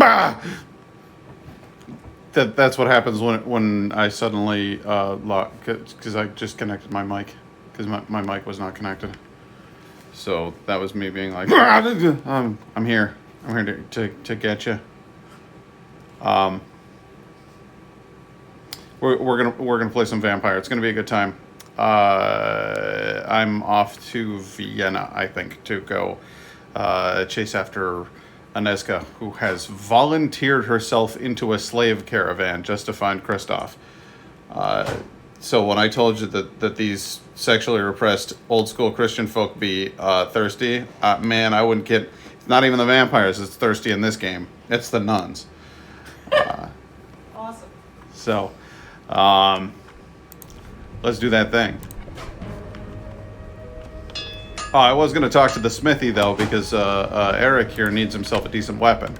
bah! That's what happens when I suddenly lock, because I just connected my mic, because my mic was not connected. So that was me being like, I'm here to get you. We're gonna play some vampire. It's gonna be a good time. I'm off to Vienna, I think, to go chase after Aneska, who has volunteered herself into a slave caravan just to find Kristoff. So when I told you that these sexually repressed old school Christian folk be thirsty, man, I wouldn't kid. It's not even the vampires that's thirsty in this game. It's the nuns. Awesome. So, let's do that thing. Oh, I was going to talk to the smithy, though, because Eric here needs himself a decent weapon.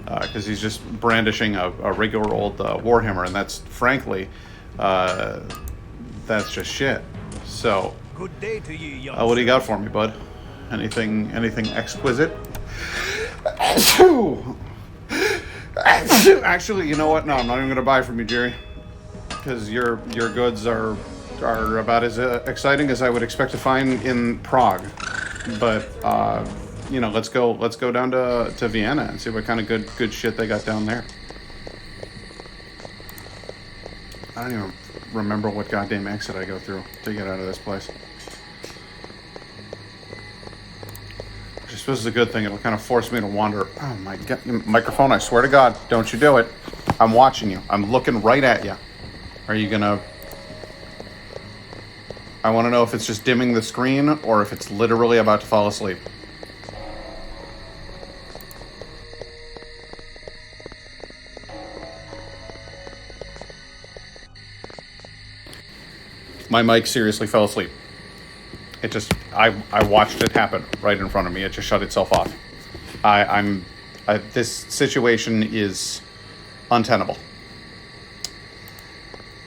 Because he's just brandishing a regular old warhammer, and that's, frankly, that's just shit. So, Good day to you, young what do you got for me, bud? Anything exquisite? Actually, you know what? No, I'm not even going to buy from you, Jerry. Because your goods are about as exciting as I would expect to find in Prague. But let's go down to Vienna and see what kind of good shit they got down there. I don't even remember what goddamn exit I go through to get out of this place. Which I suppose is a good thing. It'll kind of force me to wander. Oh my god, microphone! I swear to God, don't you do it! I'm watching you. I'm looking right at you. Are you gonna? I want to know if it's just dimming the screen or if it's literally about to fall asleep. My mic seriously fell asleep. It just, I watched it happen right in front of me. It just shut itself off. This situation is untenable.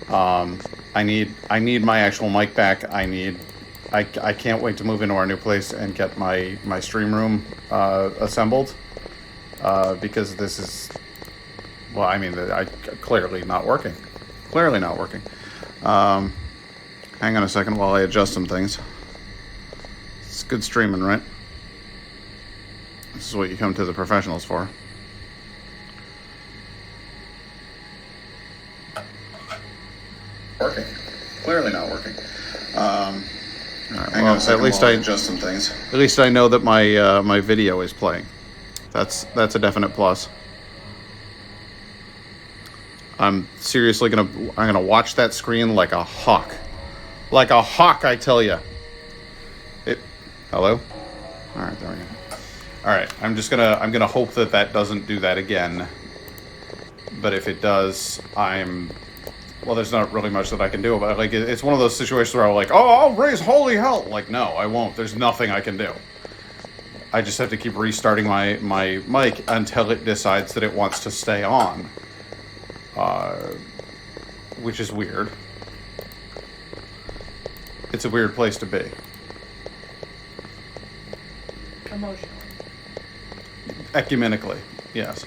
I need my actual mic back. I can't wait to move into our new place and get my stream room assembled, because this is, well, I mean, clearly not working. Clearly not working. Hang on a second while I adjust some things. It's good streaming, right? This is what you come to the professionals for. Working. Clearly not working. All right, hang on a second, at least I adjust some things. At least I know that my video is playing. That's a definite plus. I'm seriously gonna watch that screen like a hawk. Like a hawk, I tell you. Hello? All right, there we go. All right, I'm gonna hope that doesn't do that again. But if it does, well, there's not really much that I can do about it. Like, it's one of those situations where I'm like, oh, I'll raise holy hell. Like, no, I won't. There's nothing I can do. I just have to keep restarting my mic until it decides that it wants to stay on. Which is weird. It's a weird place to be. Emotionally. Ecumenically, yes.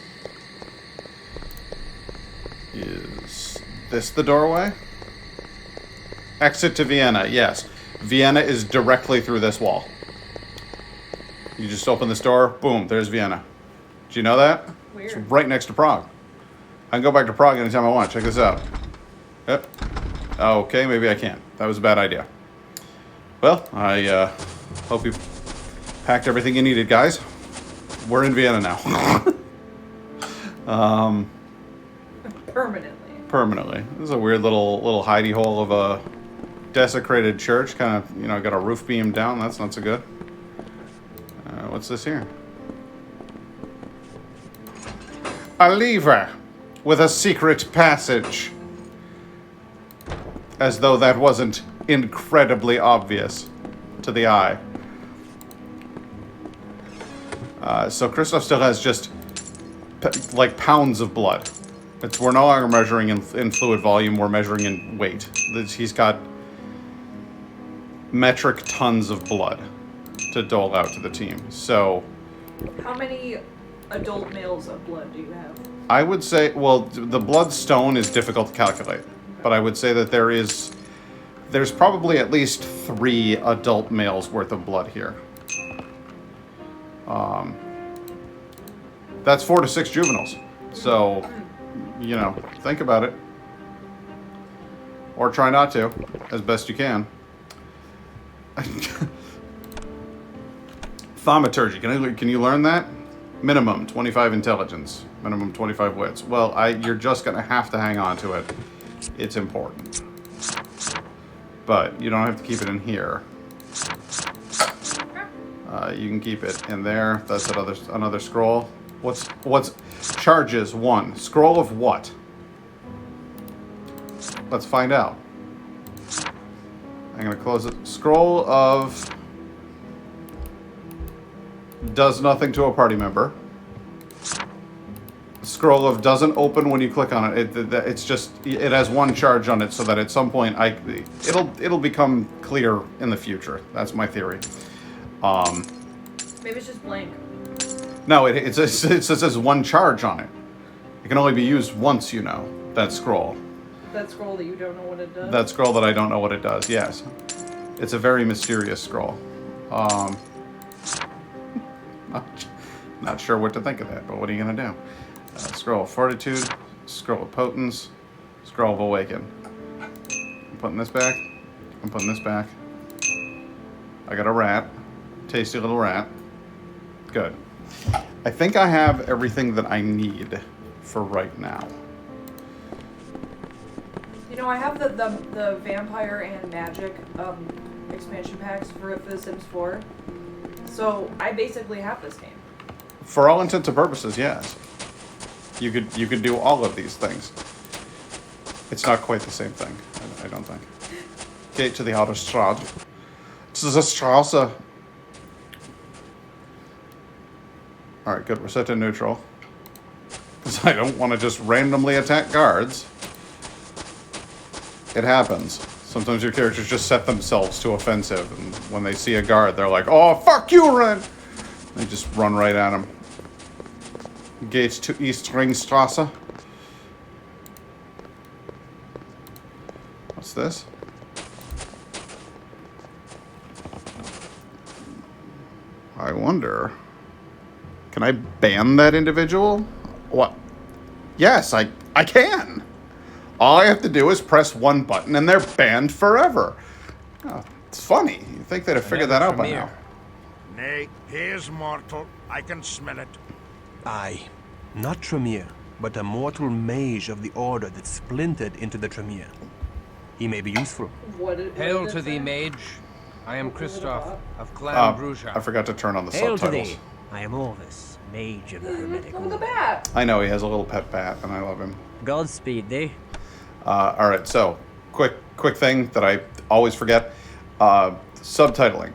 Is this the doorway? Exit to Vienna, yes. Vienna is directly through this wall. You just open this door, boom, there's Vienna. Do you know that? Weird. It's right next to Prague. I can go back to Prague anytime I want. Check this out. Yep. Okay, maybe I can't. That was a bad idea. Well, I hope you packed everything you needed, guys. We're in Vienna now. Permanently. This is a weird little hidey hole of a desecrated church. Kind of, got a roof beam down. That's not so good. What's this here? A lever with a secret passage. As though that wasn't incredibly obvious to the eye. So Kristoff still has just like pounds of blood. We're no longer measuring in fluid volume, we're measuring in weight. He's got metric tons of blood to dole out to the team. So How many adult males of blood do you have? I would say, well, the bloodstone is difficult to calculate, but I would say that there's probably at least 3 adult males worth of blood here. That's 4 to 6 juveniles. So, you know, think about it. Or try not to, as best you can. Thaumaturgy, can you learn that? Minimum 25 intelligence, minimum 25 wits. Well, you're just gonna have to hang on to it. It's important. But you don't have to keep it in here. You can keep it in there. That's another scroll. What's charges 1? Scroll of what? Let's find out. I'm gonna close it. Scroll of does nothing to a party member. Scroll of doesn't open when you click on it. It's just it has 1 charge on it, so that at some point it'll become clear in the future. That's my theory. Maybe it's just blank. No, it says 1 charge on it. It can only be used once, you know. That scroll. That scroll that you don't know what it does? That scroll that I don't know what it does, yes. It's a very mysterious scroll. Not sure what to think of that, but what are you going to do? Scroll of Fortitude, Scroll of Potence, Scroll of Awaken. I'm putting this back. I'm putting this back. I got a rat. Tasty little rat. Good. I think I have everything that I need for right now. You know, I have the vampire and magic expansion packs for The Sims 4. So I basically have this game. For all intents and purposes, yes. You could do all of these things. It's not quite the same thing, I don't think. Gate to the Autostrade. This is a Strasse. Alright, good. We're set to neutral. Because I don't want to just randomly attack guards. It happens. Sometimes your characters just set themselves to offensive, and when they see a guard, they're like, "Oh, fuck you, run!" They just run right at him. Gates to East Ringstrasse. What's this? I wonder. Can I ban that individual? What? Yes, I can. All I have to do is press 1 button and they're banned forever. Oh, it's funny. You'd think they'd have figured that out by now. Nay, he is mortal. I can smell it. Aye, not Tremere, but a mortal mage of the order that splintered into the Tremere. He may be useful. Hail to thee, mage. I am Christoph of Clan Bruja. I forgot to turn on the Hail subtitles. to thee. I am Orvis, mage of the Hermetic Look at the Order. bat. I know, he has a little pet bat, and I love him. Godspeed thee. Alright, so, quick thing that I always forget. Subtitling.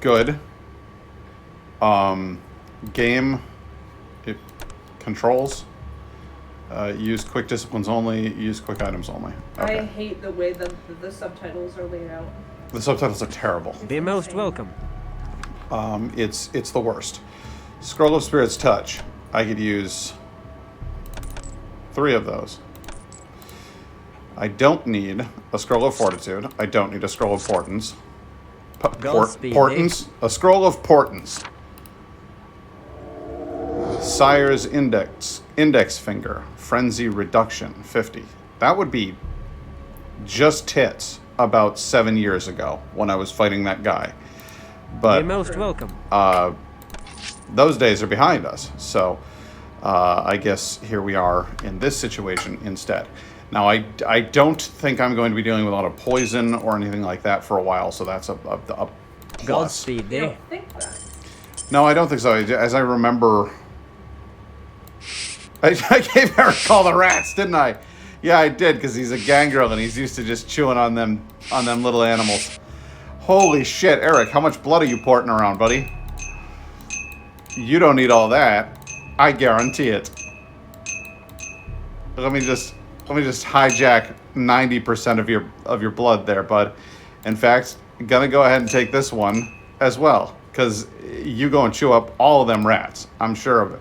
Good. Game controls. Use quick disciplines only, use quick items only. Okay. I hate the way the subtitles are laid out. The subtitles are terrible. Be most welcome. It's the worst. Scroll of Spirit's Touch. I could use 3 of those. I don't need a Scroll of Fortitude. I don't need a Scroll of Portents. Godspeed, Portents? A Scroll of Portents. Sire's Index Finger. Frenzy Reduction. 50. That would be just tits about 7 years ago when I was fighting that guy. But Be most welcome. those days are behind us. So I guess here we are in this situation instead. Now, I don't think I'm going to be dealing with a lot of poison or anything like that for a while, so that's a plus. Godspeed You thee. don't think that. No, I don't think so. As I remember, I gave Eric all the rats, didn't I? Yeah, I did, because he's a gangrel and he's used to just chewing on them little animals. Holy shit, Eric, how much blood are you porting around, buddy? You don't need all that. I guarantee it. Let me just hijack 90% of your blood there, bud. In fact, gonna go ahead and take this one as well, because you go and chew up all of them rats. I'm sure of it.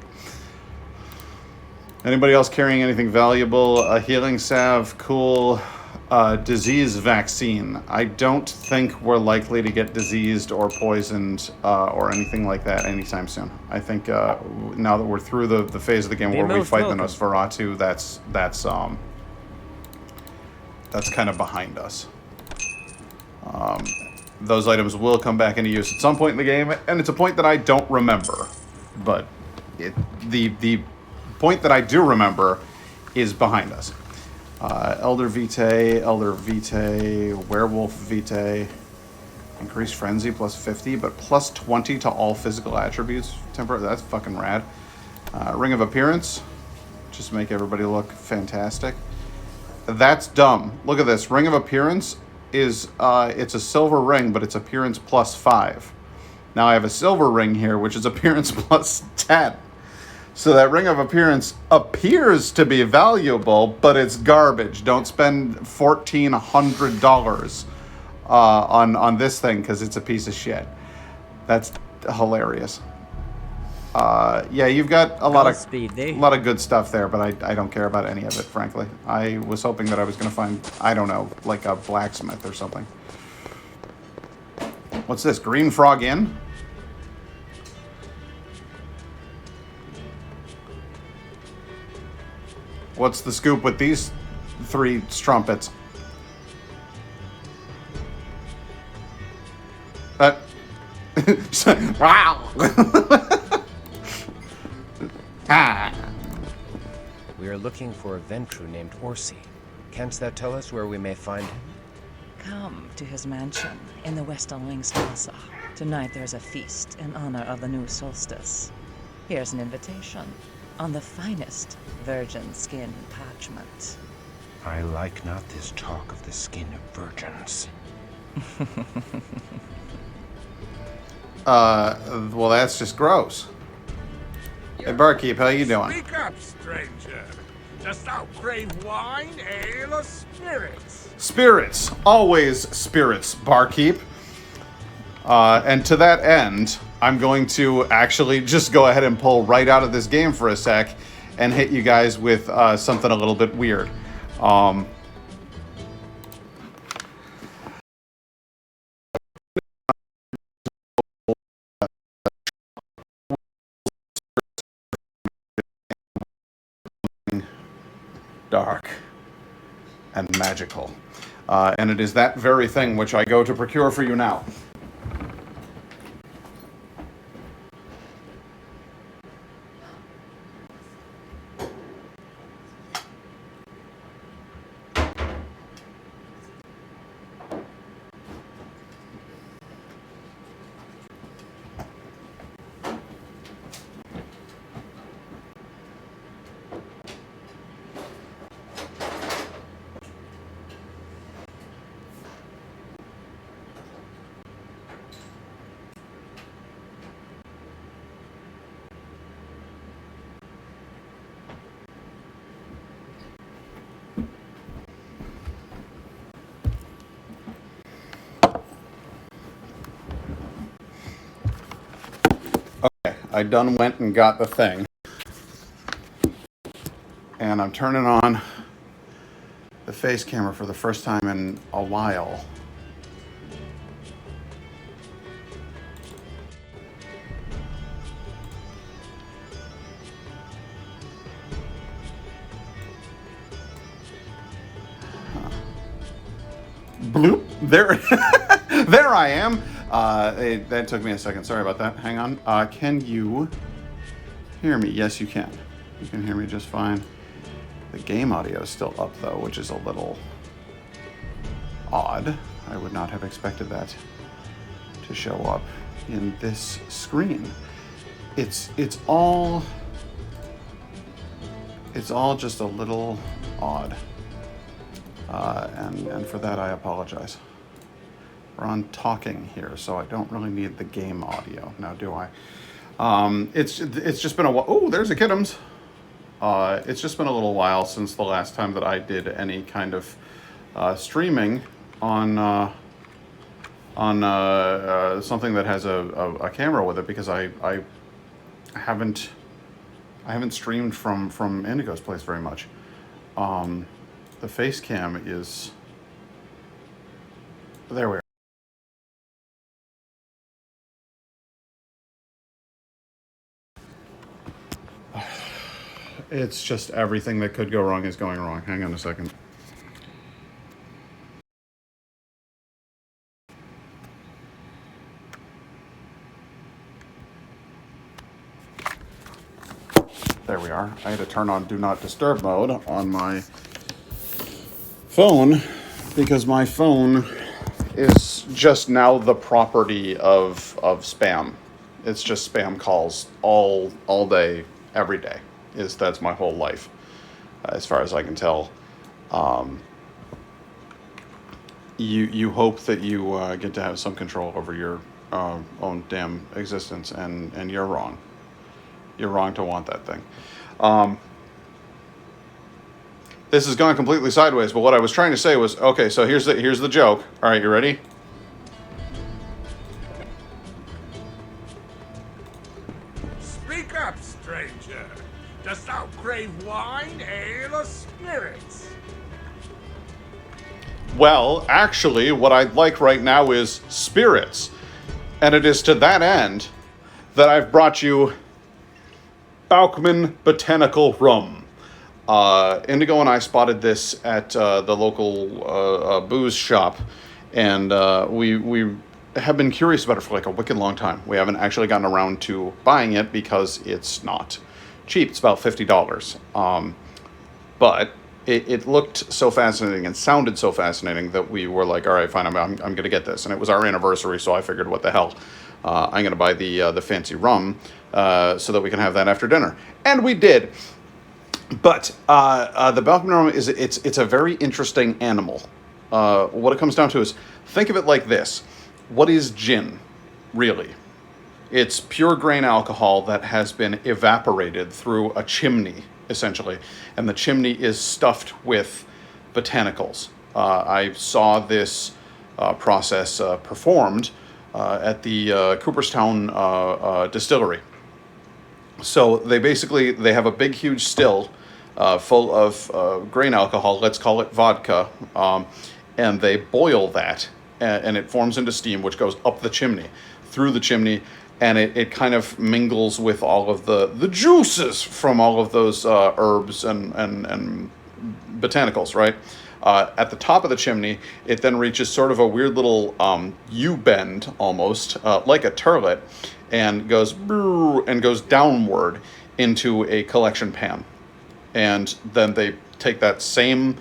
Anybody else carrying anything valuable? A healing salve, cool. Disease vaccine. I don't think we're likely to get diseased or poisoned or anything like that anytime soon. I think now that we're through the phase of the game Be where we most fight welcome. the Nosferatu, that's kind of behind us. Those items will come back into use at some point in the game, and it's a point that I don't remember. But the point that I do remember is behind us. Elder Vitae, Werewolf Vitae, Increased Frenzy plus 50, but plus 20 to all physical attributes. Temporary, that's fucking rad. Ring of Appearance, just make everybody look fantastic. That's dumb. Look at this. Ring of Appearance is, it's a silver ring, but it's appearance plus 5. Now I have a silver ring here, which is appearance plus 10. So that Ring of Appearance appears to be valuable, but it's garbage. Don't spend $1,400 on this thing because it's a piece of shit. That's hilarious. Yeah, you've got a lot of good stuff there, but I don't care about any of it, frankly. I was hoping that I was going to find, I don't know, like a blacksmith or something. What's this? Green Frog Inn? What's the scoop with these 3 strumpets? Wow! We are looking for a Ventru named Orsi. Canst thou tell us where we may find him? Come to his mansion in the Western Wingstrasse. Tonight there's a feast in honor of the new solstice. Here's an invitation on the finest virgin skin parchment. I like not this talk of the skin of virgins. Well, that's just gross. Hey, barkeep, how you doing? Speak up, stranger. Dost thou crave wine, ale, or spirits? Spirits. Always spirits, barkeep. And to that end, I'm going to actually just go ahead and pull right out of this game for a sec and hit you guys with something a little bit weird. Dark and magical. And it is that very thing which I go to procure for you now. I done went and got the thing. And I'm turning on the face camera for the first time in a while. Bloop. There, there I am. That took me a second. Sorry about that. Hang on. Can you hear me? Yes, you can. You can hear me just fine. The game audio is still up, though, which is a little odd. I would not have expected that to show up in this screen. It's all just a little odd. And for that, I apologize. We're on talking here, so I don't really need the game audio now, do I? It's just been a while. Oh, there's a Kittums. It's just been a little while since the last time that I did any kind of streaming on something that has a camera with it, because I haven't I haven't streamed from Indigo's place very much. The face cam is... There we are. It's just everything that could go wrong is going wrong. Hang on a second. There we are. I had to turn on Do Not Disturb mode on my phone because my phone is just now the property of spam. It's just spam calls all day, every day. That's my whole life, as far as I can tell. You hope that you get to have some control over your own damn existence, and you're wrong. You're wrong to want that thing. This has gone completely sideways, but what I was trying to say was, okay, so here's the joke. All right, you ready? Speak up, stranger. Dost thou crave wine, ale, or spirits? Well, actually, what I'd like right now is spirits. And it is to that end that I've brought you Balkman Botanical Rum. Indigo and I spotted this at the local booze shop, and we have been curious about it for like a wicked long time. We haven't actually gotten around to buying it because it's not cheap. It's about $50. But it looked so fascinating and sounded so fascinating that we were like, all right, fine, I'm going to get this. And it was our anniversary, so I figured, what the hell? I'm going to buy the fancy rum so that we can have that after dinner. And we did. But the Balkman rum it's a very interesting animal. What it comes down to is, think of it like this. What is gin, really? It's pure grain alcohol that has been evaporated through a chimney, essentially. And the chimney is stuffed with botanicals. I saw this process performed at the Cooperstown distillery. So they have a big, huge still full of grain alcohol, let's call it vodka, and they boil that, and it forms into steam, which goes up the chimney, through the chimney, and it kind of mingles with all of the juices from all of those herbs and botanicals, right? At the top of the chimney, it then reaches sort of a weird little U-bend, almost, like a turlet, and goes downward into a collection pan. And then they take that same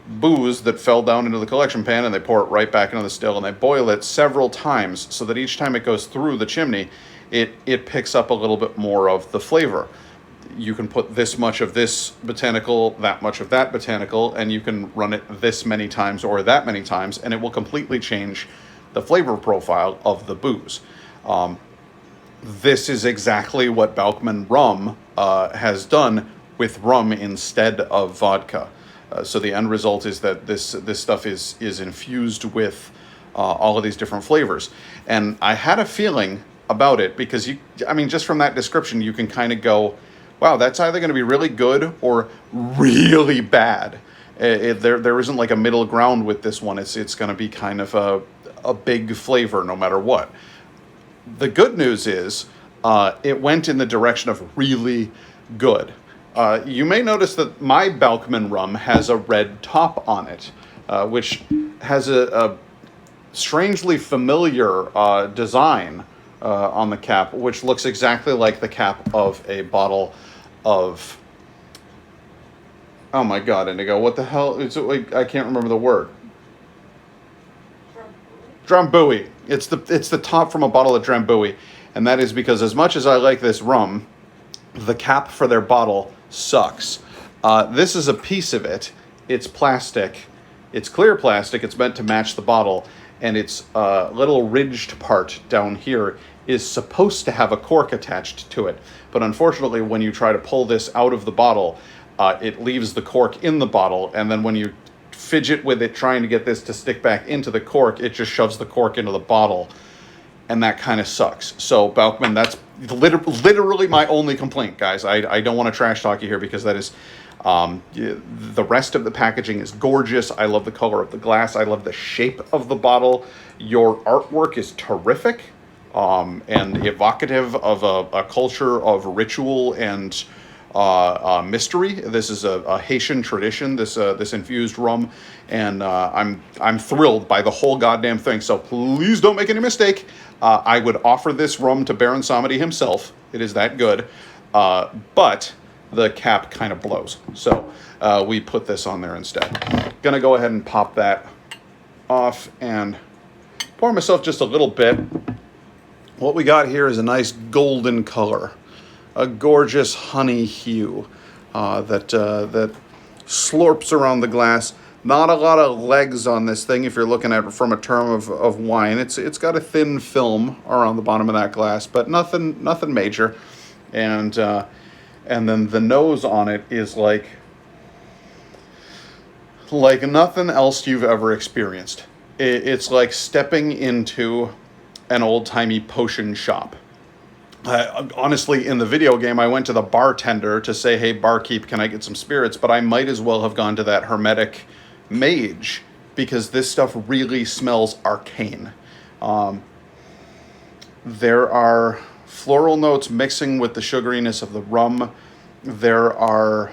booze that fell down into the collection pan and they pour it right back into the still, and they boil it several times so that each time it goes through the chimney, it picks up a little bit more of the flavor. You can put this much of this botanical, that much of that botanical, and you can run it this many times or that many times, and it will completely change the flavor profile of the booze. This is exactly what Balkman rum has done with rum instead of vodka. So the end result is that this stuff is infused with all of these different flavors. And I had a feeling about it because just from that description, you can kind of go, wow, that's either going to be really good or really bad. There isn't like a middle ground with this one. It's going to be kind of a big flavor no matter what. The good news is it went in the direction of really good. You may notice that my Balkman rum has a red top on it, which has a strangely familiar design on the cap, which looks exactly like the cap of a bottle of... Oh my god, Indigo, what the hell? I can't remember the word. Drambuie. It's the top from a bottle of Drambuie, and that is because as much as I like this rum, the cap for their bottle sucks. This is a piece of it. It's plastic. It's clear plastic. It's meant to match the bottle, and its little ridged part down here is supposed to have a cork attached to it. But unfortunately, when you try to pull this out of the bottle, it leaves the cork in the bottle, and then when you fidget with it trying to get this to stick back into the cork, it just shoves the cork into the bottle. and that kind of sucks. So Balkman, that's literally my only complaint, guys. I don't want to trash talk you here because that is, the rest of the packaging is gorgeous. I love the color of the glass. I love the shape of the bottle. Your artwork is terrific, and evocative of a culture of ritual and mystery. This is a Haitian tradition, this infused rum, and I'm thrilled by the whole goddamn thing. So please don't make any mistake. I would offer this rum to Baron Samedi himself. It is that good, but the cap kind of blows. So we put this on there instead. Gonna go ahead and pop that off and pour myself just a little bit. What we got here is a nice golden color. A gorgeous honey hue that slurps around the glass. Not a lot of legs on this thing if you're looking at it from a term of wine. It's got a thin film around the bottom of that glass, but nothing major. And then the nose on it is like nothing else you've ever experienced. It's like stepping into an old-timey potion shop. Honestly, in the video game, I went to the bartender to say, hey, barkeep, can I get some spirits? But I might as well have gone to that hermetic mage because this stuff really smells arcane. There are floral notes mixing with the sugariness of the rum. There are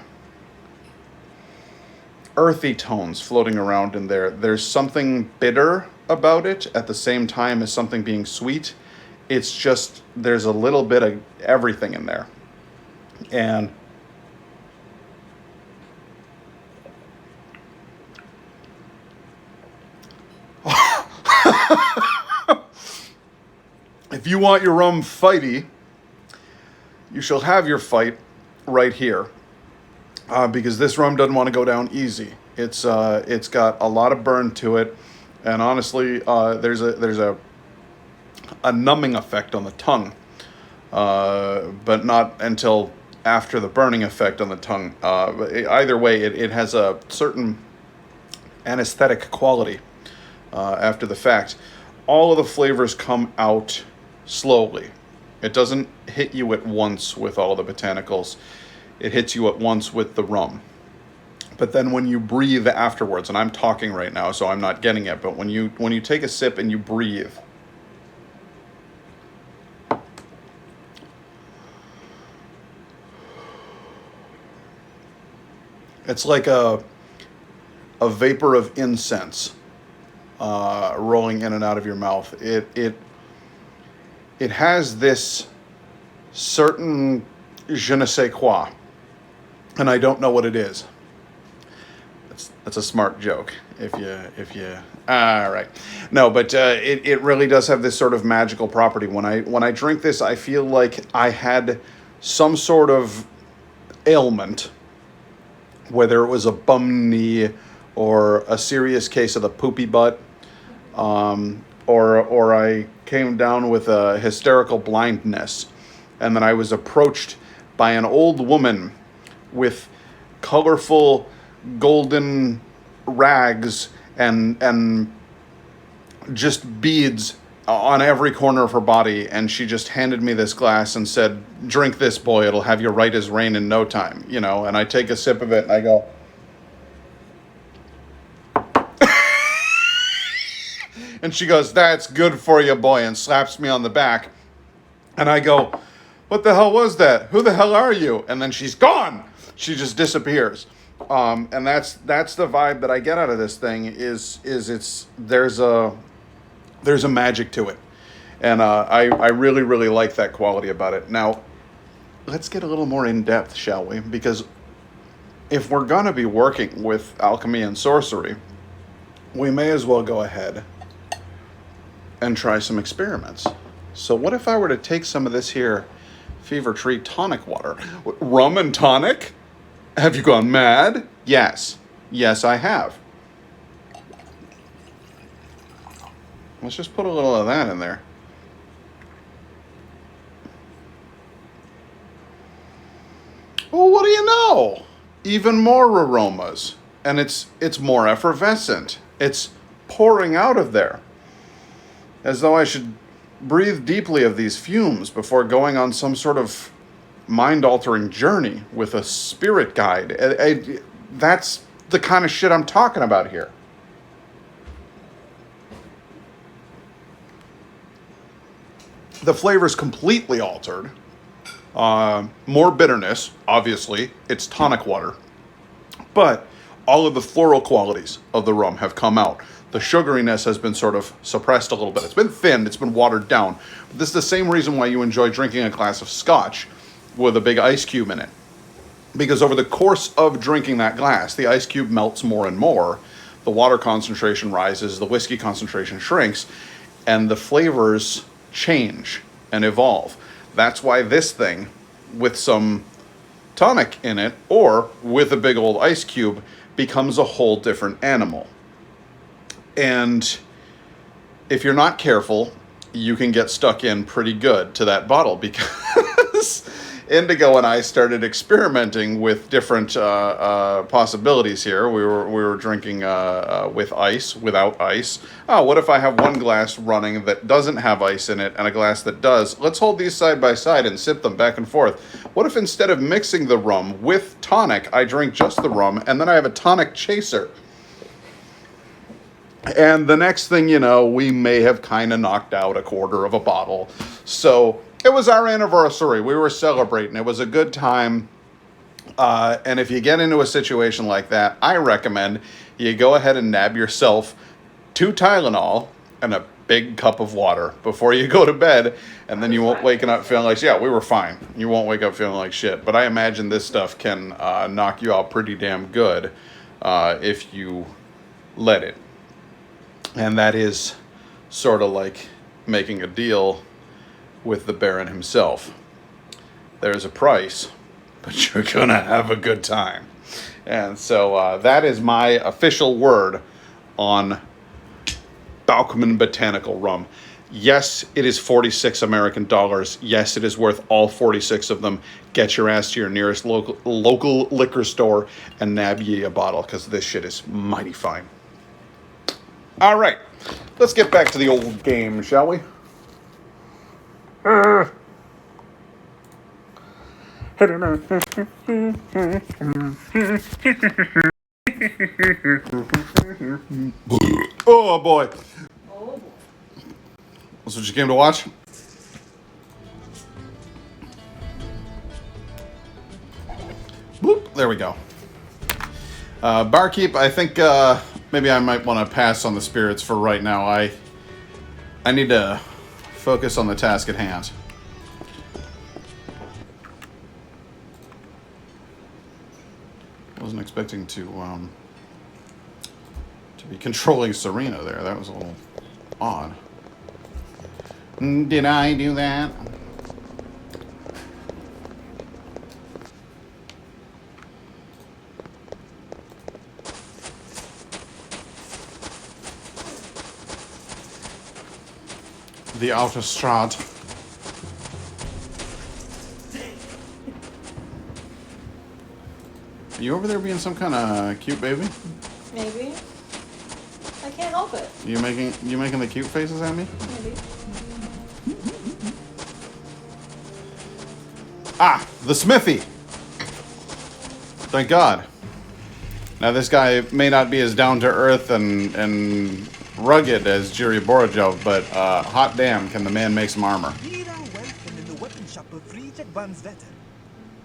earthy tones floating around in there. There's something bitter about it at the same time as something being sweet. It's just, there's a little bit of everything in there. And if you want your rum fighty, you shall have your fight right here. Because this rum doesn't want to go down easy. It's got a lot of burn to it. And honestly, there's a numbing effect on the tongue, but not until after the burning effect on the tongue. Either way, it has a certain anesthetic quality after the fact. All of the flavors come out slowly. It doesn't hit you at once with all of the botanicals. It hits you at once with the rum. But then when you breathe afterwards, and I'm talking right now, so I'm not getting it, but when you take a sip and you breathe, it's like a vapor of incense rolling in and out of your mouth. It has this certain je ne sais quoi, and I don't know what it is. That's a smart joke. If you all right. No, but it really does have this sort of magical property. When I drink this, I feel like I had some sort of ailment, whether it was a bum knee or a serious case of the poopy butt, or I came down with a hysterical blindness, and then I was approached by an old woman with colorful golden rags and just beads on every corner of her body, and she just handed me this glass and said, drink this, boy, it'll have you right as rain in no time, you know. And I take a sip of it and I go and she goes, that's good for you, boy, and slaps me on the back. And I go, what the hell was that? Who the hell are you? And then she's gone. She just disappears. And that's the vibe that I get out of this thing is there's a magic to it. And I really, really like that quality about it. Now, let's get a little more in depth, shall we? Because if we're going to be working with alchemy and sorcery, we may as well go ahead and try some experiments. So what if I were to take some of this here Fever Tree tonic water? Rum and tonic? Have you gone mad? Yes. Yes, I have. Let's just put a little of that in there. Well, what do you know? Even more aromas. And it's more effervescent. It's pouring out of there. As though I should breathe deeply of these fumes before going on some sort of mind-altering journey with a spirit guide. That's the kind of shit I'm talking about here. The flavor's completely altered. More bitterness, obviously. It's tonic water. But all of the floral qualities of the rum have come out. The sugariness has been sort of suppressed a little bit. It's been thinned, it's been watered down. But this is the same reason why you enjoy drinking a glass of scotch with a big ice cube in it. Because over the course of drinking that glass, the ice cube melts more and more. The water concentration rises, the whiskey concentration shrinks, and the flavors change and evolve. That's why this thing, with some tonic in it, or with a big old ice cube, becomes a whole different animal. And if you're not careful, you can get stuck in pretty good to that bottle, because Indigo and I started experimenting with different possibilities here. We were drinking with ice, without ice. Oh, what if I have one glass running that doesn't have ice in it and a glass that does? Let's hold these side by side and sip them back and forth. What if instead of mixing the rum with tonic, I drink just the rum and then I have a tonic chaser? And the next thing you know, we may have kind of knocked out a quarter of a bottle. So it was our anniversary. We were celebrating. It was a good time. And if you get into a situation like that, I recommend you go ahead and nab yourself 2 Tylenol and a big cup of water before you go to bed. And then you won't wake up feeling like, yeah, we were fine. You won't wake up feeling like shit. But I imagine this stuff can knock you out pretty damn good if you let it. And that is sort of like making a deal with the Baron himself. There's a price, but you're gonna have a good time. And so that is my official word on Balkman Botanical Rum. Yes, it is 46 American dollars. Yes, it is worth all 46 of them. Get your ass to your nearest local liquor store and nab ye a bottle, because this shit is mighty fine. All right, let's get back to the old game, shall we? Oh boy. That's what you came to watch? Boop, there we go. Barkeep, I think maybe I might want to pass on the spirits for right now. I need to focus on the task at hand. Wasn't expecting to be controlling Serena there. That was a little odd. Did I do that? The autostrad. Are you over there being some kind of cute baby? Maybe. I can't help it. You making the cute faces at me? Maybe. Ah, the smithy. Thank God. Now this guy may not be as down to earth and rugged as Jiri Borodjov, but hot damn, can the man make some armor? We are welcome in the weapon shop of Friedrich von Zwetter.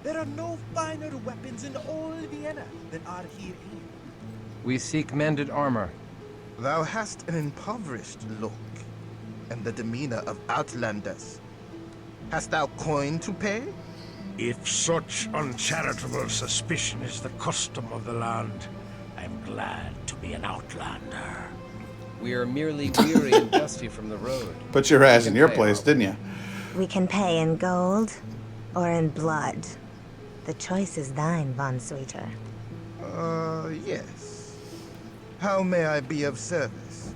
There are no finer weapons in all Vienna than are here. We seek mended armor. Thou hast an impoverished look, and the demeanor of outlanders. Hast thou coin to pay? If such uncharitable suspicion is the custom of the land, I'm glad to be an outlander. We are merely weary and dusty from the road. Put your ass We in can your pay place, well. didn't you? We can pay in gold or in blood. The choice is thine, von Sweeter. Yes. How may I be of service?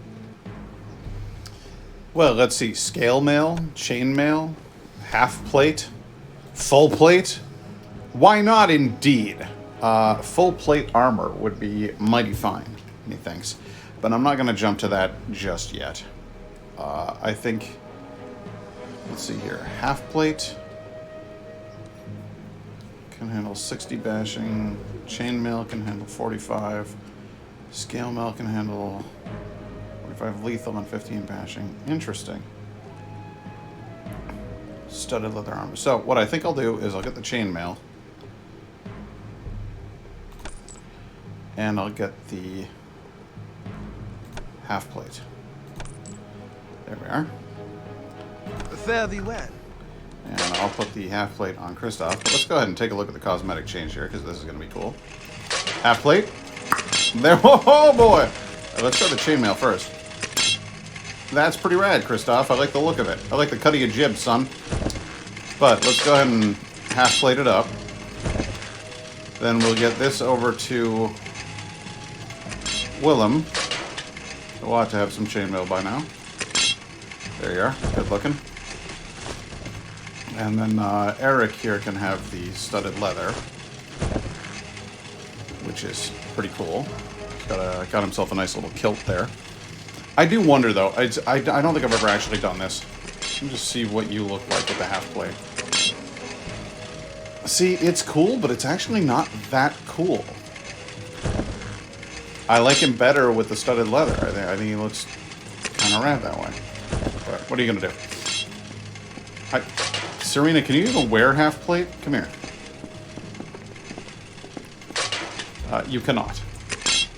Well, let's see. Scale mail, chain mail, half plate, full plate. Why not, indeed? Full plate armor would be mighty fine, methinks. But I'm not going to jump to that just yet. I think Let's see here. Half plate can handle 60 bashing. Chainmail can handle 45. Scale mail can handle 45 lethal and 15 bashing. Interesting. Studded leather armor. So what I think I'll do is I'll get the chainmail. And I'll get the half plate. There we are. Fare thee well. And I'll put the half plate on Kristoff. But let's go ahead and take a look at the cosmetic change here, because this is going to be cool. Half plate. There. Oh boy! Let's start the chainmail first. That's pretty rad, Kristoff. I like the look of it. I like the cut of your jib, son. But let's go ahead and half plate it up. Then we'll get this over to Willem. We'll have to have some chainmail by now. There you are. Good looking. And then Eric here can have the studded leather, which is pretty cool. Got himself a nice little kilt there. I do wonder, though. I don't think I've ever actually done this. Let me just see what you look like with the half plate. See, it's cool, but it's actually not that cool. I like him better with the studded leather. I think he looks kind of rad that way. But what are you going to do? Serena, can you even wear half plate? Come here. You cannot.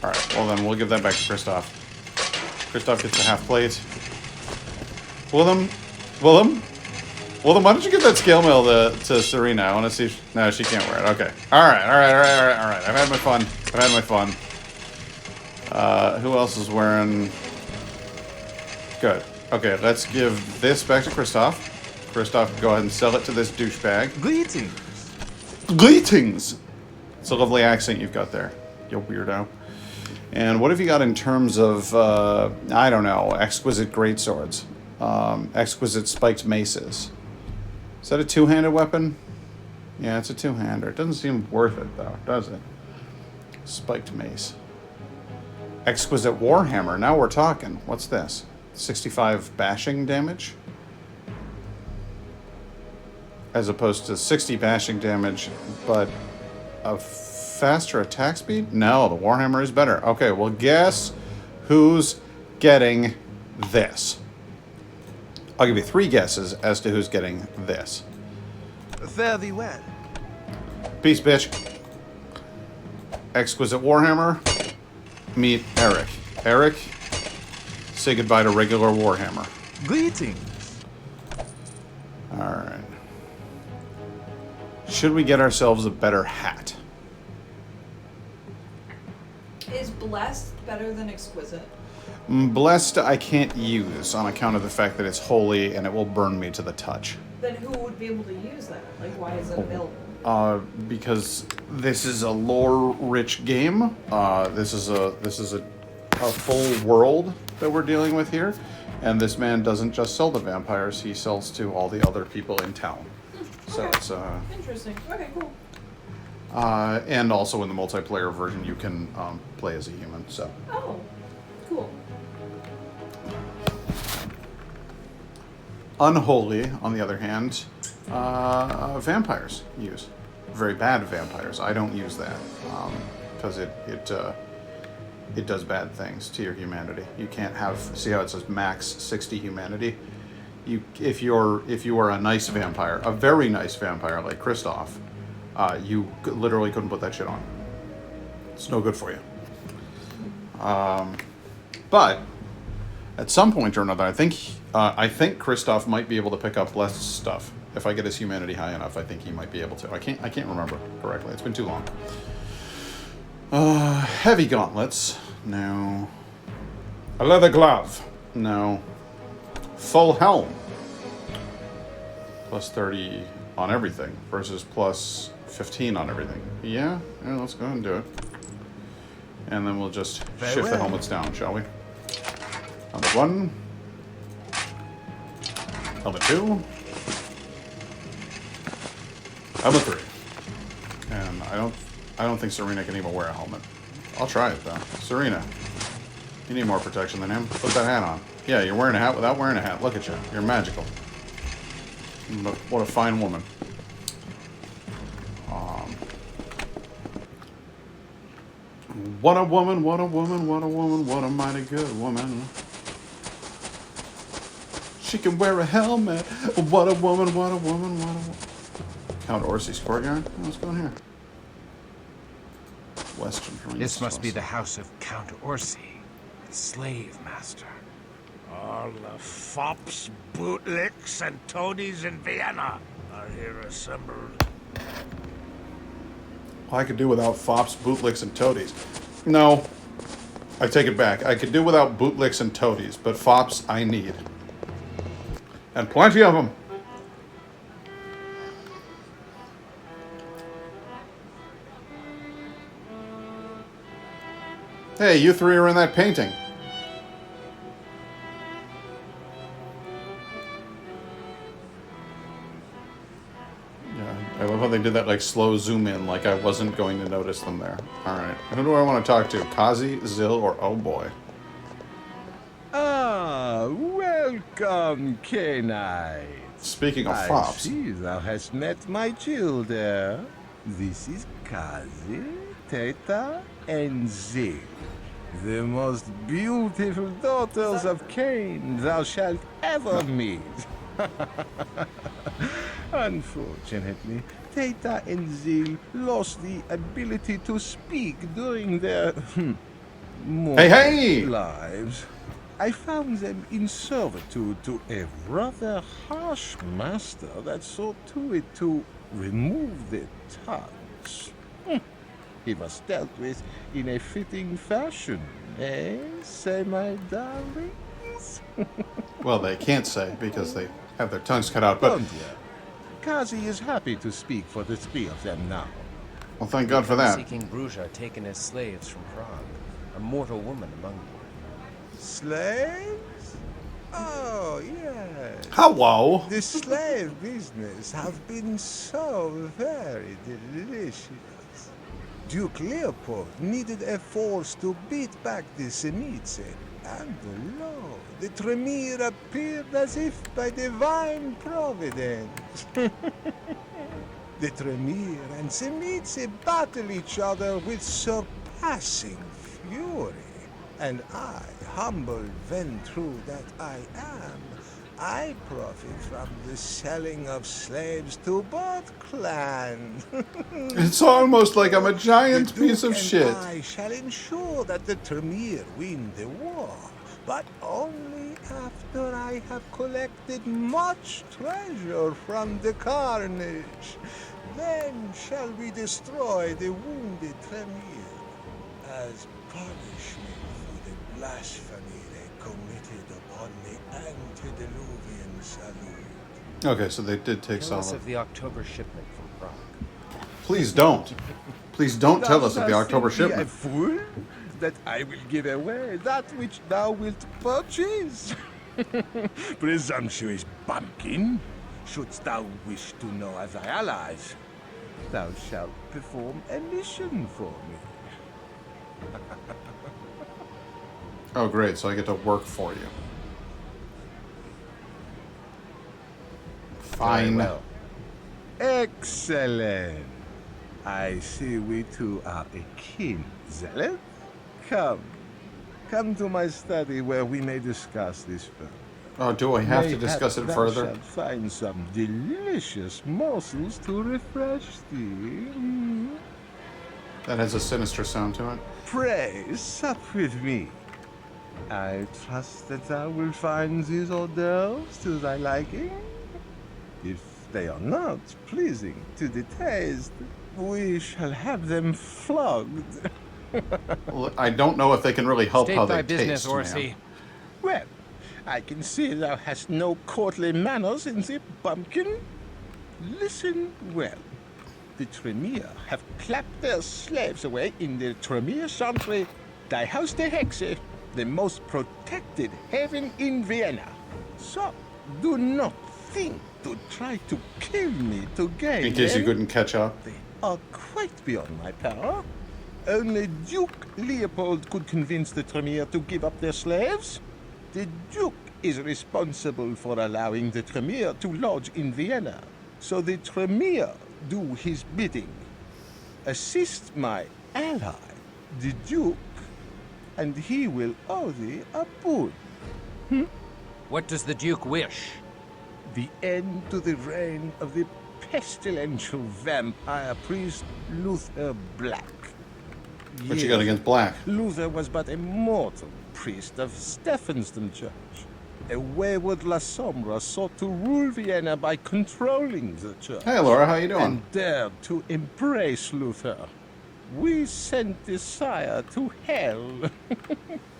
Alright, well then we'll give that back to Kristoff. Kristoff gets the half plate. Willem, why don't you give that scale mail to Serena? I want to see if... No, she can't wear it. Okay. Alright. I've had my fun. Who else is wearing... Good. Okay, let's give this back to Kristoff. Kristoff, go ahead and sell it to this douchebag. Greetings! It's a lovely accent you've got there, you weirdo. And what have you got in terms of, I don't know, exquisite greatswords? Exquisite spiked maces. Is that a two-handed weapon? Yeah, it's a two-hander. It doesn't seem worth it, though, does it? Spiked mace. Exquisite warhammer. Now we're talking. What's this? 65 bashing damage? As opposed to 60 bashing damage, but a faster attack speed? No, the warhammer is better. Okay, well, guess who's getting this? I'll give you 3 guesses as to who's getting this. Fare thee well. Peace, bitch. Exquisite warhammer. Meet Eric. Eric, say goodbye to regular warhammer. Greetings. Alright. Should we get ourselves a better hat? Is blessed better than exquisite? Blessed I can't use on account of the fact that it's holy and it will burn me to the touch. Then who would be able to use that? Like, why is it available? Because this is a lore-rich game. This is a full world that we're dealing with here, and this man doesn't just sell to vampires; he sells to all the other people in town. So Okay. it's Interesting. Okay, cool. and also in the multiplayer version, you can play as a human. So Oh, cool. unholy, on the other hand, vampires use. Very bad vampires. I don't use that because it does bad things to your humanity. You can't have, see how it says max 60 humanity. If you are a nice vampire, a very nice vampire like Kristoff, you literally couldn't put that shit on. It's no good for you. But at some point or another, I think Kristoff might be able to pick up less stuff. If I get his humanity high enough, I think he might be able to. I can't remember correctly. It's been too long. Heavy gauntlets. No. A leather glove. No. Full helm. Plus 30 on everything versus plus 15 on everything. Yeah, let's go ahead and do it. And then we'll just shift the helmets down, shall we? Helmet 1. Helmet 2. Helmet 3. And I don't think Serena can even wear a helmet. I'll try it though. Serena, you need more protection than him. Put that hat on. Yeah, you're wearing a hat without wearing a hat. Look at you. You're magical. But what a fine woman. What a woman, what a woman, what a woman, what a mighty good woman. She can wear a helmet. What a woman, what a woman, what a woman. Count Orsi's courtyard? What's going here? Western Marines. This must be the house of Count Orsi, the slave master. All the fops, bootlicks, and toadies in Vienna are here assembled. Well, I could do without fops, bootlicks, and toadies. No, I take it back. I could do without bootlicks and toadies, but fops I need. And plenty of them. Hey, you three are in that painting. Yeah, I love how they did that like slow zoom in, like I wasn't going to notice them there. Alright, who do I want to talk to? Kazi, Zil, or oh boy? Ah, welcome, K-Knight. Speaking of I fops. see thou hast met my children. This is Kazi, Teta, and Zil, the most beautiful daughters of Cain thou shalt ever meet. Unfortunately, Teta and Zil lost the ability to speak during their mortal lives. I found them in servitude to a rather harsh master that saw to it to remove their tongues. He was dealt with in a fitting fashion, eh? Say, my darlings? Well, they can't say because they have their tongues cut out, but... Don't worry. Kazi is happy to speak for the three of them now. Well, thank God for that. Seeking Bruja taken as slaves from Prague. A mortal woman among them. Slaves? Oh, yes. Hello. The slave business have been so very delicious. Duke Leopold needed a force to beat back the Semites, and lo, the Tremere appeared as if by divine providence. The Tremere and Semites battle each other with surpassing fury, and I, humble Ventru that I am, I profit from the selling of slaves to both clans. It's almost like I'm a giant piece of shit. I shall ensure that the Tremere win the war, but only after I have collected much treasure from the carnage. Then shall we destroy the wounded Tremere as punishment for the blasphemy they committed upon the antediluvian salute. Okay, so they did take Tell us solid. of the October shipment from Prague. Please don't. Please don't tell us of the October A shipment. fool that I will give away that which thou wilt purchase. Presumptuous bumpkin, shouldst thou wish to know of thy allies, thou shalt perform a mission for me. Oh, great, so I get to work for you. Fine. Very well. Excellent. I see we two are akin, Zealot. Come to my study where we may discuss this further. Oh, do I have to Mayhap discuss it thou further? shalt find some delicious morsels to refresh thee. That has a sinister sound to it. Pray, sup with me. I trust that thou wilt find these hors d'oeuvres to thy liking. If they are not pleasing to the taste, we shall have them flogged. Well, I don't know if they can really help State how thy they business, taste, Orsi. man. Well, I can see thou hast no courtly manners in the bumpkin. Listen well. The Tremere have clapped their slaves away in the Tremere Chantry, die Haus der Hexe, the most protected haven in Vienna. So, do not think to try to kill me to gain In case you them. couldn't catch up. They are quite beyond my power. Only Duke Leopold could convince the Tremere to give up their slaves. The Duke is responsible for allowing the Tremere to lodge in Vienna, so the Tremere do his bidding. Assist my ally, the Duke, and he will owe thee a boon. What does the Duke wish? The end to the reign of the pestilential vampire priest Luther Black. What you got against Black? Luther was but a mortal priest of Stephansdom Church. A wayward La Sombra sought to rule Vienna by controlling the church. Hey, Laura, how you doing? And dared to embrace Luther. We sent the sire to hell.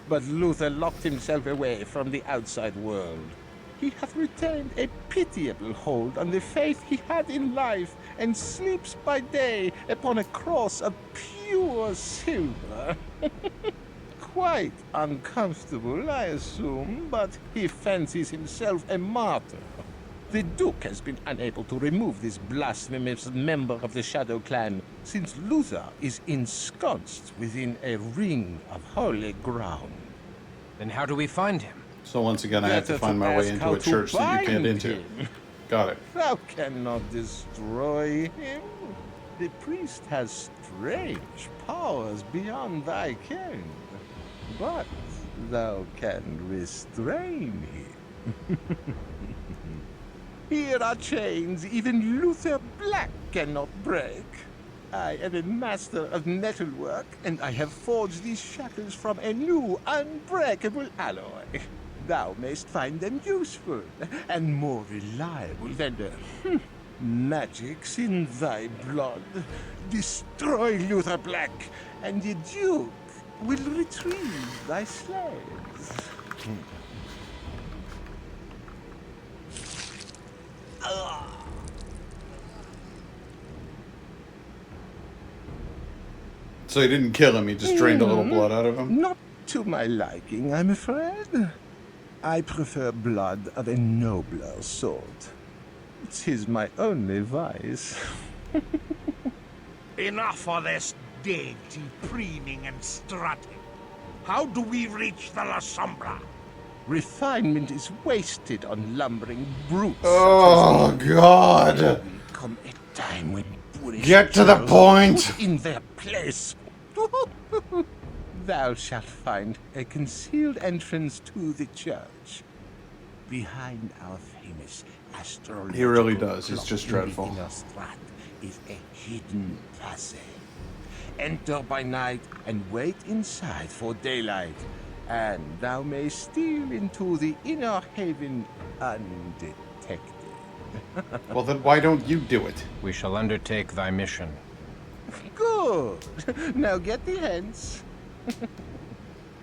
But Luther locked himself away from the outside world. He hath retained a pitiable hold on the faith he had in life, and sleeps by day upon a cross of pure silver. Quite uncomfortable, I assume, but he fancies himself a martyr. The Duke has been unable to remove this blasphemous member of the Shadow Clan, since Luther is ensconced within a ring of holy ground. Then how do we find him? So once again, I have to Better find my way ask into how a to church that you can't bind into. him. Got it. Thou cannot destroy him. The priest has strange powers beyond thy ken. But thou can restrain him. Here are chains even Luther Black cannot break. I am a master of metalwork, and I have forged these shackles from a new, unbreakable alloy. Thou mayst find them useful, and more reliable than the magic's in thy blood. Destroy Luther Black, and the Duke will retrieve thy slaves. So he didn't kill him, he just drained a little blood out of him? Not to my liking, I'm afraid. I prefer blood of a nobler sort. 'Tis my only vice. Enough of this dainty preening and strutting. How do we reach the La Sombra? Refinement is wasted on lumbering brutes. Oh, God! Come a time when British Get to the girls point! put in their place. Thou shalt find a concealed entrance to the church. Behind our famous astrological He really does. It's clock just in dreadful. the inner strat is a hidden passage. Enter by night and wait inside for daylight, and thou mayst steal into the inner haven undetected. Well, then why don't you do it? We shall undertake thy mission. Good. Now get thee hence.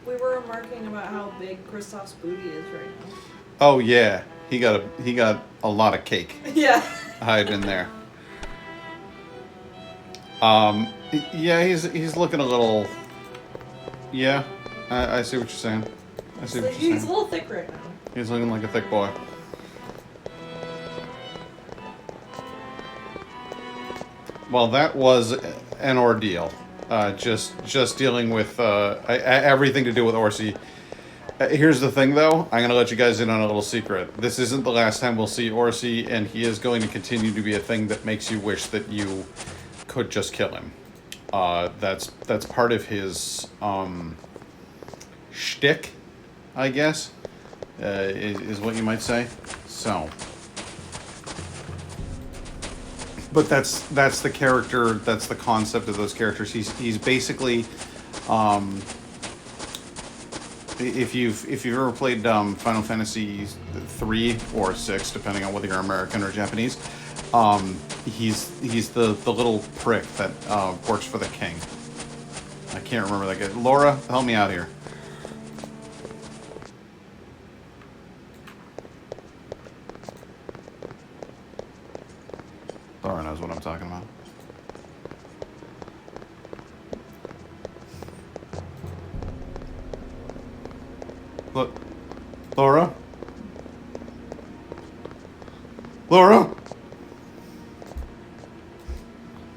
We were remarking about how big Kristoff's booty is right now. Oh yeah, he got a lot of cake Yeah. hiding in there. Yeah, he's looking a little. Yeah, I see what you're saying. I see what you're He's a saying. little thick right now. He's looking like a thick boy. Well, that was an ordeal. Just dealing with everything to do with Orsi. Here's the thing, though. I'm going to let you guys in on a little secret. This isn't the last time we'll see Orsi, and he is going to continue to be a thing that makes you wish that you could just kill him. That's part of his shtick, I guess, is what you might say. So, but that's the character. That's the concept of those characters. He's basically. If you've ever played Final Fantasy 3 or 6, depending on whether you're American or Japanese, he's the little prick that works for the king. I can't remember that guy. Laura, help me out here. Laura knows what I'm talking about. Look, Laura? Laura?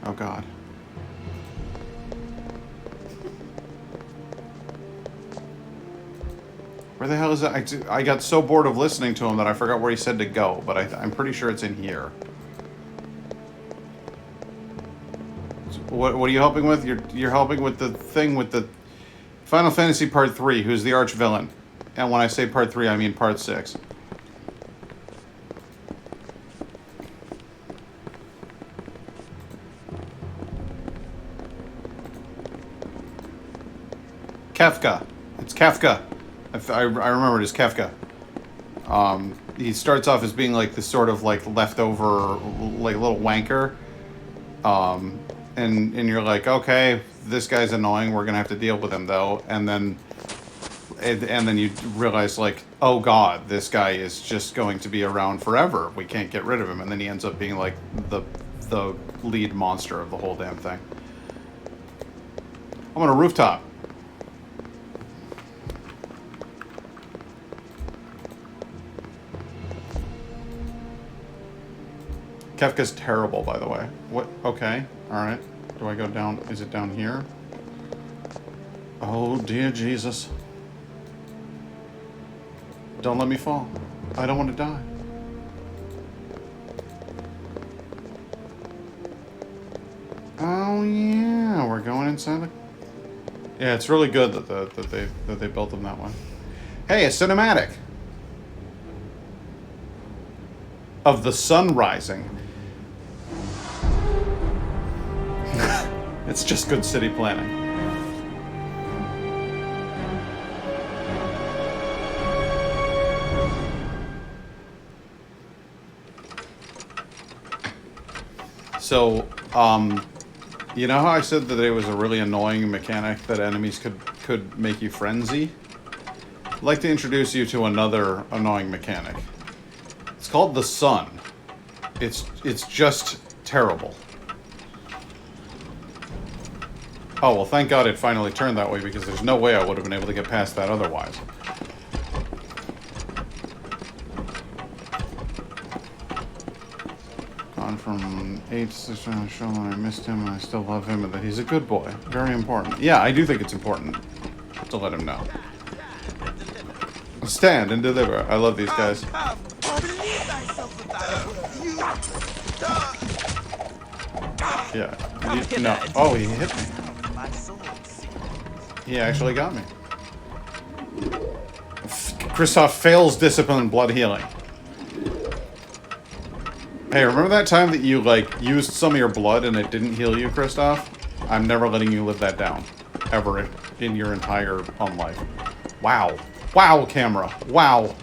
Oh, God. Where the hell is that? I got so bored of listening to him that I forgot where he said to go, but I'm pretty sure it's in here. What are you helping with? You're helping with the thing with the Final Fantasy Part 3, who's the arch villain. And when I say Part 3, I mean Part 6. Kefka. It's Kefka. I remember it as Kefka. He starts off as being like this sort of like leftover, like little wanker. And you're like, okay, this guy's annoying. We're gonna have to deal with him though. And then you realize like, oh god, this guy is just going to be around forever. We can't get rid of him. And then he ends up being like the lead monster of the whole damn thing. I'm on a rooftop. Kefka's terrible, by the way. What? Okay. Alright. Do I go down? Is it down here? Oh, dear Jesus. Don't let me fall. I don't want to die. Oh, yeah. We're going inside the... Yeah, it's really good that they built them that way. Hey, a cinematic! Of the sun rising. It's just good city planning. So, you know how I said that it was a really annoying mechanic that enemies could make you frenzy? I'd like to introduce you to another annoying mechanic. It's called the sun. It's just terrible. Oh, well, thank God it finally turned that way, because there's no way I would have been able to get past that otherwise. Gone from 8 to 6 on the show, and I missed him, and I still love him, and that he's a good boy. Very important. Yeah, I do think it's important to let him know. Stand and deliver. I love these guys. Yeah. No. Oh, he hit me. He actually got me. Kristoff fails discipline blood healing. Hey, remember that time that you, like, used some of your blood and it didn't heal you, Kristoff? I'm never letting you live that down. Ever in your entire life. Wow. Wow, camera. Wow.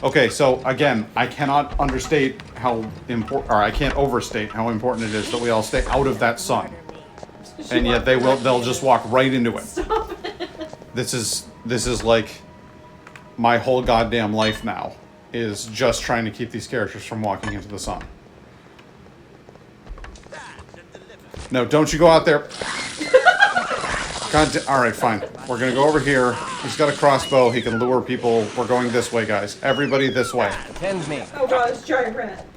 Okay, so, again, I cannot understate how important, or I can't overstate how important it is that we all stay out of that sun. And yet they'll just walk right into it. Stop it. This is like my whole goddamn life now, is just trying to keep these characters from walking into the sun. No, don't you go out there. Alright, fine. We're gonna go over here. He's got a crossbow, he can lure people. We're going this way, guys. Everybody this way. Attend me. Oh god, it's giant rat.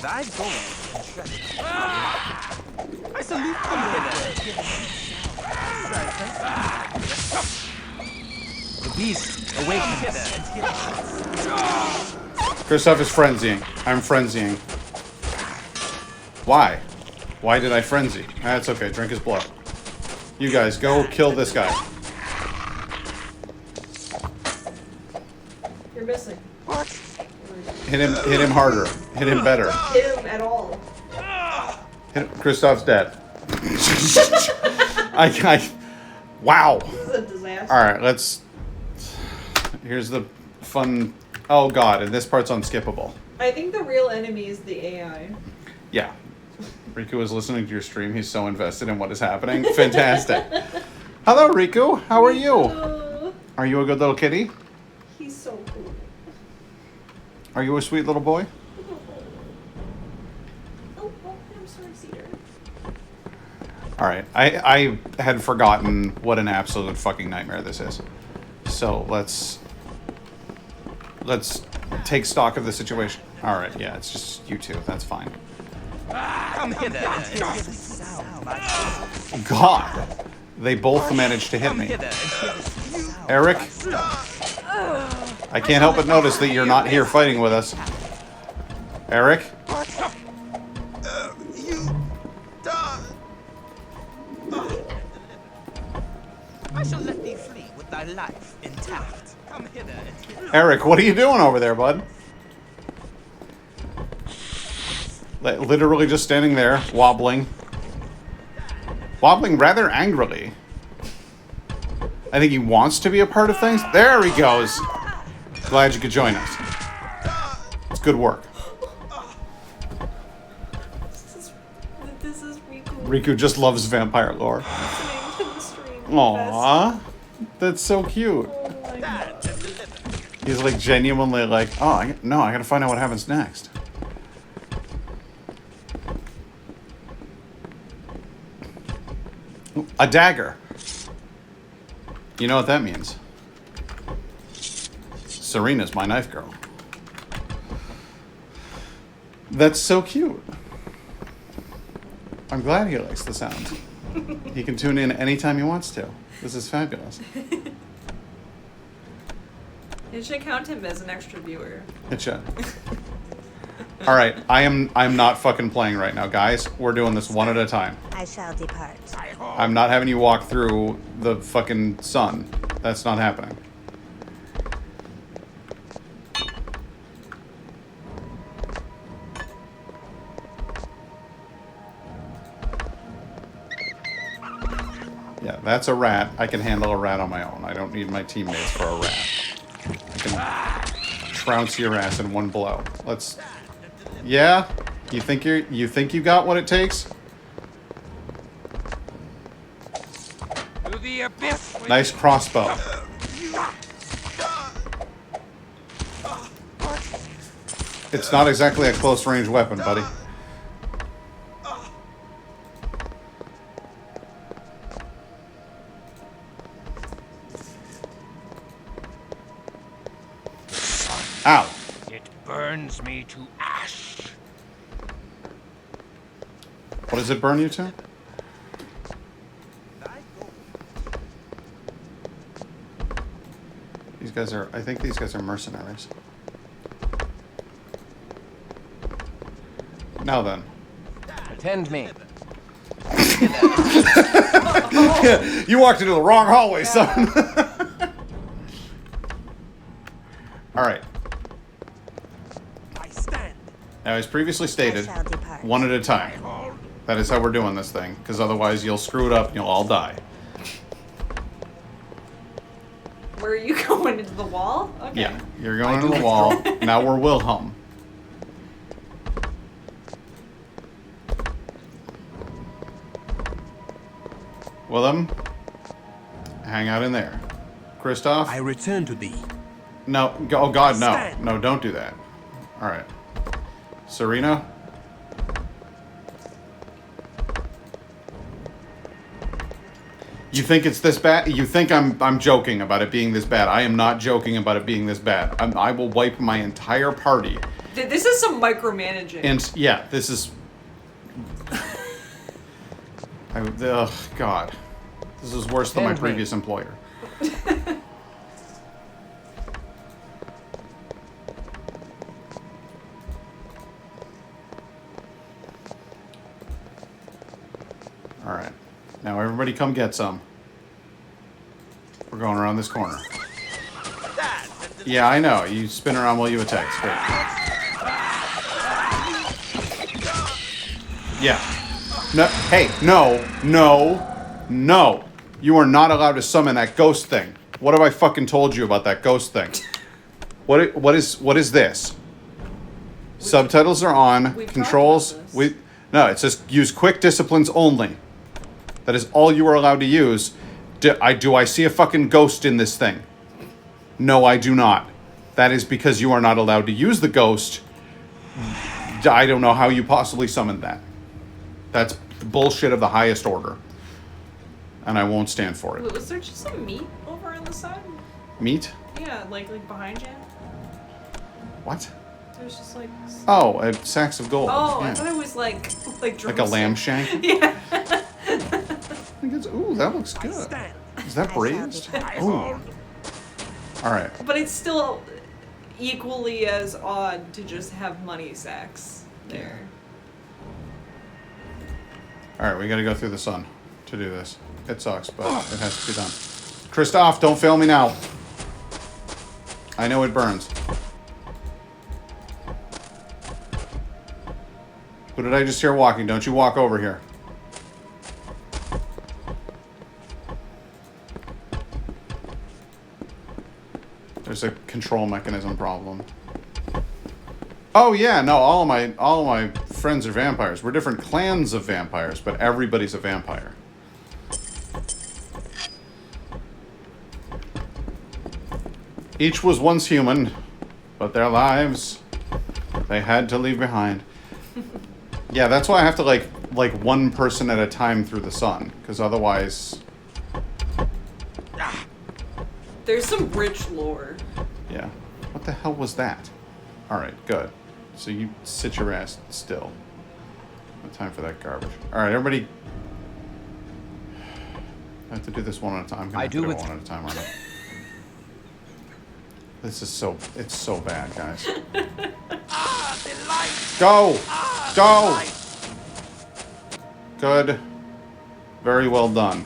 Thy gold. I salute the beast awakens. Kristoff is frenzying. I'm frenzying. Why? Why did I frenzy? That's okay. Drink his blood. You guys, go kill this guy. You're missing. What? Hit him harder. Hit him better. Hit him at all. Kristoff's dead. Wow. This is a disaster. Alright, let's... Here's the fun... Oh god, and this part's unskippable. I think the real enemy is the AI. Yeah. Riku is listening to your stream. He's so invested in what is happening. Fantastic. Hello, Riku. How are you? Are you a good little kitty? He's so cool. Are you a sweet little boy? Oh, I'm sorry, Cedar. Alright, I had forgotten what an absolute fucking nightmare this is. So let's take stock of the situation. Alright, yeah, it's just you two. That's fine. Come hither. God. They both managed to hit me. Eric, I can't help but notice that you're not here fighting with us. Eric? I shall let thee flee with thy life intact. Come hither and Eric, what are you doing over there, bud? Literally just standing there, wobbling. Wobbling rather angrily. I think he wants to be a part of things. There he goes. Glad you could join us. It's good work. This is Riku. Riku just loves vampire lore. Listening to the stream. Aww. That's so cute. Oh my god. He's like genuinely like, oh, I gotta find out what happens next. Ooh, a dagger. You know what that means? Serena's my knife girl. That's so cute. I'm glad he likes the sound. He can tune in anytime he wants to. This is fabulous. It should count him as an extra viewer. It should. All right, I'm not fucking playing right now, guys. We're doing this one at a time. I shall depart. I'm not having you walk through the fucking sun. That's not happening. Yeah, that's a rat. I can handle a rat on my own. I don't need my teammates for a rat. I can trounce your ass in one blow. Let's... Yeah? You think you got what it takes? Nice crossbow. It's not exactly a close range weapon, buddy. Ow. It burns me to ash. What does it burn you to? These guys are... I think these guys are mercenaries. Now then. Attend me. You walked into the wrong hallway, son. All right. Now, as previously stated, one at a time. That is how we're doing this thing, because otherwise you'll screw it up and you'll all die. Where are you going, into the wall? Okay. Yeah, you're going into the wall. Now we're Wilhelm. Willem, hang out in there. Kristoff? I return to thee. No, oh God, no. No, don't do that. All right. Serena? You think it's this bad? You think I'm joking about it being this bad? I am not joking about it being this bad. I will wipe my entire party. This is some micromanaging. And yeah, this is... oh, God. This is worse than my previous employer. All right. Now everybody come get some. We're going around this corner. Yeah, I know. You spin around while you attack. It's great. Yeah. No. Hey, no. You are not allowed to summon that ghost thing. What have I fucking told you about that ghost thing? What is this? Subtitles are on. Controls. No, it says use quick disciplines only. That is all you are allowed to use. Do I see a fucking ghost in this thing? No, I do not. That is because you are not allowed to use the ghost. I don't know how you possibly summoned that. That's bullshit of the highest order. And I won't stand for it. Was there just some meat over on the side? Meat? Yeah, like behind you. What? There's just like... Oh, sacks of gold. Oh, yeah. I thought it was like a lamb shank? Yeah. think it's... Ooh, that looks good. Is that braised? Ooh. Alright. But it's still equally as odd to just have money sacks there. Alright, we gotta go through the sun to do this. It sucks, but it has to be done. Christoph, don't fail me now. I know it burns. Who did I just hear walking? Don't you walk over here. There's a control mechanism problem. Oh yeah, no, all of my friends are vampires. We're different clans of vampires, but everybody's a vampire. Each was once human, but their lives they had to leave behind. Yeah, that's why I have to like one person at a time through the sun, because otherwise. There's some rich lore. Yeah. What the hell was that? All right, good. So you sit your ass still. No time for that garbage. All right, everybody. I have to do this one at a time. I do it one at a time, aren't I? This is so. It's so bad, guys. Go! Go! Good. Very well done.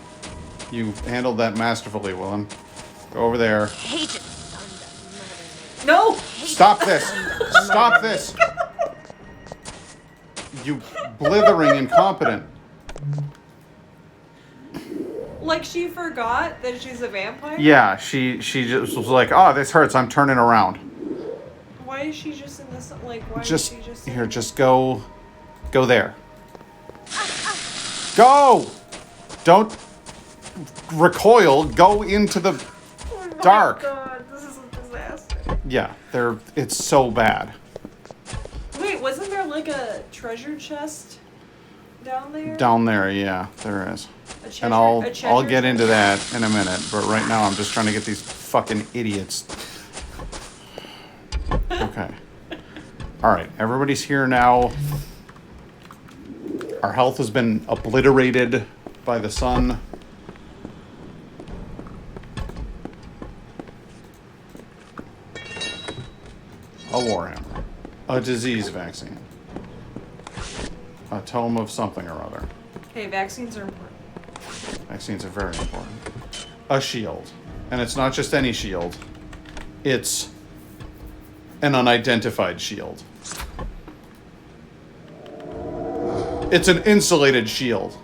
You handled that masterfully, Willem. Go over there. No! Stop this! Stop this! You blithering incompetent. Like she forgot that she's a vampire? Yeah, she just was like, oh, this hurts, I'm turning around. Why is she just in this, like, why Just, is she just here, just go there. Go! Don't recoil, go into the dark. Oh my god, this is a disaster. Yeah, it's so bad. Wait, wasn't there like a treasure chest down there? Down there, yeah, there is. Treasure, and I'll get into that in a minute, but right now I'm just trying to get these fucking idiots. Okay. Alright, everybody's here now. Our health has been obliterated by the sun. A warhammer. A disease vaccine. A tome of something or other. Hey, vaccines are important. Vaccines are very important. A shield. And it's not just any shield. It's an unidentified shield. It's an insulated shield.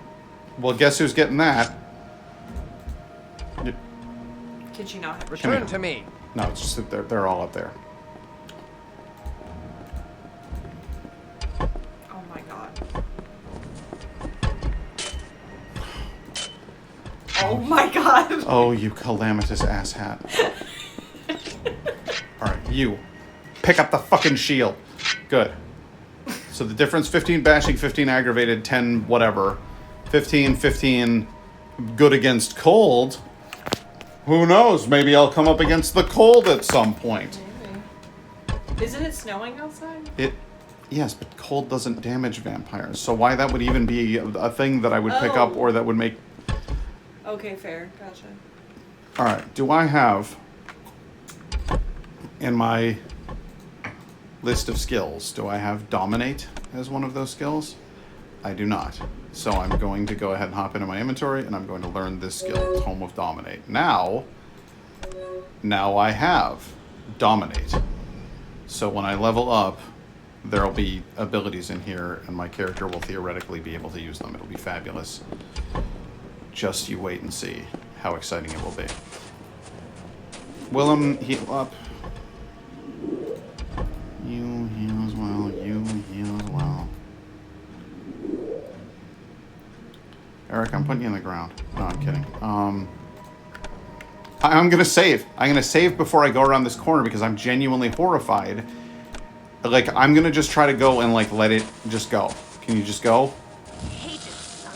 Well, guess who's getting that? Can she not have Return to me. No, it's just that they're all up there. Oh my god. Oh my god. Oh, you calamitous asshat. Alright, you. Pick up the fucking shield. Good. So the difference, 15 bashing, 15 aggravated, 10 whatever. 15, good against cold. Who knows? Maybe I'll come up against the cold at some point. Maybe. Isn't it snowing outside? Yes, but cold doesn't damage vampires. So why that would even be a thing that I would pick up or that would make... Okay, fair. Gotcha. Alright, do I have in my list of skills, do I have Dominate as one of those skills? I do not. So I'm going to go ahead and hop into my inventory and I'm going to learn this skill, Tome of Dominate. Now I have Dominate. So when I level up, there'll be abilities in here and my character will theoretically be able to use them. It'll be fabulous. Just you wait and see how exciting it will be. Willem, heal up. You heal as well. You heal as well. Eric, I'm putting you in the ground. No, I'm kidding. I'm gonna save. I'm gonna save before I go around this corner because I'm genuinely horrified. Like, I'm gonna just try to go and, like, let it just go. Can you just go?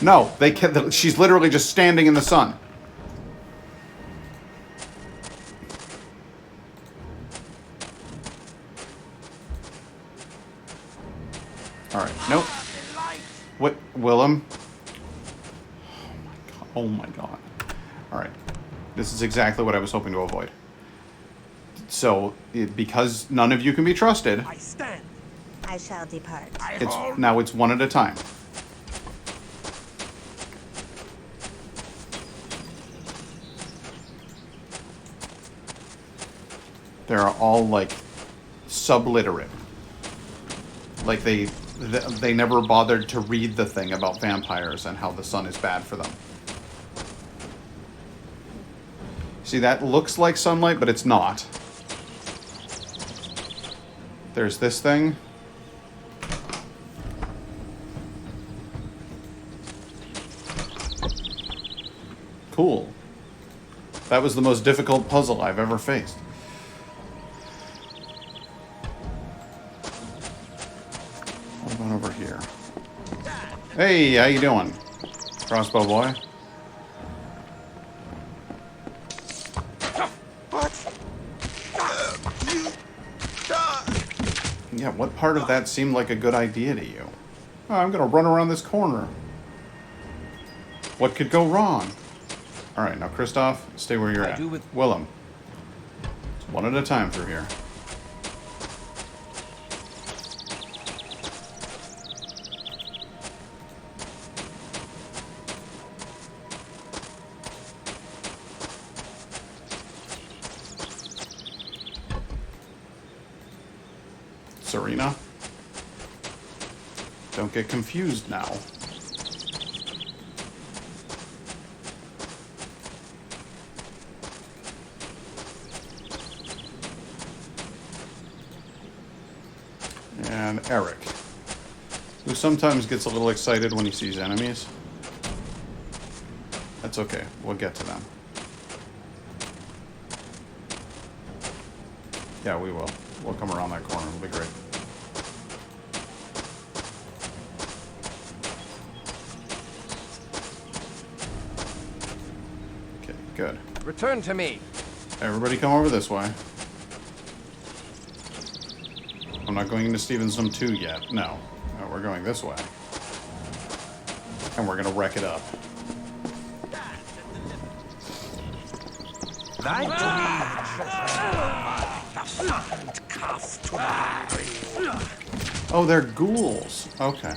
No, they can't. She's literally just standing in the sun. Alright, nope. What, Willem? Oh my god. Oh my god. Alright. This is exactly what I was hoping to avoid. So, because none of you can be trusted, I stand. I shall depart. now it's one at a time. They're all, like, subliterate. Like, they never bothered to read the thing about vampires and how the sun is bad for them. See, that looks like sunlight, but it's not. There's this thing. Cool. That was the most difficult puzzle I've ever faced. What about over here? Hey, how you doing, crossbow boy? Yeah, what part of that seemed like a good idea to you? Oh, I'm gonna run around this corner. What could go wrong? Alright, now Kristoff, stay where you're at. Willem. It's one at a time through here. Serena. Don't get confused now. And Eric, who sometimes gets a little excited when he sees enemies. That's okay, we'll get to them. Yeah, we will. We'll come around that corner, it'll be great. Okay, good. Return to me. Everybody come over this way. I'm not going into Stevensdom 2 yet. No. No, we're going this way. And we're gonna wreck it up. Oh, they're ghouls. Okay.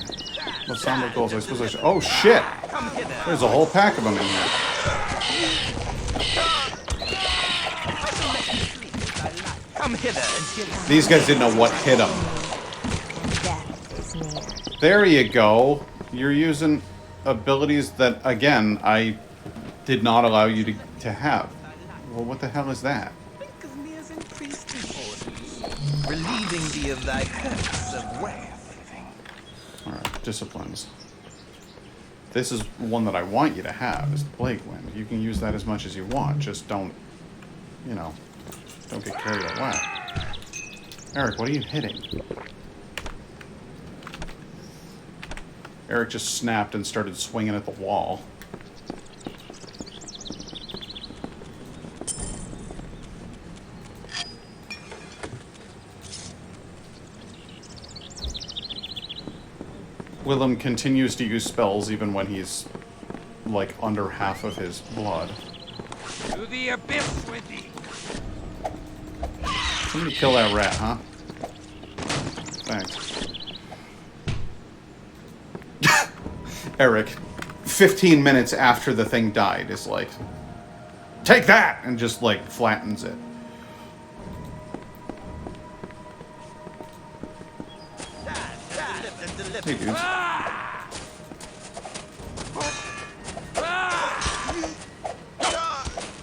What sound like ghouls? I suppose I should... Oh, shit! There's a whole pack of them in here. These guys didn't know what hit them. There you go. You're using abilities that, again, I did not allow you to have. Well, what the hell is that? Relieving thee of thy curse of wealth. Alright, disciplines. This is one that I want you to have, is the Plague Wind. You can use that as much as you want, just don't, you know, don't get carried away. Eric, what are you hitting? Eric just snapped and started swinging at the wall. Willem continues to use spells even when he's, like, under half of his blood. To the abyss with thee. Somebody kill that rat, huh? Thanks. Eric, 15 minutes after the thing died, is like, take that! And just, like, flattens it. Hey, dudes.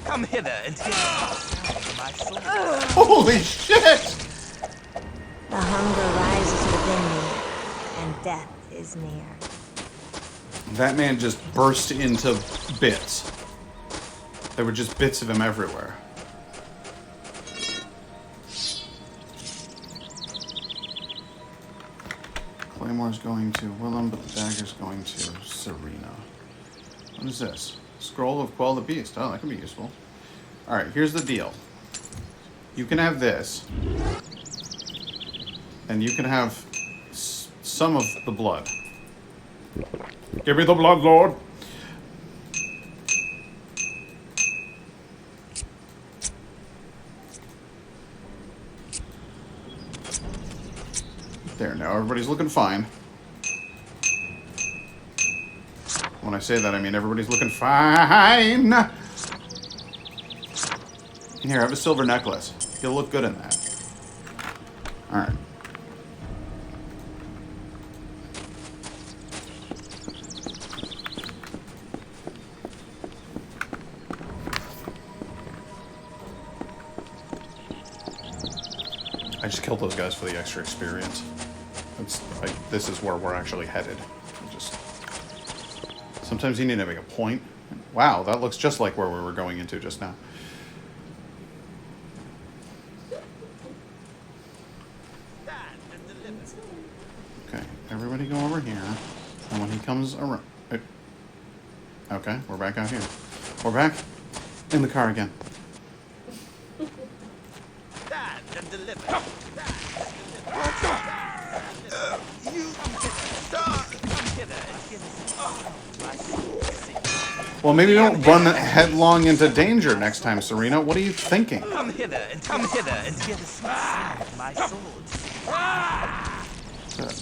Come hither and hear my soul. Holy shit! The hunger rises within me, and death is near. That man just burst into bits. There were just bits of him everywhere. Claymore's going to Willem, but the dagger's going to Serena. What is this? Scroll of Quell the Beast. Oh, that can be useful. Alright, here's the deal. You can have this. And you can have some of the blood. Give me the blood, Lord! There, now everybody's looking fine. When I say that, I mean everybody's looking fine. Here, have a silver necklace. You'll look good in that. Alright. I just killed those guys for the extra experience. This is where we're actually headed. Sometimes you need to make a point. Wow, that looks just like where we were going into just now. Okay, everybody go over here. And when he comes around... Okay, we're back out here. We're back in the car again. Well, maybe don't run headlong into danger next time, Serena. What are you thinking? Come hither and get a smash of my sword.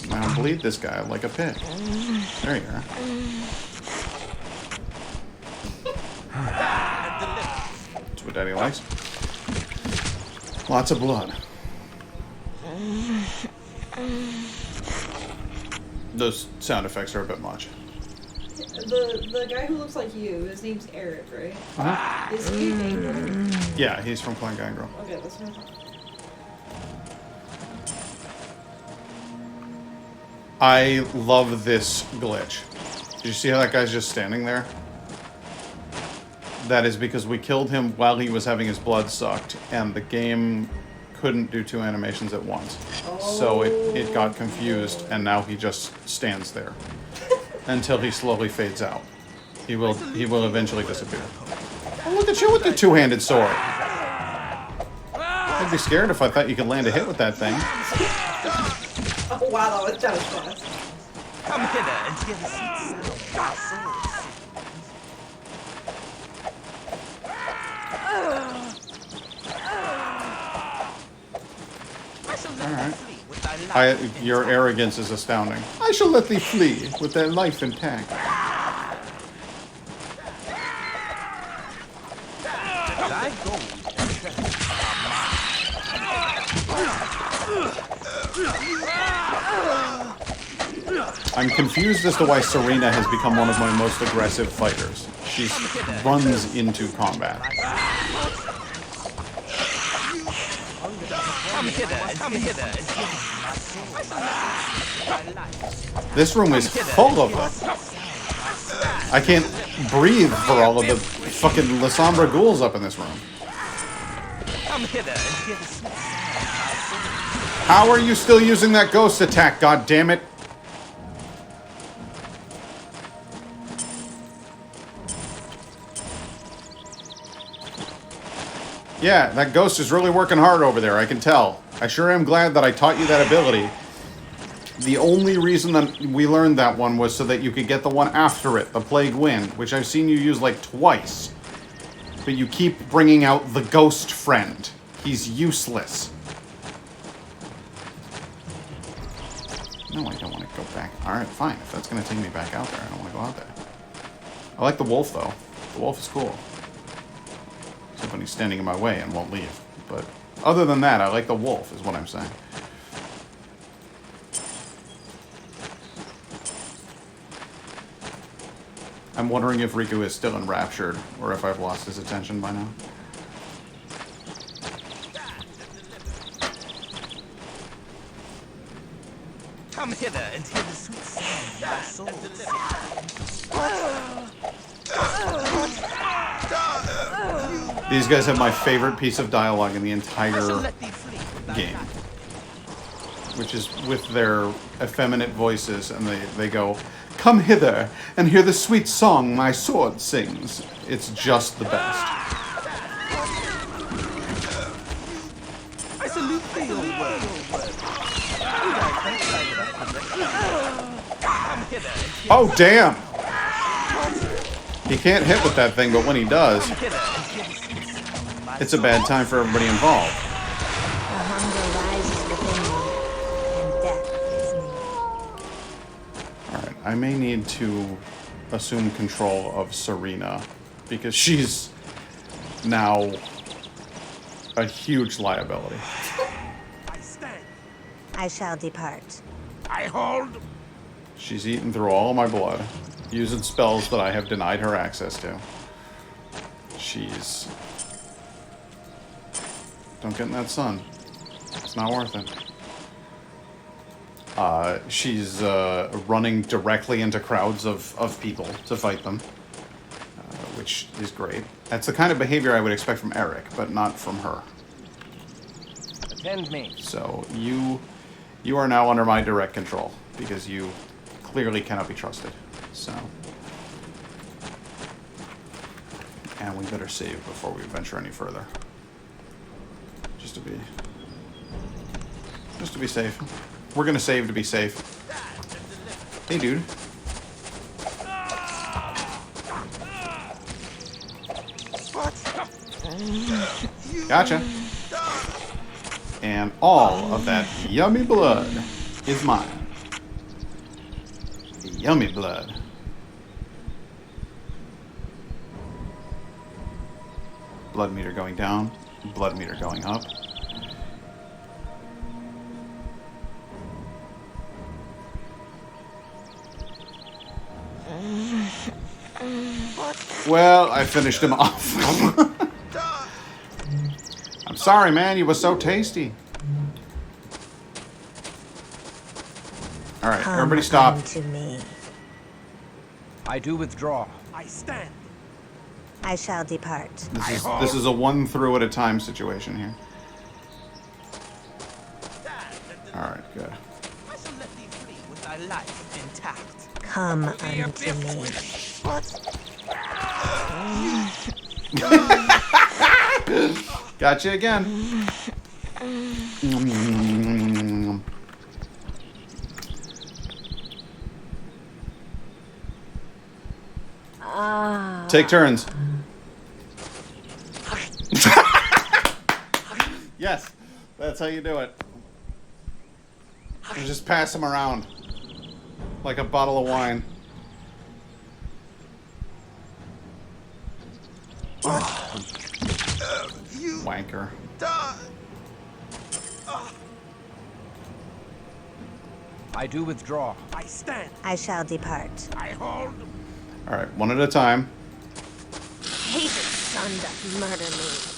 Now bleed this guy like a pig. There you are. That's what Daddy likes. Lots of blood. Those sound effects are a bit much. The guy who looks like you, his name's Eric, right? Uh-huh. Is he Gangrel? Yeah, he's from Clan Gangrel. Okay, that's right. I love this glitch. Did you see how that guy's just standing there? That is because we killed him while he was having his blood sucked, and the game couldn't do two animations at once. So it got confused, and now he just stands there. Until he slowly fades out. He will eventually disappear. Oh, look at you with the two-handed sword. I'd be scared if I thought you could land a hit with that thing. Oh wow, that was fast. Come hither and get a sweet sound of my sword. Alright. Your arrogance is astounding. I shall let thee flee with their life intact. Thy gold and treasure I'm confused as to why Serena has become one of my most aggressive fighters. She runs into combat. Come hither. This room is full of them. I can't breathe for all of the fucking La Sombra ghouls up in this room. Come hither and get a sweet How are you still using that ghost attack, god damn it? Yeah, that ghost is really working hard over there, I can tell. I sure am glad that I taught you that ability. The only reason that we learned that one was so that you could get the one after it, the Plague Wind, which I've seen you use like twice. But you keep bringing out the ghost friend. He's useless. No, I don't want to go back. Alright, fine. If that's going to take me back out there, I don't want to go out there. I like the wolf, though. The wolf is cool. Except when he's standing in my way and won't leave. But other than that, I like the wolf, is what I'm saying. I'm wondering if Riku is still enraptured, or if I've lost his attention by now. Come hither and hear the sweet sound of my sword. These guys have my favorite piece of dialogue in the entire game. Which is with their effeminate voices, and they go, "Come hither and hear the sweet song my sword sings." It's just the best. I salute thee, old world. Oh, damn! He can't hit with that thing, but when he does, it's a bad time for everybody involved. The hunger rises within you, and death I may need to assume control of Serena, because she's now a huge liability. I stand. I shall depart. I hold. She's eaten through all my blood, using spells that I have denied her access to. She's... Don't get in that sun. It's not worth it. She's running directly into crowds of people to fight them, which is great. That's the kind of behavior I would expect from Eric, but not from her. Attend me. So you are now under my direct control, because you clearly cannot be trusted. So, and we better save before we venture any further. Just to be safe. We're gonna save to be safe. Hey, dude. Gotcha. And all of that yummy blood is mine. Yummy blood. Blood meter going down. Blood meter going up. Well, I finished him off. I'm sorry, man. You were so tasty. All right, everybody stop. To me. I do withdraw. I stand. I shall depart. This is a one through at a time situation here. All right, good. I shall let thee flee with thy life intact. Come unto me. Gotcha again. Take turns. Yes, that's how you do it. You just pass them around like a bottle of wine. Wanker. I do withdraw. I stand. I shall depart. I hold. All right, one at a time. Hated son doth murder me.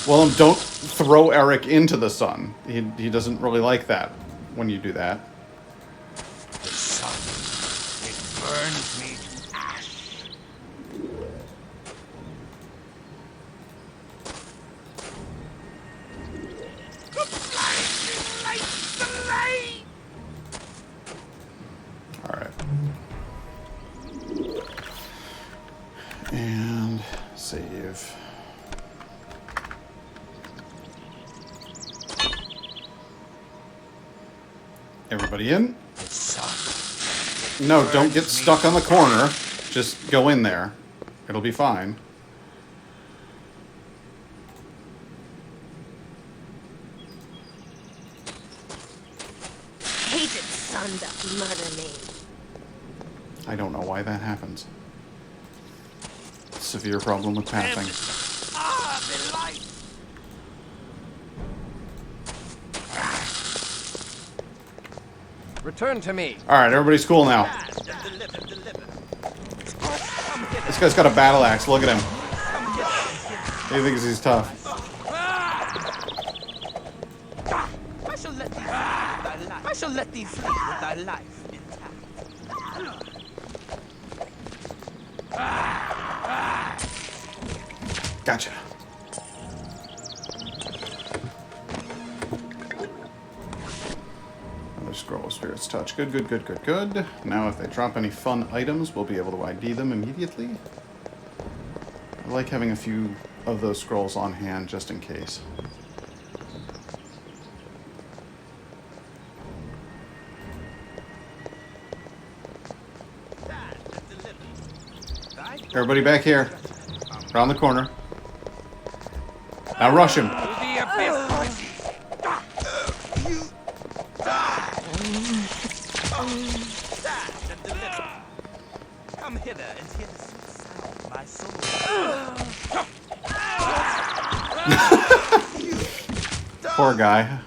Well, don't throw Eric into the sun. He doesn't really like that when you do that. The sun, it burns me to ash. The blinding light, the light! All right. And save. Everybody in? No, don't get stuck on the corner. Just go in there. It'll be fine. Hated son doth murder me. I don't know why that happens. Severe problem with passing. The light! Return to me. All right, everybody's cool now. This guy's got a battle axe. Look at him. He thinks he's tough. I shall let thee flee with thy life intact. Gotcha. Another scroll of Spirit's Touch. Good, good, good, good, good. Now if they drop any fun items, we'll be able to ID them immediately. I like having a few of those scrolls on hand just in case. Everybody back here. Around the corner. Now rush him. Come hither and hear the sweet sound of my soul. Poor guy.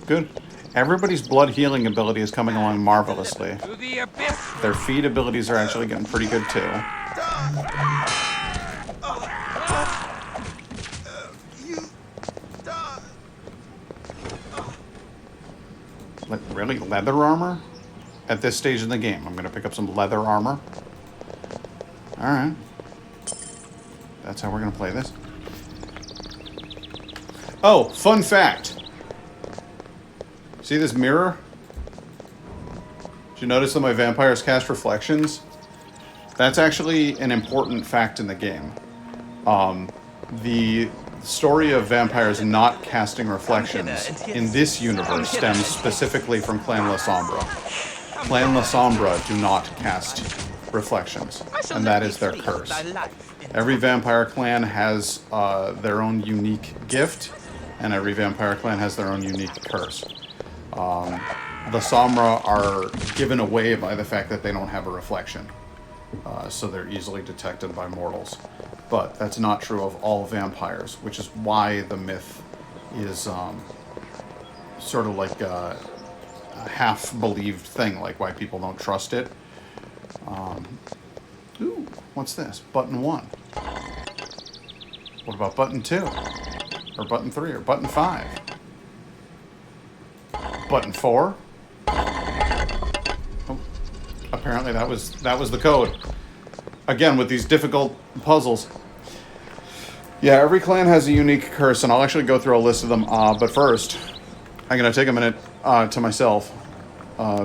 Good. Everybody's blood healing ability is coming along marvelously. Their feed abilities are actually getting pretty good too. Like, really? Leather armor? At this stage in the game, I'm going to pick up some leather armor. Alright. That's how we're going to play this. Oh, fun fact. See this mirror? Did you notice that my vampires cast reflections? That's actually an important fact in the game. The story of vampires not casting reflections in this universe stems specifically from Clan La Sombra. Clan La Sombra do not cast reflections, and that is their curse. Every vampire clan has their own unique gift, and every vampire clan has their own unique curse. The Sombra are given away by the fact that they don't have a reflection, so they're easily detected by mortals. But that's not true of all vampires, which is why the myth is sort of like a half-believed thing, like why people don't trust it. Ooh, what's this? Button 1. What about button 2? Or button 3? Or button 5? Button 4? Oh, apparently that was the code. Again, with these difficult puzzles. Yeah, every clan has a unique curse, and I'll actually go through a list of them. But first, I'm going to take a minute to myself,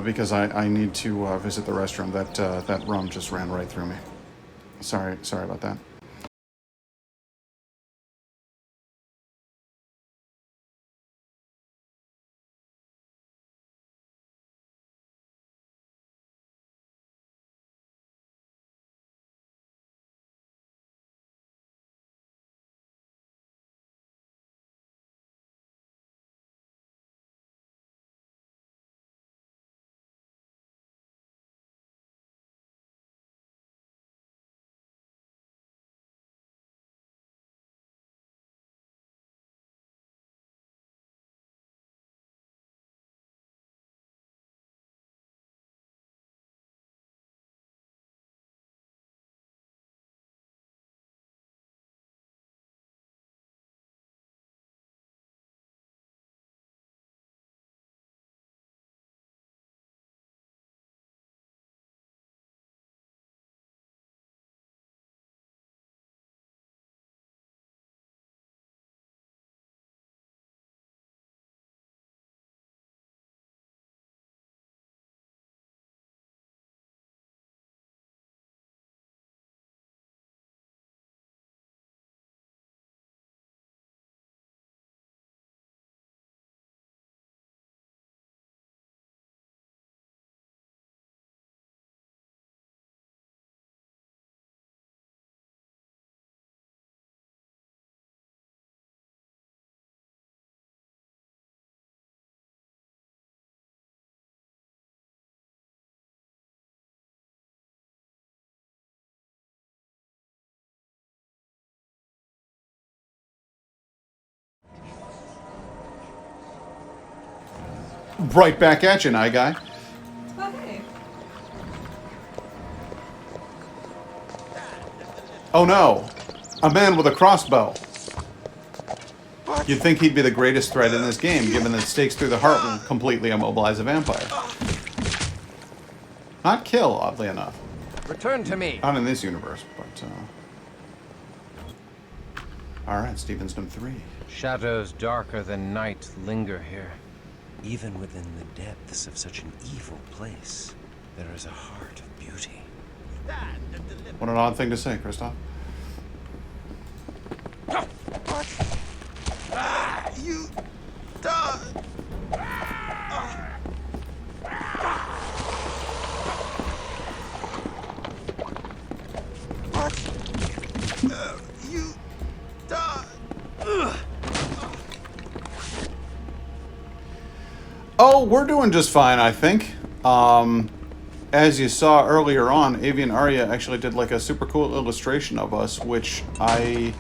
because I need to visit the restroom. That rum just ran right through me. Sorry about that. Right back at you, Night Guy. Oh, hey. Oh no, a man with a crossbow. You'd think he'd be the greatest threat in this game, given that stakes through the heart will completely immobilize a vampire. Not kill, oddly enough. Return to me. Not in this universe, but alright, Stevens Dim 3. Shadows darker than night linger here. Even within the depths of such an evil place, there is a heart of beauty. What an odd thing to say, Christoph. You die. Oh, we're doing just fine, I think. As you saw earlier on, Avian Arya actually did like a super cool illustration of us, which I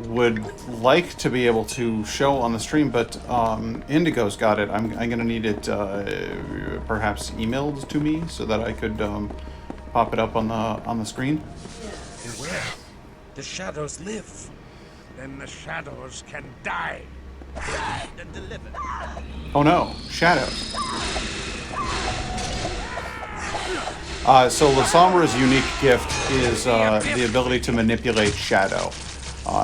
would like to be able to show on the stream, but Indigo's got it. I'm going to need it perhaps emailed to me so that I could pop it up on the screen. Beware. The shadows live. Then the shadows can die. And deliver. Oh no, shadows. So Lasombra's unique gift is the ability to manipulate shadow.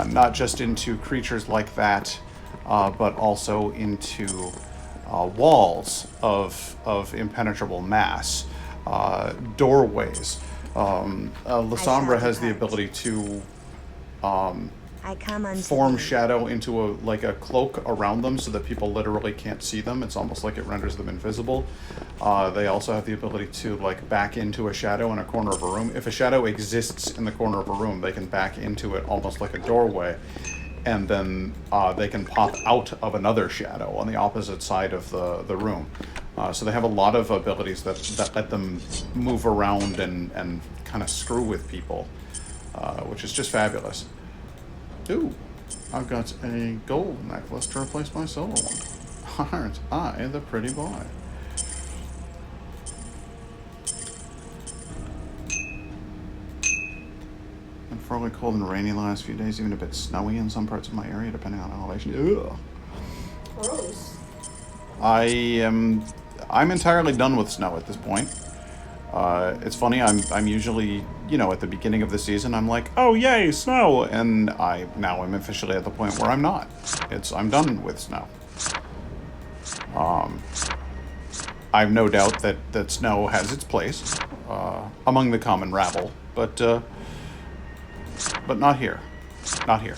Not just into creatures like that, but also into walls of impenetrable mass, doorways. Lasombra has the ability to form shadow into a cloak around them so that people literally can't see them. It's almost like it renders them invisible. They also have the ability to back into a shadow in a corner of a room. If a shadow exists in the corner of a room, they can back into it almost like a doorway, and then they can pop out of another shadow on the opposite side of the room. So they have a lot of abilities that let them move around and kind of screw with people, which is just fabulous. Ooh, I've got a gold necklace to replace my silver one. Aren't I the pretty boy? Been fairly cold and rainy the last few days, even a bit snowy in some parts of my area, depending on elevation. Ugh. Gross. I'm entirely done with snow at this point. It's funny, I'm usually, at the beginning of the season, I'm like, oh yay, snow! And now I'm officially at the point where I'm not. I'm done with snow. I've no doubt that snow has its place, among the common rabble, but not here. Not here.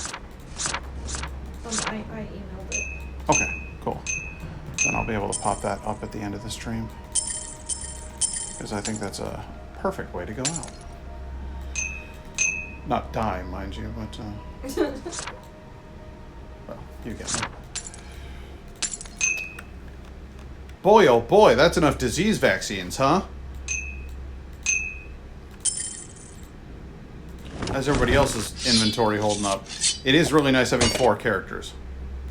I emailed it. Okay, cool. Then I'll be able to pop that up at the end of the stream. Because I think that's a perfect way to go out. Not die, mind you, but, well, you get me. Boy, oh boy, that's enough disease vaccines, huh? How's everybody else's inventory holding up? It is really nice having 4 characters,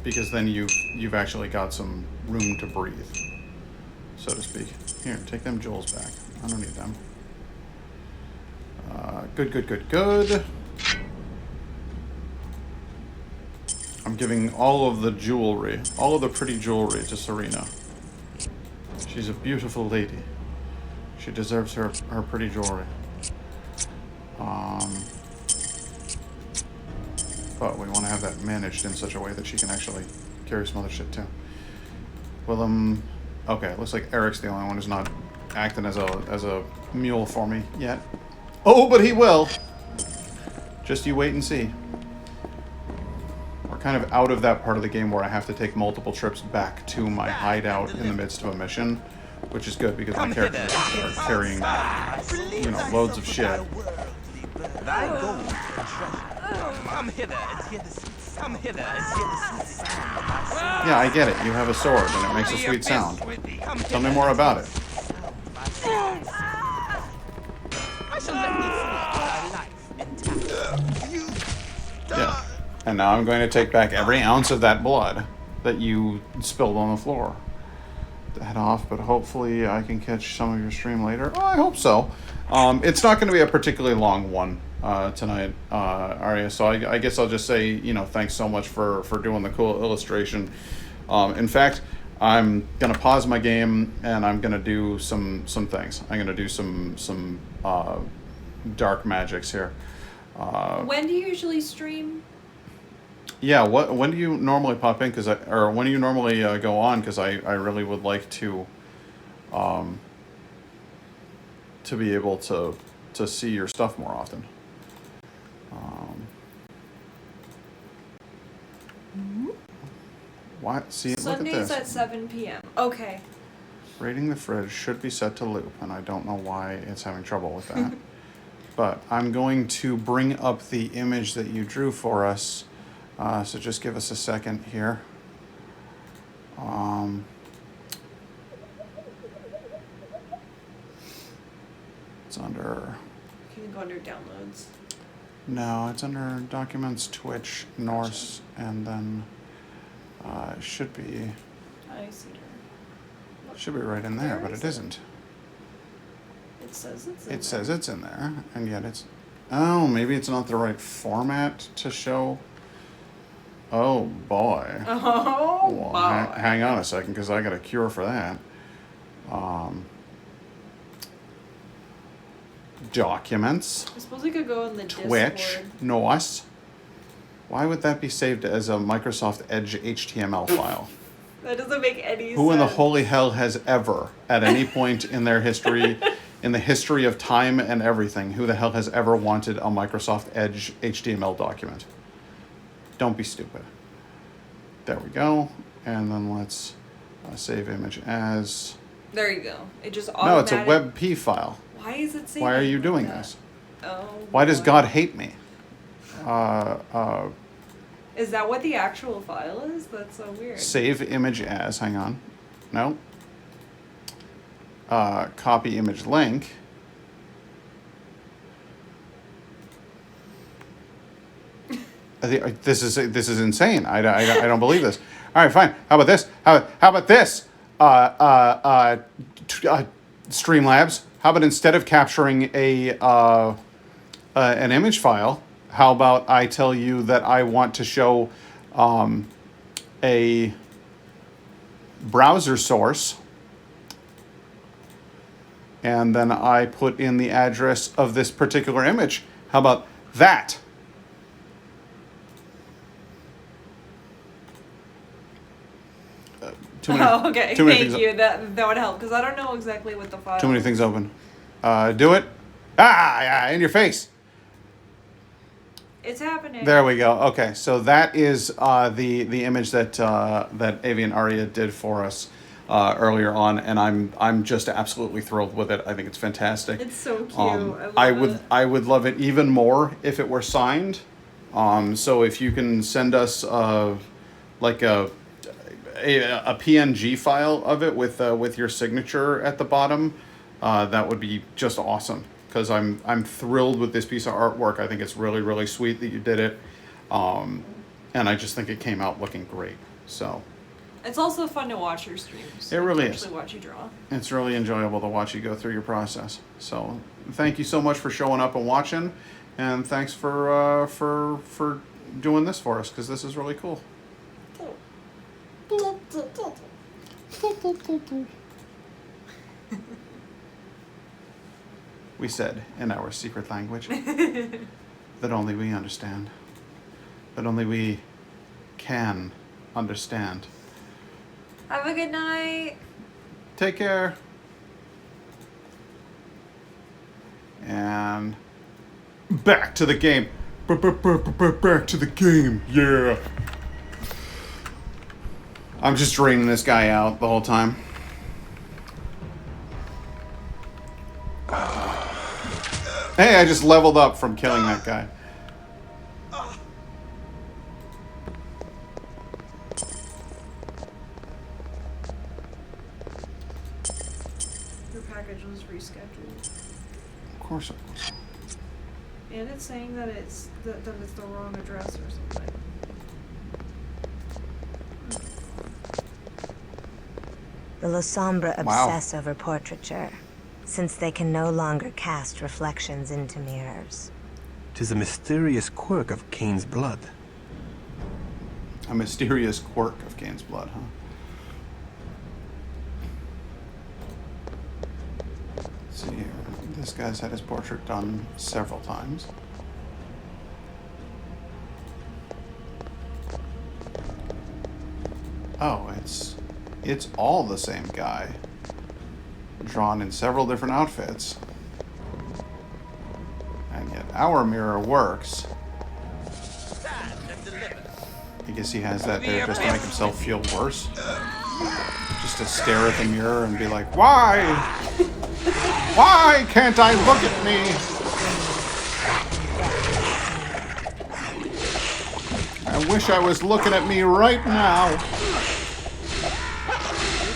because then you've actually got some room to breathe, so to speak. Here, take them jewels back. I don't need them. Good. I'm giving all of the jewelry, all of the pretty jewelry to Serena. She's a beautiful lady. She deserves her pretty jewelry. But we want to have that managed in such a way that she can actually carry some other shit too. Well, okay, looks like Eric's the only one who's not acting as a mule for me yet. Oh, but he will. Just you wait and see. We're kind of out of that part of the game where I have to take multiple trips back to my hideout in the midst of a mission, which is good because my characters are carrying, loads of shit. Yeah, I get it. You have a sword and it makes a sweet sound. Tell me more about it. Yeah. And now I'm going to take back every ounce of that blood that you spilled on the floor. To head off, but hopefully I can catch some of your stream later. Oh, I hope so. It's not going to be a particularly long one tonight, Arya, so I guess I'll just say, thanks so much for doing the cool illustration. In fact, I'm going to pause my game and I'm going to do some things. I'm going to do some dark magics here. When do you usually stream? Yeah, when do you normally pop in? Or when do you normally go on? Because I really would like to be able to see your stuff more often. What? See, Sundays look at this. at 7 p.m. Okay. Raiding the fridge should be set to loop, and I don't know why it's having trouble with that. But I'm going to bring up the image that you drew for us. So just give us a second here. It's under... Can you go under downloads? No, it's under Documents, Twitch, Norse, and then it should be... I see her. Should be right in there, but it isn't. It says it's in there. It says it's in there, and yet it's... Oh, maybe it's not the right format to show... Oh, boy. Oh, Well, boy. hang on a second, because I got a cure for that. Documents. I suppose we could go in the Twitch. Discord. Norse. Why would that be saved as a Microsoft Edge HTML file? That doesn't make any sense. Who in the holy hell has ever, at any point in their history, in the history of time and everything, who the hell has ever wanted a Microsoft Edge HTML document? Don't be stupid. There we go. And then let's save image as... There you go. It just No, it's a automatic- WebP file. Why is it saying Why are you like doing that? this? Oh. Why does boy. God hate me? Is that what the actual file is? That's so weird. Save image as, hang on. No. Copy image link. This is insane. I don't believe this. All right, fine. How about this? How about this? Streamlabs. How about instead of capturing an image file, how about I tell you that I want to show a browser source, and then I put in the address of this particular image. How about that? Oh, okay. Too many Thank things, you. That would help because I don't know exactly what the file. Too many things open. Do it. Yeah, in your face. It's happening. There we go. Okay, so that is the image that that Avian Aria did for us earlier on, and I'm just absolutely thrilled with it. I think it's fantastic. It's so cute. I would love it even more if it were signed. So if you can send us like a PNG file of it with your signature at the bottom, that would be just awesome. Because I'm thrilled with this piece of artwork. I think it's really, really sweet that you did it, and I just think it came out looking great. So It's also fun to watch your streams. It really to is. actually watch you draw. It's really enjoyable to watch you go through your process. So thank you so much for showing up and watching, and thanks for doing this for us, because this is really cool. We said in our secret language that only we understand, that only we can understand. Have a good night. Take care. And back to the game. Back to the game. Yeah. I'm just draining this guy out the whole time. Hey, I just leveled up from killing that guy. Your package was rescheduled. Of course it was. And it's saying that it's that it's the wrong address or something. The Losombra Wow. obsess over portraiture, since they can no longer cast reflections into mirrors. 'Tis a mysterious quirk of Cain's blood. A mysterious quirk of Cain's blood, huh? Let's see here. This guy's had his portrait done several times. Oh, it's all the same guy, drawn in several different outfits. And yet our mirror works. I guess he has that there just to make himself feel worse. Just to stare at the mirror and be like, why? Why can't I look at me? I wish I was looking at me right now. To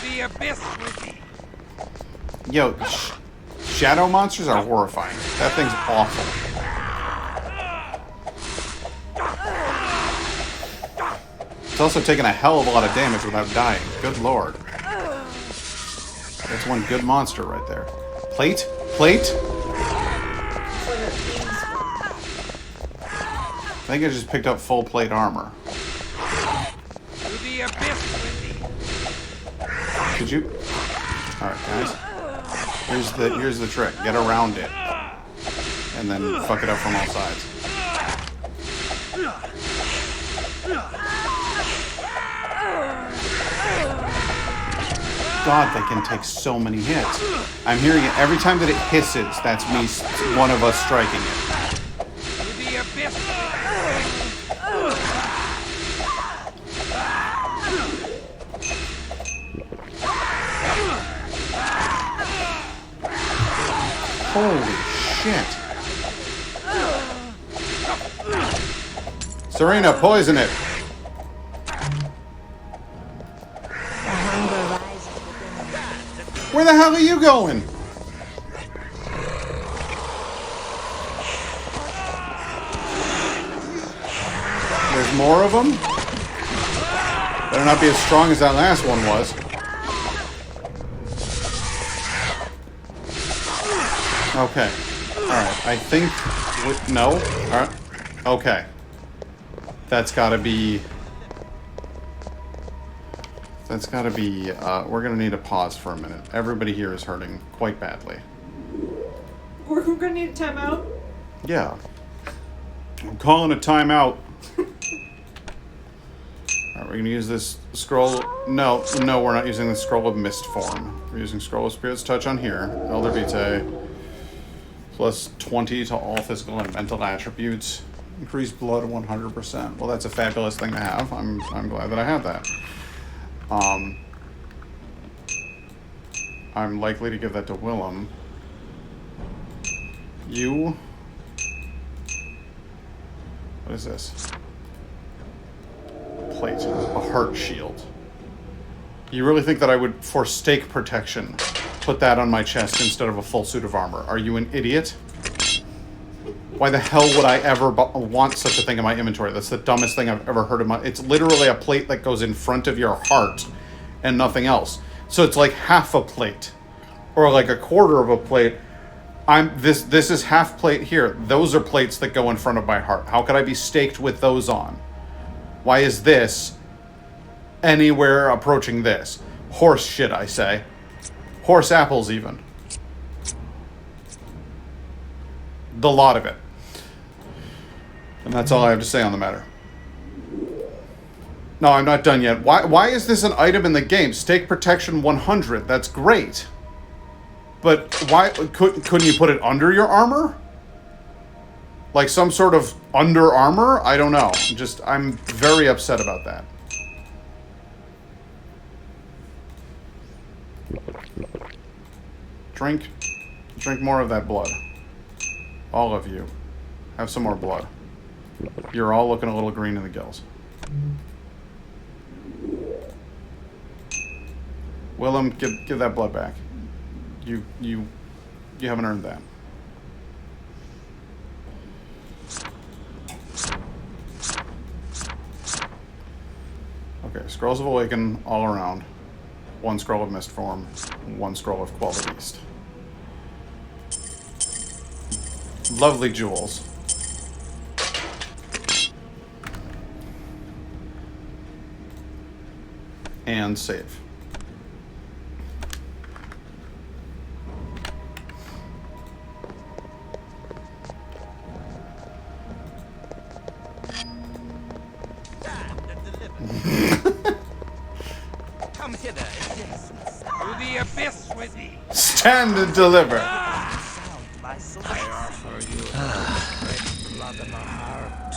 the abyss with me. Yo, shadow monsters are horrifying. That thing's awful. It's also taking a hell of a lot of damage without dying. Good lord. That's one good monster right there. Plate? Plate? I think I just picked up full plate armor. Could you? Alright, guys. Here's the trick. Get around it. And then fuck it up from all sides. God, they can take so many hits. I'm hearing it every time that it hisses. That's me, one of us striking it. Holy shit. Serena, poison it. Where the hell are you going? There's more of them? Better not be as strong as that last one was. Okay. Alright, I think... No? Alright. Okay. That's gotta be... That's gotta be... we're gonna need a pause for a minute. Everybody here is hurting quite badly. We're gonna need a timeout? Yeah. I'm calling a timeout. Alright, we're gonna use this scroll... No, we're not using the Scroll of Mist form. We're using Scroll of Spirit's Touch on here. Elder Vitae. Plus 20 to all physical and mental attributes. Increase blood 100%. Well, that's a fabulous thing to have. I'm glad that I have that. I'm likely to give that to Willem. You... What is this? Plate. A heart shield. You really think that I would, for stake protection, put that on my chest instead of a full suit of armor? Are you an idiot? Why the hell would I ever want such a thing in my inventory? That's the dumbest thing I've ever heard in my... It's literally a plate that goes in front of your heart and nothing else. So it's like half a plate. Or like a quarter of a plate. This is half plate here. Those are plates that go in front of my heart. How could I be staked with those on? Why is this anywhere approaching this? Horse shit, I say. Horse apples, even. The lot of it. And that's all I have to say on the matter. No, I'm not done yet. Why is this an item in the game? Stake protection 100. That's great. But why couldn't you put it under your armor? Like some sort of under armor? I don't know. I'm very upset about that. Drink more of that blood. All of you. Have some more blood. You're all looking a little green in the gills. Willem, give that blood back. You haven't earned that. Okay, Scrolls of Awaken all around. 1 Scroll of Mist form, 1 Scroll of Quell the Beast. Lovely jewels. And save. Come hither, to the abyss with thee. Stand and deliver. I offer you the red blood of my heart.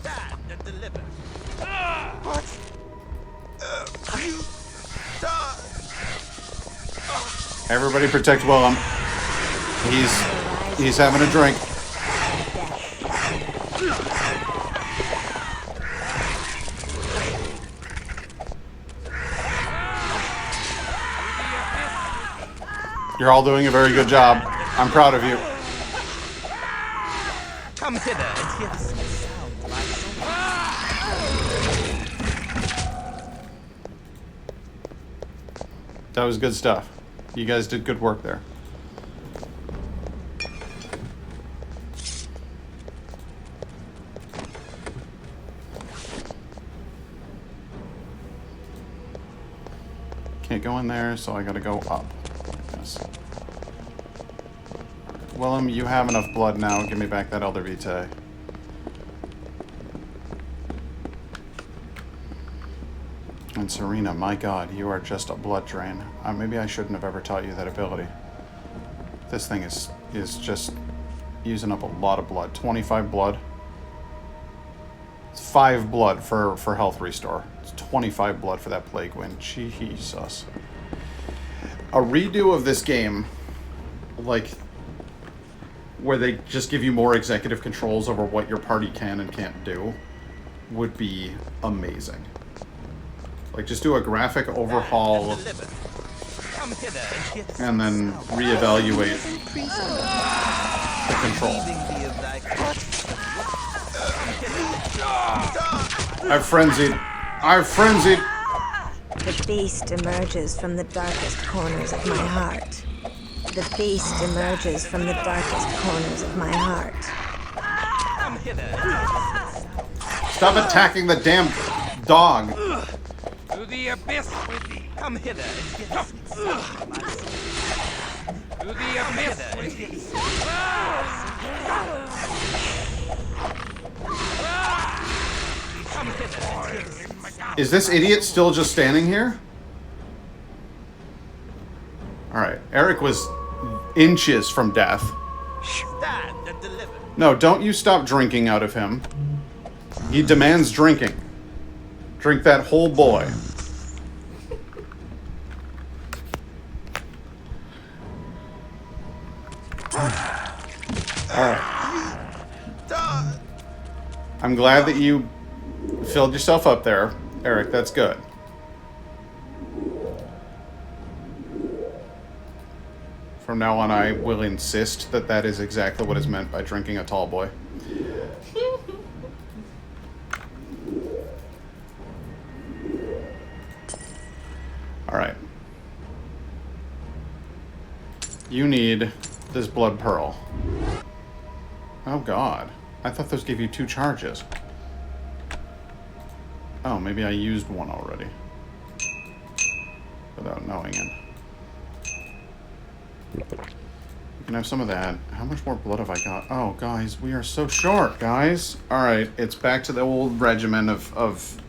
Stand and deliver. What? You die. Everybody protect Willem. He's having a drink. You're all doing a very good job. I'm proud of you. Come hither and hear the sweet sound of my soul. That was good stuff. You guys did good work there. Can't go in there, so I gotta go up. I guess. Willem, you have enough blood now. Give me back that Elder Vitae. And Serena, my god, you are just a blood drain. Maybe I shouldn't have ever taught you that ability. This thing is just using up a lot of blood. 25 blood. It's 5 blood for health restore. It's 25 blood for that Plague Wind. Jesus. A redo of this game, like, where they just give you more executive controls over what your party can and can't do, would be amazing. Like, just do a graphic overhaul and then reevaluate the control. I've frenzied. I've frenzied. The beast emerges from the darkest corners of my heart. The beast emerges from the darkest corners of my heart. Stop attacking the damn dog. To the abyss with thee. Come hither and get the sweet sound of my soul. To the abyss with thee. Come hither. Is this idiot still just standing here? Alright, Eric was inches from death. Stand and deliver. No, don't you stop drinking out of him. He demands drinking. Drink that whole boy. I'm glad that you filled yourself up there, Eric. That's good. From now on, I will insist that that is exactly what is meant by drinking a tall boy. Alright. You need this blood pearl. Oh god. I thought those gave you 2 charges. Oh, maybe I used one already. Without knowing it. You can have some of that. How much more blood have I got? Oh, guys, we are so short, guys. Alright, it's back to the old regimen of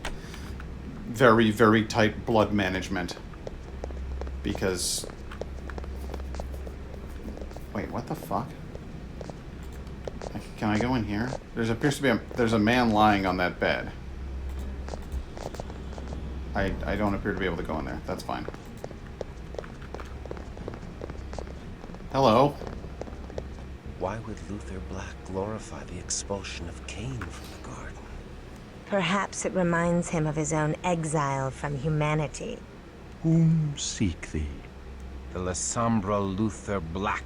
very, very tight blood management. Because... Wait, what the fuck? Can I go in here? There appears to be there's a man lying on that bed. I don't appear to be able to go in there. That's fine. Hello? Why would Luther Black glorify the expulsion of Cain from the garden? Perhaps it reminds him of his own exile from humanity. Whom seek thee? The Lasombra Luther Black.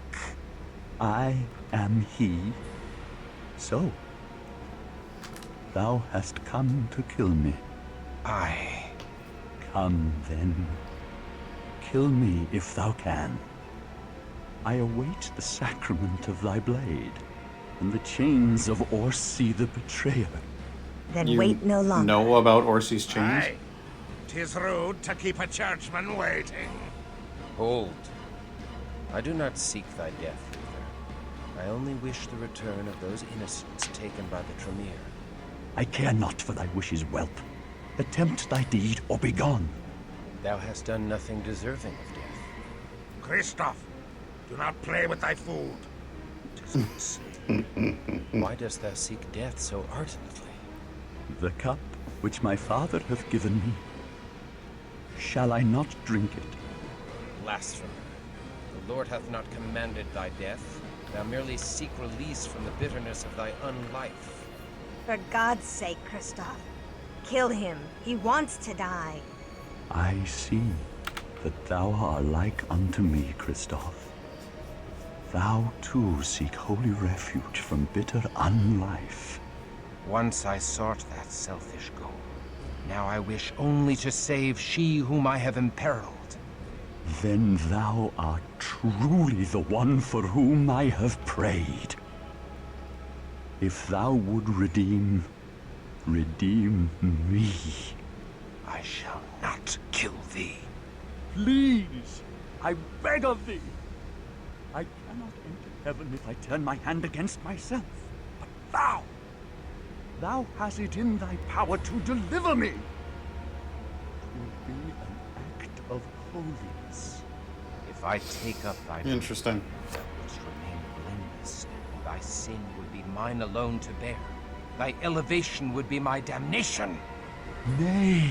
I am he. So, thou hast come to kill me. Aye. Come then. Kill me if thou can. I await the sacrament of thy blade, and the chains of Orsi the betrayer. Then You wait no longer. know about Orsi's chains? Aye. 'Tis rude to keep a churchman waiting. Hold. I do not seek thy death, Luther. I only wish the return of those innocents taken by the Tremere. I care not for thy wishes, whelp. Attempt thy deed, or be gone. Thou hast done nothing deserving of death. Christoph, do not play with thy food. 'Tis insane. Why dost thou seek death so ardently? The cup which my father hath given me, shall I not drink it? Blasphemer. The Lord hath not commanded thy death. Thou merely seek release from the bitterness of thy unlife. For God's sake, Christoph. Kill him. He wants to die. I see that thou art like unto me, Christoph. Thou too seek holy refuge from bitter unlife. Once I sought that selfish goal. Now I wish only to save she whom I have imperiled. Then thou art truly the one for whom I have prayed. If thou would redeem me. I shall not kill thee. Please, I beg of thee. I cannot enter heaven if I turn my hand against myself. But thou hast it in thy power to deliver me. It will be an act of holiness. If I take up thy Interesting. thou wouldst remain blameless, and thy sin would be mine alone to bear. Thy elevation would be my damnation. Nay.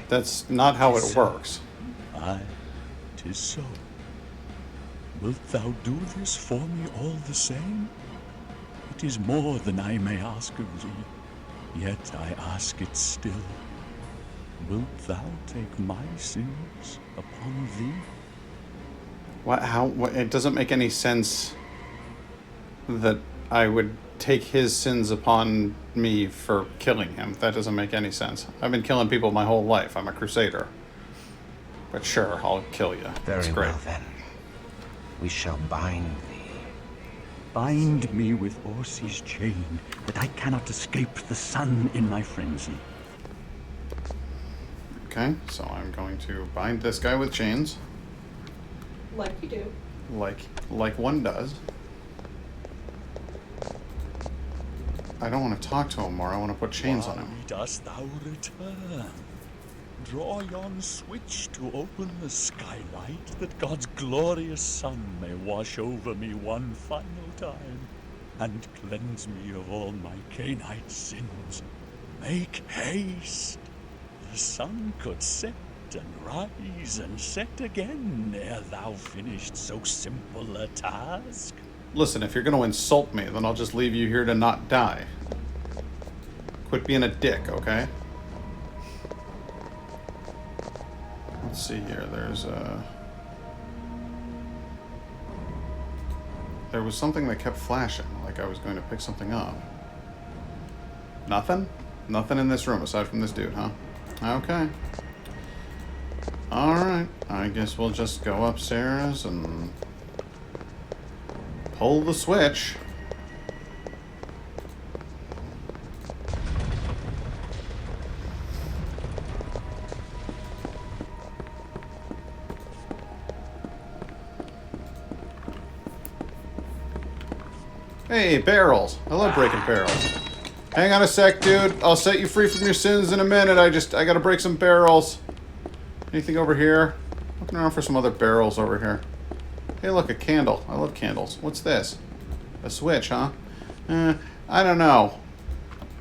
That's not how it works. Aye, 'tis so. Wilt thou do this for me all the same? It is more than I may ask of thee, yet I ask it still. Wilt thou take my sins upon thee? What? How? What, it doesn't make any sense that I would take his sins upon me for killing him. That doesn't make any sense. I've been killing people my whole life. I'm a crusader. But sure, I'll kill you. That's Very great. well then. We shall bind thee. Bind me with Orsi's chain, that I cannot escape the sun in my frenzy. Okay, so I'm going to bind this guy with chains, Like you do. like one does. I don't want to talk to him more. I want to put chains on him. Why dost thou return? Draw yon switch to open the skylight, that God's glorious sun may wash over me one final time, and cleanse me of all my Canaanite sins. Make haste! The sun could set and rise and set again ere thou finished so simple a task. Listen, if you're going to insult me, then I'll just leave you here to not die. Quit being a dick, okay? Let's see here. There was something that kept flashing, like I was going to pick something up. Nothing? Nothing in this room aside from this dude, huh? Okay. Alright. I guess we'll just go upstairs and pull the switch. Hey, barrels. I love breaking barrels. Hang on a sec, dude. I'll set you free from your sins in a minute. I gotta break some barrels. Anything over here? Looking around for some other barrels over here. Hey, look, a candle. I love candles. What's this? A switch, huh? I don't know.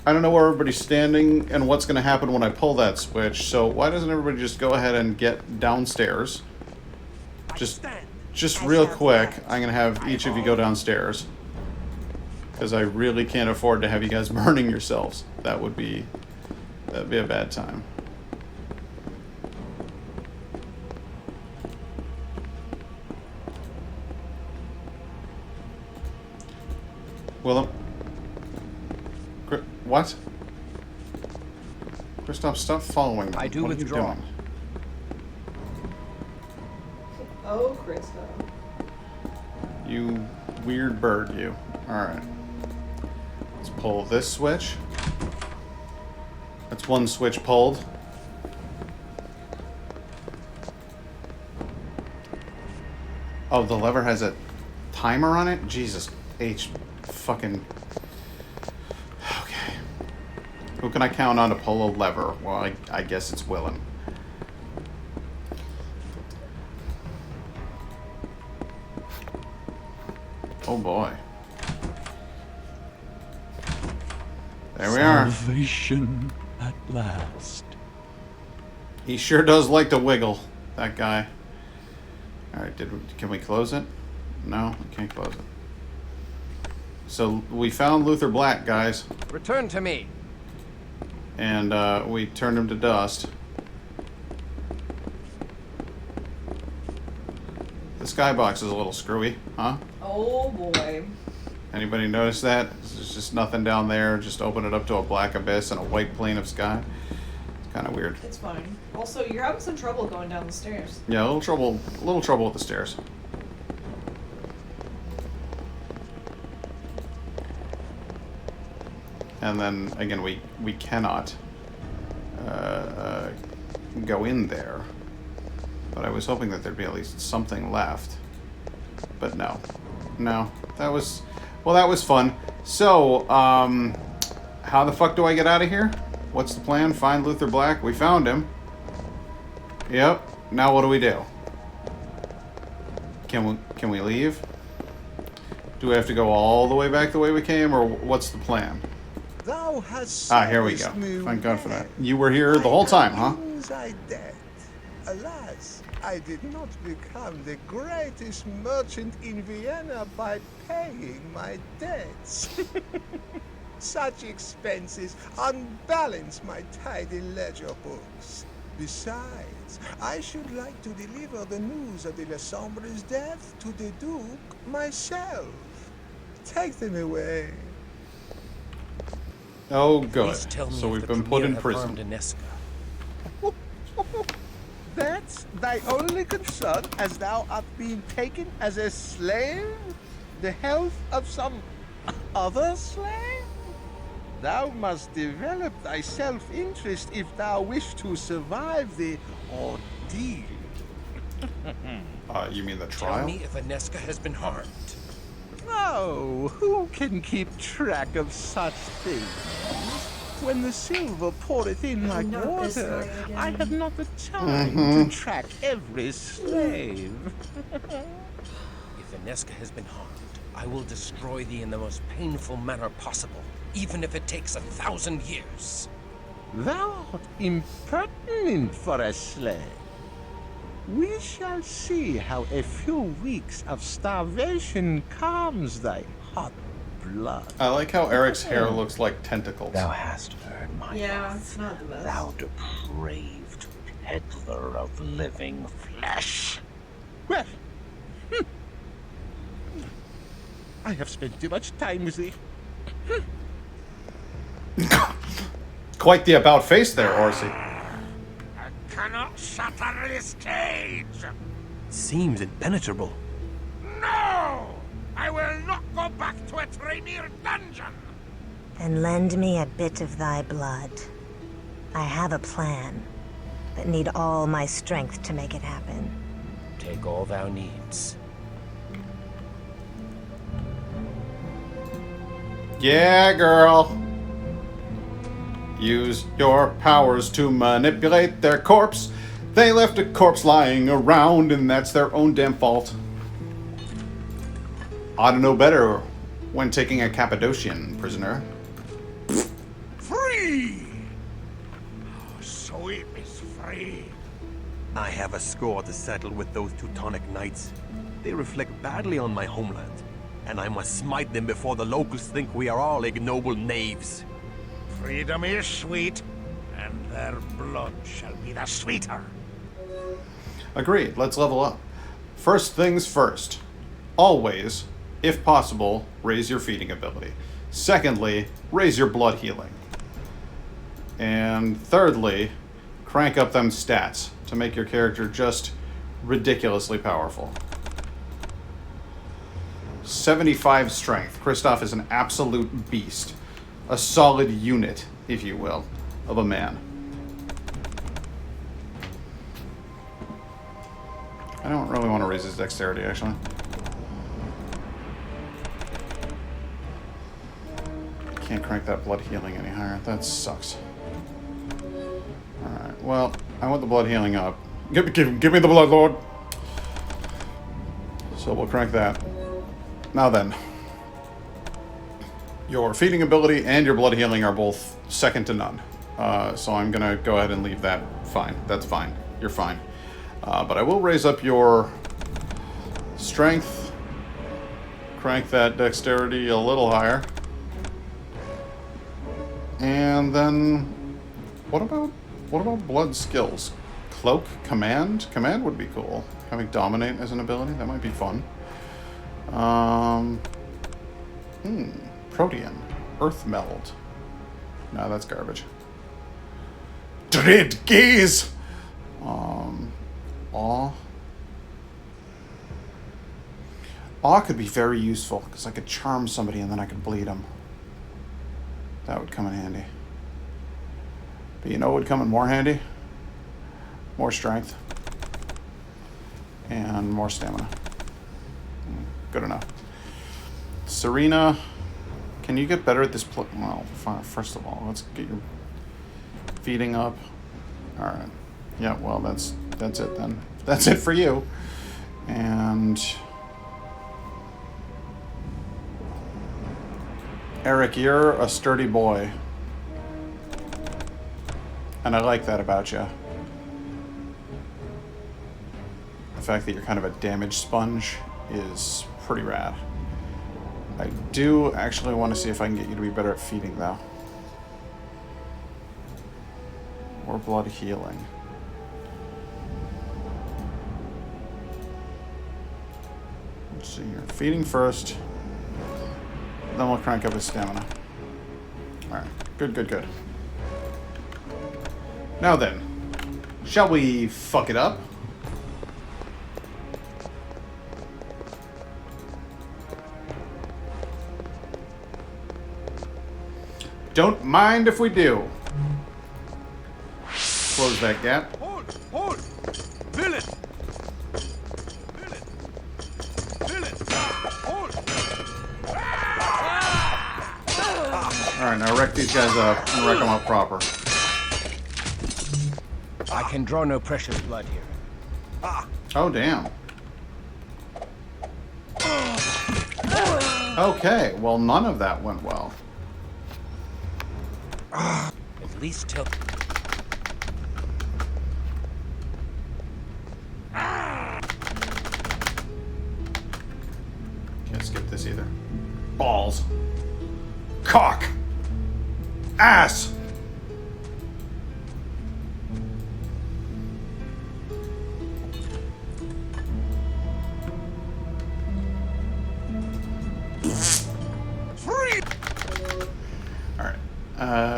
I don't know where everybody's standing and what's gonna happen when I pull that switch, so why doesn't everybody just go ahead and get downstairs? Just real quick, I'm gonna have each of you go downstairs. Because I really can't afford to have you guys burning yourselves. That'd be a bad time. Willem? What? Kristoff, stop following me. I do what withdraw. Are you doing? Oh, Krista. You weird bird, you. Alright. Let's pull this switch. That's one switch pulled. Oh, the lever has a timer on it? Jesus H fucking... Okay. Who can I count on to pull a lever? Well, I guess it's Willem. Oh boy. There we are. Salvation at last. He sure does like to wiggle, that guy. Alright, can we close it? No, we can't close it. So we found Luther Black, guys. Return to me. And we turned him to dust. This skybox is a little screwy, huh? Oh boy. Anybody notice that? There's just nothing down there. Just open it up to a black abyss and a white plane of sky. It's kind of weird. It's fine. Also, you're having some trouble going down the stairs. Yeah, a little trouble with the stairs. And then again, we cannot go in there. But I was hoping that there'd be at least something left. But no, that was fun. So, how the fuck do I get out of here? What's the plan? Find Luther Black. We found him. Yep. Now what do we do? Can we leave? Do we have to go all the way back the way we came, or what's the plan? Thou hast Here we go. Thank God for that. You were here the whole time, huh? I dead. Alas, I did not become the greatest merchant in Vienna by paying my debts. Such expenses unbalance my tidy ledger books. Besides, I should like to deliver the news of the Le Sombre's death to the Duke myself. Take them away. Oh, good. Please tell me So if we've the been put in Premier have prison. harmed Aneska. That's thy only concern, as thou art being taken as a slave? The health of some other slave? Thou must develop thy self-interest if thou wish to survive the ordeal. You mean the Tell trial? me if Aneska has been harmed. Oh, who can keep track of such things? When the silver poureth in like Not this water, guy again. I have not the time to track every slave. If Aneska has been harmed, I will destroy thee in the most painful manner possible, even if it takes 1,000 years. Thou art impertinent for a slave. We shall see how a few weeks of starvation calms thy hot blood. I like how Eric's hair looks like tentacles. Thou hast heard my Yeah, it's not the best. thou depraved peddler of living flesh. Well, I have spent too much time with thee. Quite the about face there, Orsi. I cannot shatter this cage. Seems impenetrable. No! I will not go back to a Tremere dungeon. Then lend me a bit of thy blood. I have a plan, but need all my strength to make it happen. Take all thou needs. Yeah, girl. Use your powers to manipulate their corpse. They left a corpse lying around, and that's their own damn fault. Ought to know better when taking a Cappadocian prisoner. Free! So it is free. I have a score to settle with those Teutonic knights. They reflect badly on my homeland, and I must smite them before the locals think we are all ignoble knaves. Freedom is sweet, and their blood shall be the sweeter. Agreed. Let's level up. First things first. Always, if possible, raise your feeding ability. Secondly, raise your blood healing. And thirdly, crank up them stats to make your character just ridiculously powerful. 75 strength. Kristoff is an absolute beast. A solid unit, if you will, of a man. I don't really want to raise his dexterity, actually. Can't crank that blood healing any higher. That sucks. Alright, well, I want the blood healing up. Give me the blood, Lord! So we'll crank that. Now then. Your feeding ability and your blood healing are both second to none. So I'm gonna go ahead and leave that fine. That's fine. You're fine. But I will raise up your strength. Crank that dexterity a little higher. And then what about blood skills? Cloak, command? Command would be cool. having Dominate as an ability. That might be fun. Protean. Earth Meld. No, that's garbage. Dread Gaze! Awe. Awe could be very useful, because I could charm somebody and then I could bleed them. That would come in handy. But you know what would come in more handy? More strength. And more stamina. Good enough. Serena, can you get better at this? Well, first of all, let's get your feeding up. All right. Yeah. Well, that's it then. That's it for you. And Eric, you're a sturdy boy, and I like that about you. The fact that you're kind of a damage sponge is pretty rad. I do actually want to see if I can get you to be better at feeding, though. Or blood healing. Let's see here. Feeding first. Then we'll crank up his stamina. Alright. Good. Now then. Shall we fuck it up? Don't mind if we do. Close that gap. Hold! Villain! Hold! Alright, now wreck these guys up and wreck them up proper. I can draw no precious blood here. Oh, damn. Okay, well, none of that went well. At least till... Can't skip this either. Balls. Cock. Ass.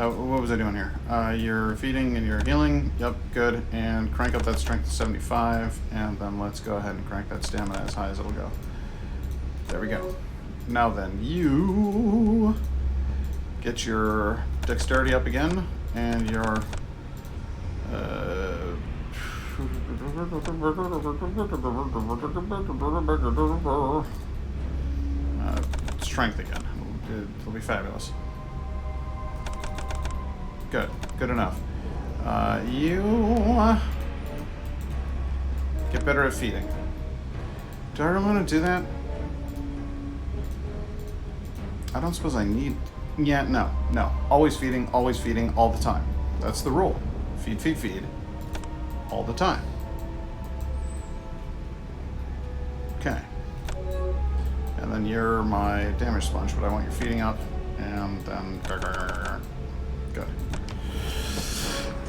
What was I doing here? You're feeding and you're healing. Yep, good. And crank up that strength to 75. And then let's go ahead and crank that stamina as high as it'll go. There we go. Now then, you get your dexterity up again. And your... strength again. It'll be fabulous. Good enough. You get better at feeding. Do I really want to do that? I don't suppose I need... Yeah, no. Always feeding, all the time. That's the rule. Feed. All the time. Okay. And then you're my damage sponge, but I want your feeding up. And then... Good.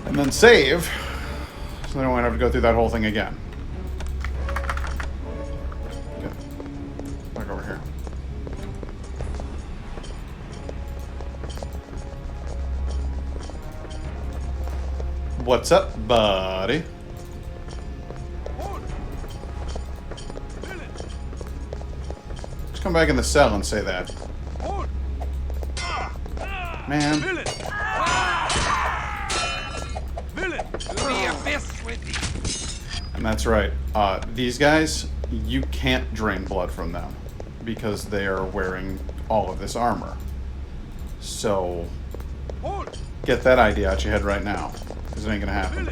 And then save, so then I won't have to go through that whole thing again. Good. Back over here. What's up, buddy? Just come back in the cell and say that. Man. And that's right. These guys, you can't drain blood from them because they are wearing all of this armor. So, get that idea out your head right now, because it ain't gonna happen.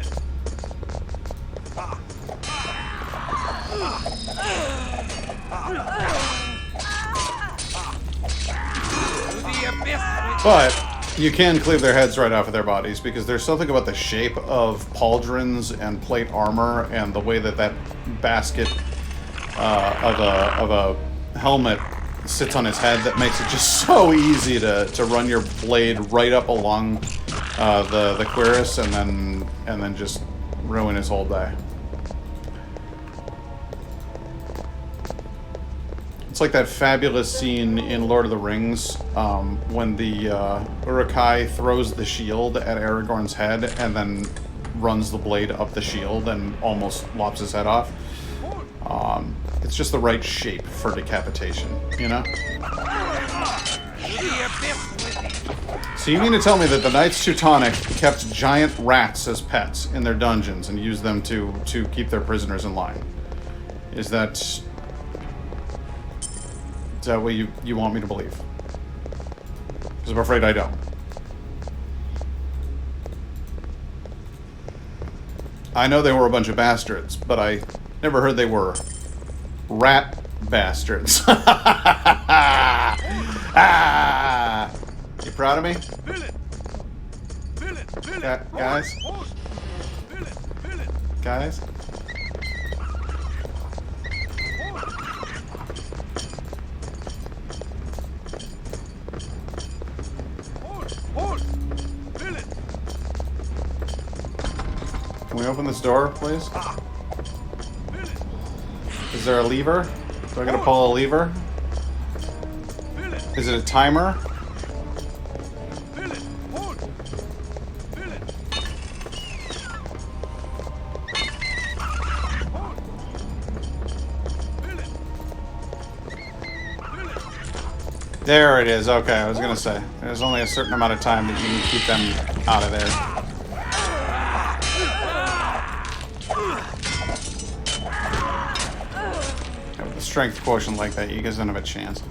But you can cleave their heads right off of their bodies, because there's something about the shape of pauldrons and plate armor and the way that basket of a helmet sits on his head that makes it just so easy to run your blade right up along the cuirass and then just ruin his whole day. It's like that fabulous scene in Lord of the Rings when the Uruk-hai throws the shield at Aragorn's head and then runs the blade up the shield and almost lops his head off. It's just the right shape for decapitation, you know? So you mean to tell me that the Knights Teutonic kept giant rats as pets in their dungeons and used them to keep their prisoners in line? Is that what you want me to believe? Because I'm afraid I don't. I know they were a bunch of bastards, but I never heard they were rat bastards. Ah! You proud of me? Guys? Guys? Can we open this door, please? Is there a lever? Do I gotta pull a lever? Is it a timer? There it is. Okay, I was gonna say. There's only a certain amount of time that you can keep them out of there. With a strength quotient like that, you guys don't have a chance.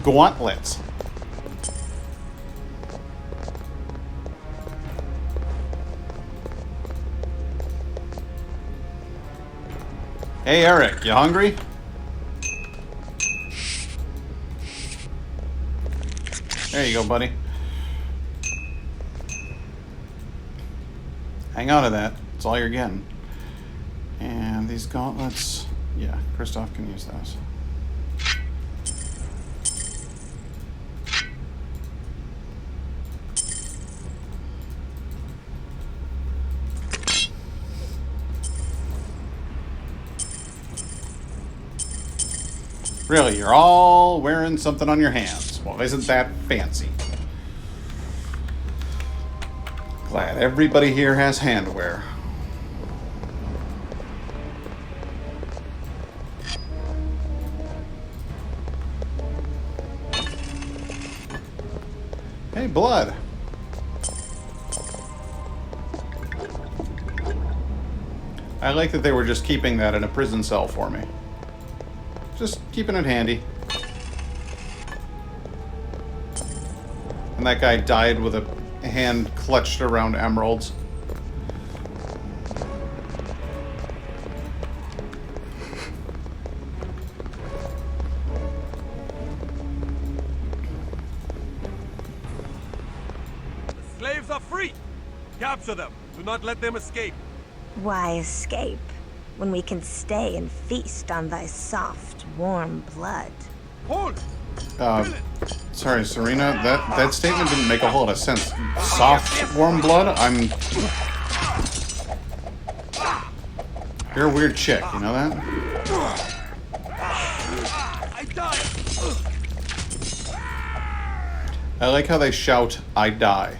Gauntlets. Hey Eric, you hungry? There you go, buddy. Hang on to that. It's all you're getting. And these gauntlets, yeah, Kristoff can use those. Really, you're all wearing something on your hands. Well, isn't that fancy? Glad everybody here has handwear. Hey, blood. I like that they were just keeping that in a prison cell for me. Just keeping it handy. And that guy died with a hand clutched around emeralds. The slaves are free! Capture them! Do not let them escape! Why escape, when we can stay and feast on thy soft, warm blood? Hold! Sorry, Serena, that statement didn't make a whole lot of sense. Soft, warm blood? You're a weird chick, you know that? I die! I like how they shout, I die.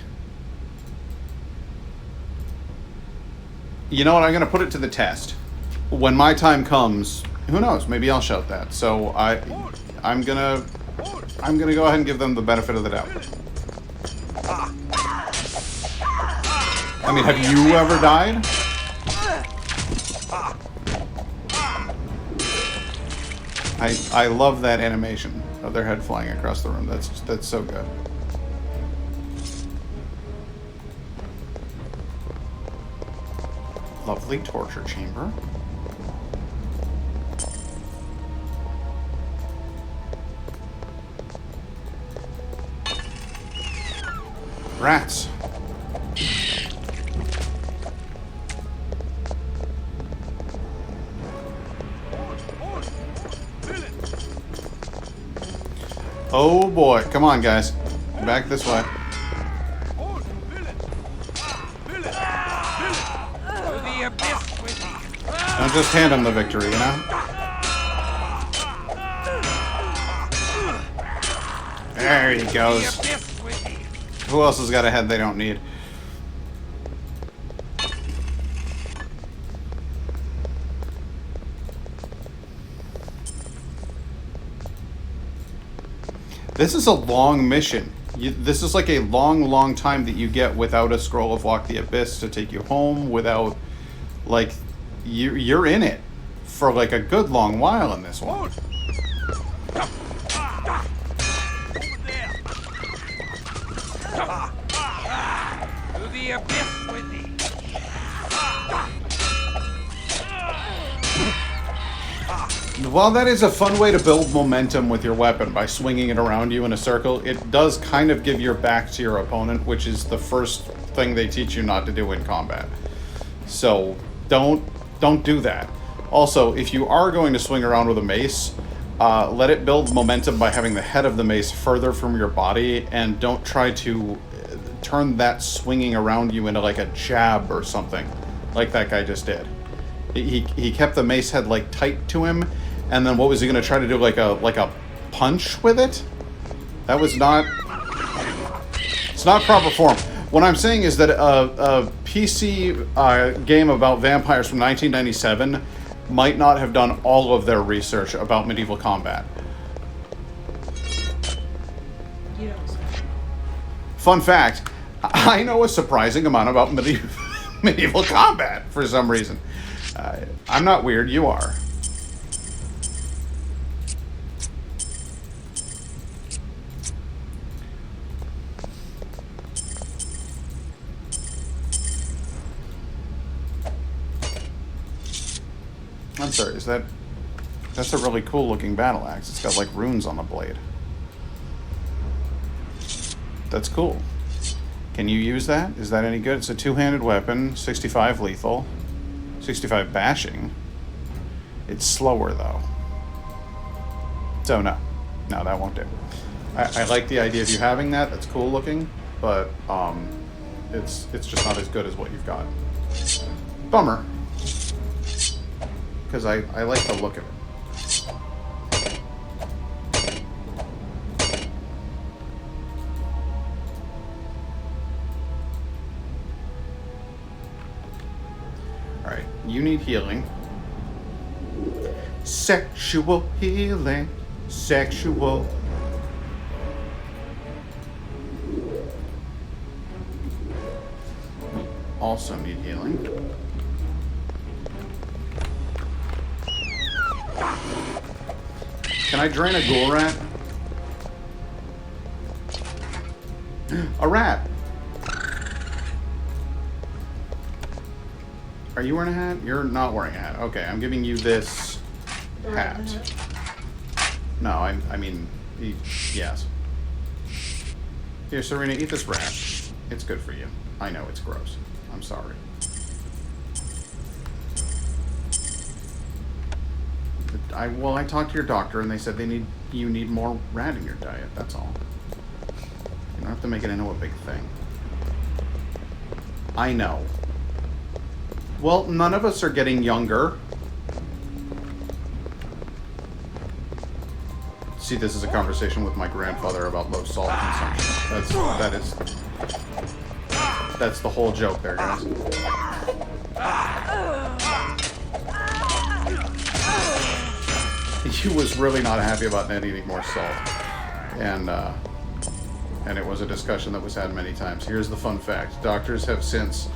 You know what, I'm gonna put it to the test. When my time comes, who knows, maybe I'll shout that. So I'm gonna go ahead and give them the benefit of the doubt. I mean, have you ever died? I love that animation of their head flying across the room. That's so good. Lovely torture chamber. Rats. Oh boy, come on guys. Back this way. To the abyss with thee. Don't just hand him the victory, you know? There he goes. Who else has got a head they don't need? This is a long mission. This is like a long time that you get without a Scroll of Walk the Abyss to take you home, without, like, you're in it for like a good long while in this one. To the abyss with thee. While that is a fun way to build momentum with your weapon by swinging it around you in a circle, it does kind of give your back to your opponent, which is the first thing they teach you not to do in combat. So don't do that. Also, if you are going to swing around with a mace, let it build momentum by having the head of the mace further from your body, and don't try to turn that swinging around you into like a jab or something, like that guy just did. He kept the mace head like tight to him, and then what was he going to try to do, like a punch with it? That was not... It's not proper form. What I'm saying is that a PC game about vampires from 1997 might not have done all of their research about medieval combat. You don't say. Fun fact, I know a surprising amount about medieval combat for some reason. I'm not weird, you are. I'm sorry, that's a really cool looking battle axe. It's got like runes on the blade. That's cool. Can you use that? Is that any good? It's a two-handed weapon, 65 lethal, 65 bashing. It's slower though. So no, that won't do. I like the idea of you having that. That's cool looking, but it's just not as good as what you've got. Bummer. Because I like the look of it. Alright, you need healing. Sexual healing. Sexual. Also need healing. Can I drain a ghoul rat? A rat! Are you wearing a hat? You're not wearing a hat. Okay, I'm giving you this hat. No, I mean, yes. Here, Serena, eat this rat. It's good for you. I know it's gross. I'm sorry. I talked to your doctor and they said you need more rat in your diet, that's all. You don't have to make it into a big thing. I know. Well, none of us are getting younger. See, this is a conversation with my grandfather about low salt consumption. That's the whole joke there, guys. He was really not happy about not eating more salt, and it was a discussion that was had many times. Here's the fun fact: doctors have since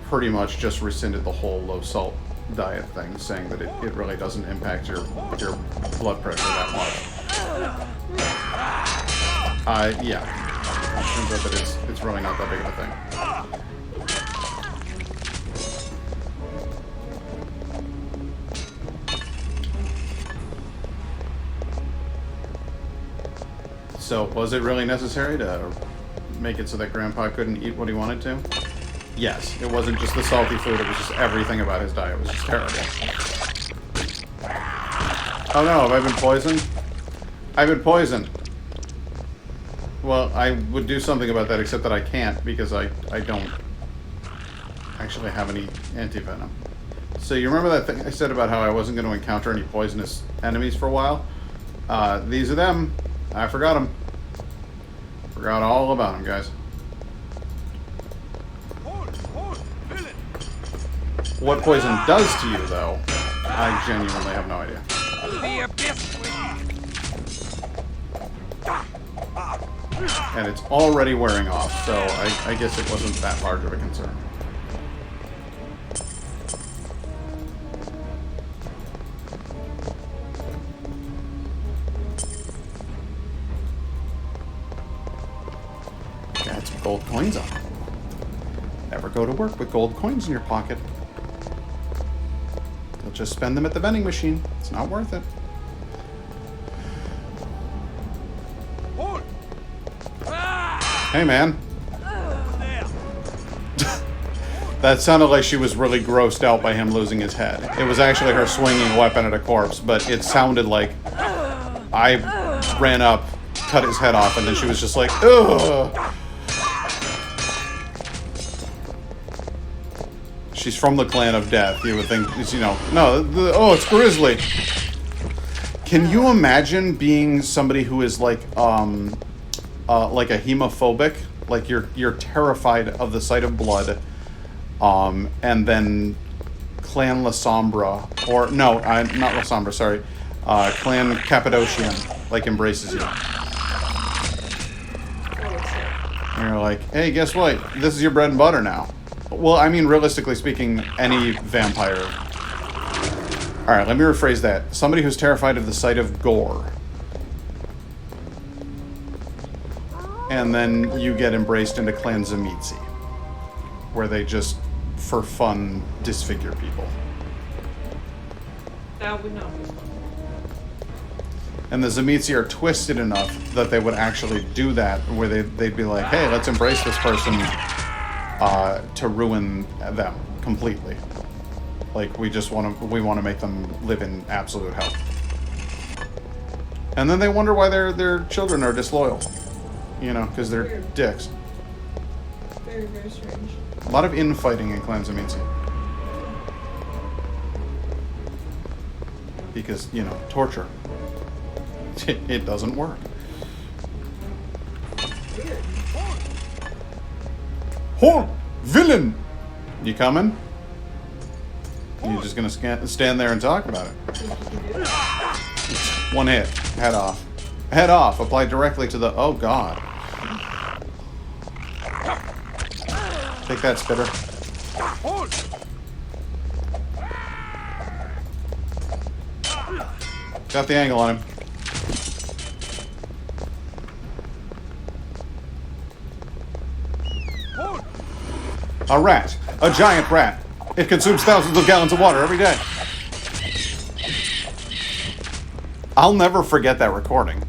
pretty much just rescinded the whole low salt diet thing, saying that it really doesn't impact your blood pressure that much. Yeah, it turns out that it's really not that big of a thing. So, was it really necessary to make it so that Grandpa couldn't eat what he wanted to? Yes, it wasn't just the salty food, it was just everything about his diet was just terrible. Oh no, have I been poisoned? I've been poisoned. Well, I would do something about that, except that I can't, because I don't actually have any anti-venom. So you remember that thing I said about how I wasn't going to encounter any poisonous enemies for a while? These are them. I forgot them. Forgot all about them, guys. What poison does to you, though, I genuinely have no idea. And it's already wearing off, so I guess it wasn't that large of a concern. Got some gold coins on. Never go to work with gold coins in your pocket. You'll just spend them at the vending machine. It's not worth it. Hey, man. That sounded like she was really grossed out by him losing his head. It was actually her swinging a weapon at a corpse, but it sounded like I ran up, cut his head off, and then she was just like, ugh. She's from the clan of death. You would think, you know, no, oh, it's Grizzly. Can you imagine being somebody who is like a hemophobic? Like you're terrified of the sight of blood, and then Clan La Sombra, or no, not La Sombra, sorry, Clan Cappadocian, like embraces you. And you're like, hey, guess what? This is your bread and butter now. Well, I mean, realistically speaking, any vampire. Alright, let me rephrase that. Somebody who's terrified of the sight of gore. And then you get embraced into Clan Zamitzi, where they just, for fun, disfigure people. That would not be fun. And the Zamitzi are twisted enough that they would actually do that, where they'd be like, hey, let's embrace this person to ruin them completely. Like, we want to make them live in absolute hell. And then they wonder why their children are disloyal. You know, because they're Weird. dicks. Very, very strange. A lot of infighting in Clan Zamitzi. Because, you know, torture. It doesn't work. Weird. Horn! Villain! You coming? You're just gonna stand there and talk about it. One hit. Head off. Head off. Applied directly to the... Oh, God. Take that, Spitter. Got the angle on him. A rat. A giant rat. It consumes thousands of gallons of water every day. I'll never forget that recording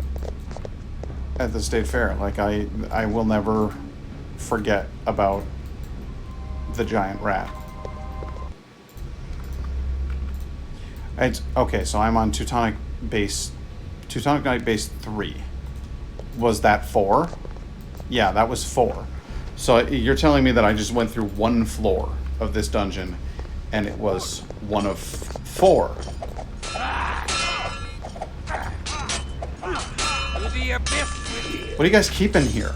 at the state fair. Like, I will never forget about the giant rat. Okay, so I'm on Teutonic Knight base 3. Was that 4? Yeah, that was 4. So you're telling me that I just went through one floor of this dungeon, and it was one of 4. What do you guys keep in here?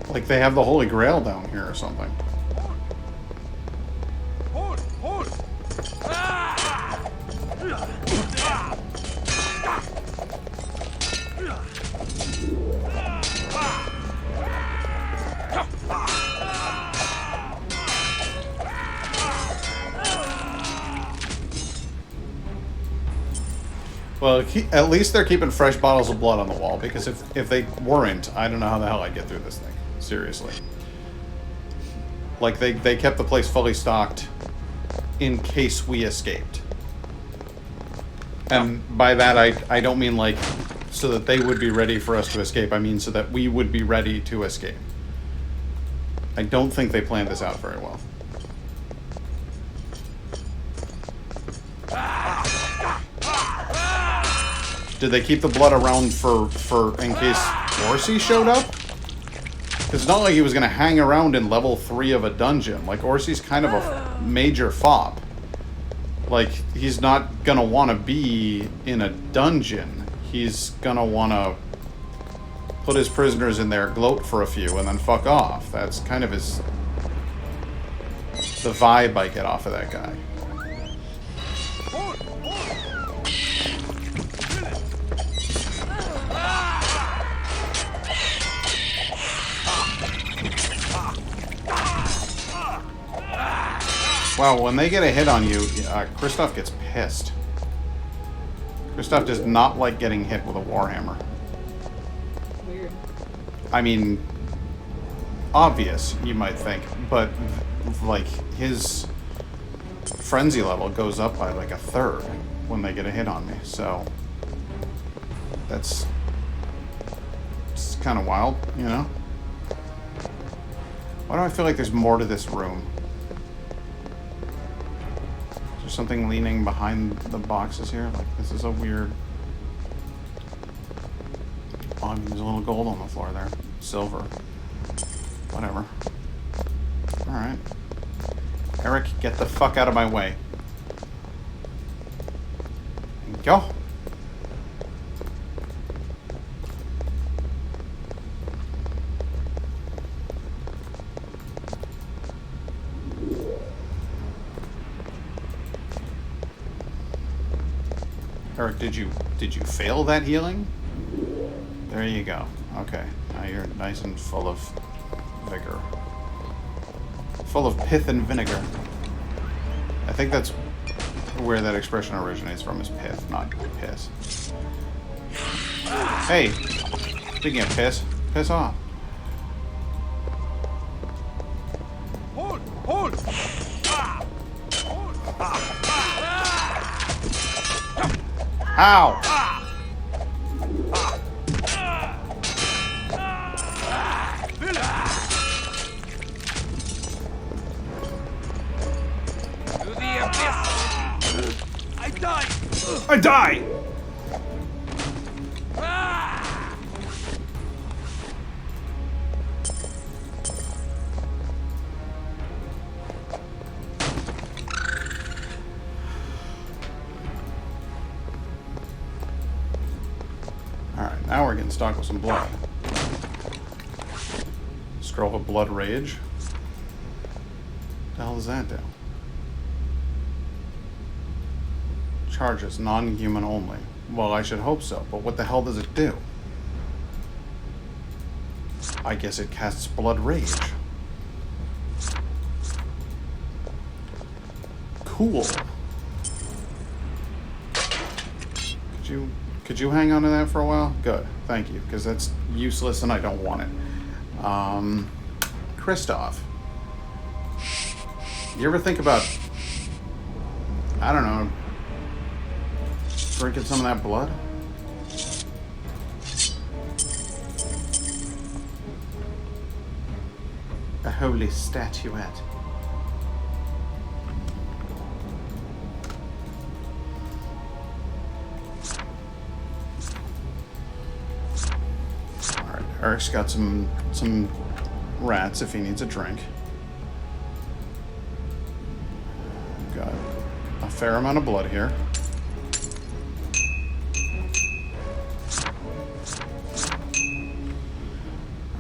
Like they have the Holy Grail down here or something. Well, at least they're keeping fresh bottles of blood on the wall, because if they weren't, I don't know how the hell I'd get through this thing. Seriously. Like, they kept the place fully stocked in case we escaped. And by that, I don't mean like so that they would be ready for us to escape. I mean so that we would be ready to escape. I don't think they planned this out very well. Did they keep the blood around for in case Orsi showed up? It's not like he was going to hang around in level 3 of a dungeon. Like, Orsi's kind of a major fop. Like, he's not going to want to be in a dungeon. He's going to want to put his prisoners in there, gloat for a few, and then fuck off. That's kind of the vibe I get off of that guy. Wow, when they get a hit on you, Kristoff gets pissed. Kristoff does not like getting hit with a warhammer. Weird. I mean, obvious, you might think, but like his frenzy level goes up by like a third when they get a hit on me, so it's kind of wild, you know? Why do I feel like there's more to this room? Something leaning behind the boxes here. Like, this is a weird... Oh, I mean, there's a little gold on the floor there. Silver. Whatever. Alright. Eric, get the fuck out of my way. Go. Eric, did you fail that healing? There you go. Okay. Now you're nice and full of vigor. Full of pith and vinegar. I think that's where that expression originates from, is pith, not piss. Hey! Speaking of piss, piss off. Hold! Hold! Ow! To the abyss! I die! I die! Alright, now we're getting stocked with some blood. Scroll of Blood Rage. What the hell does that do? Charges, non-human only. Well, I should hope so, but what the hell does it do? I guess it casts Blood Rage. Cool. Could you hang on to that for a while? Good, thank you, because that's useless and I don't want it. Kristoff. You ever think about, I don't know, drinking some of that blood? A holy statuette. Alright, Eric's got some rats if he needs a drink. Got a fair amount of blood here.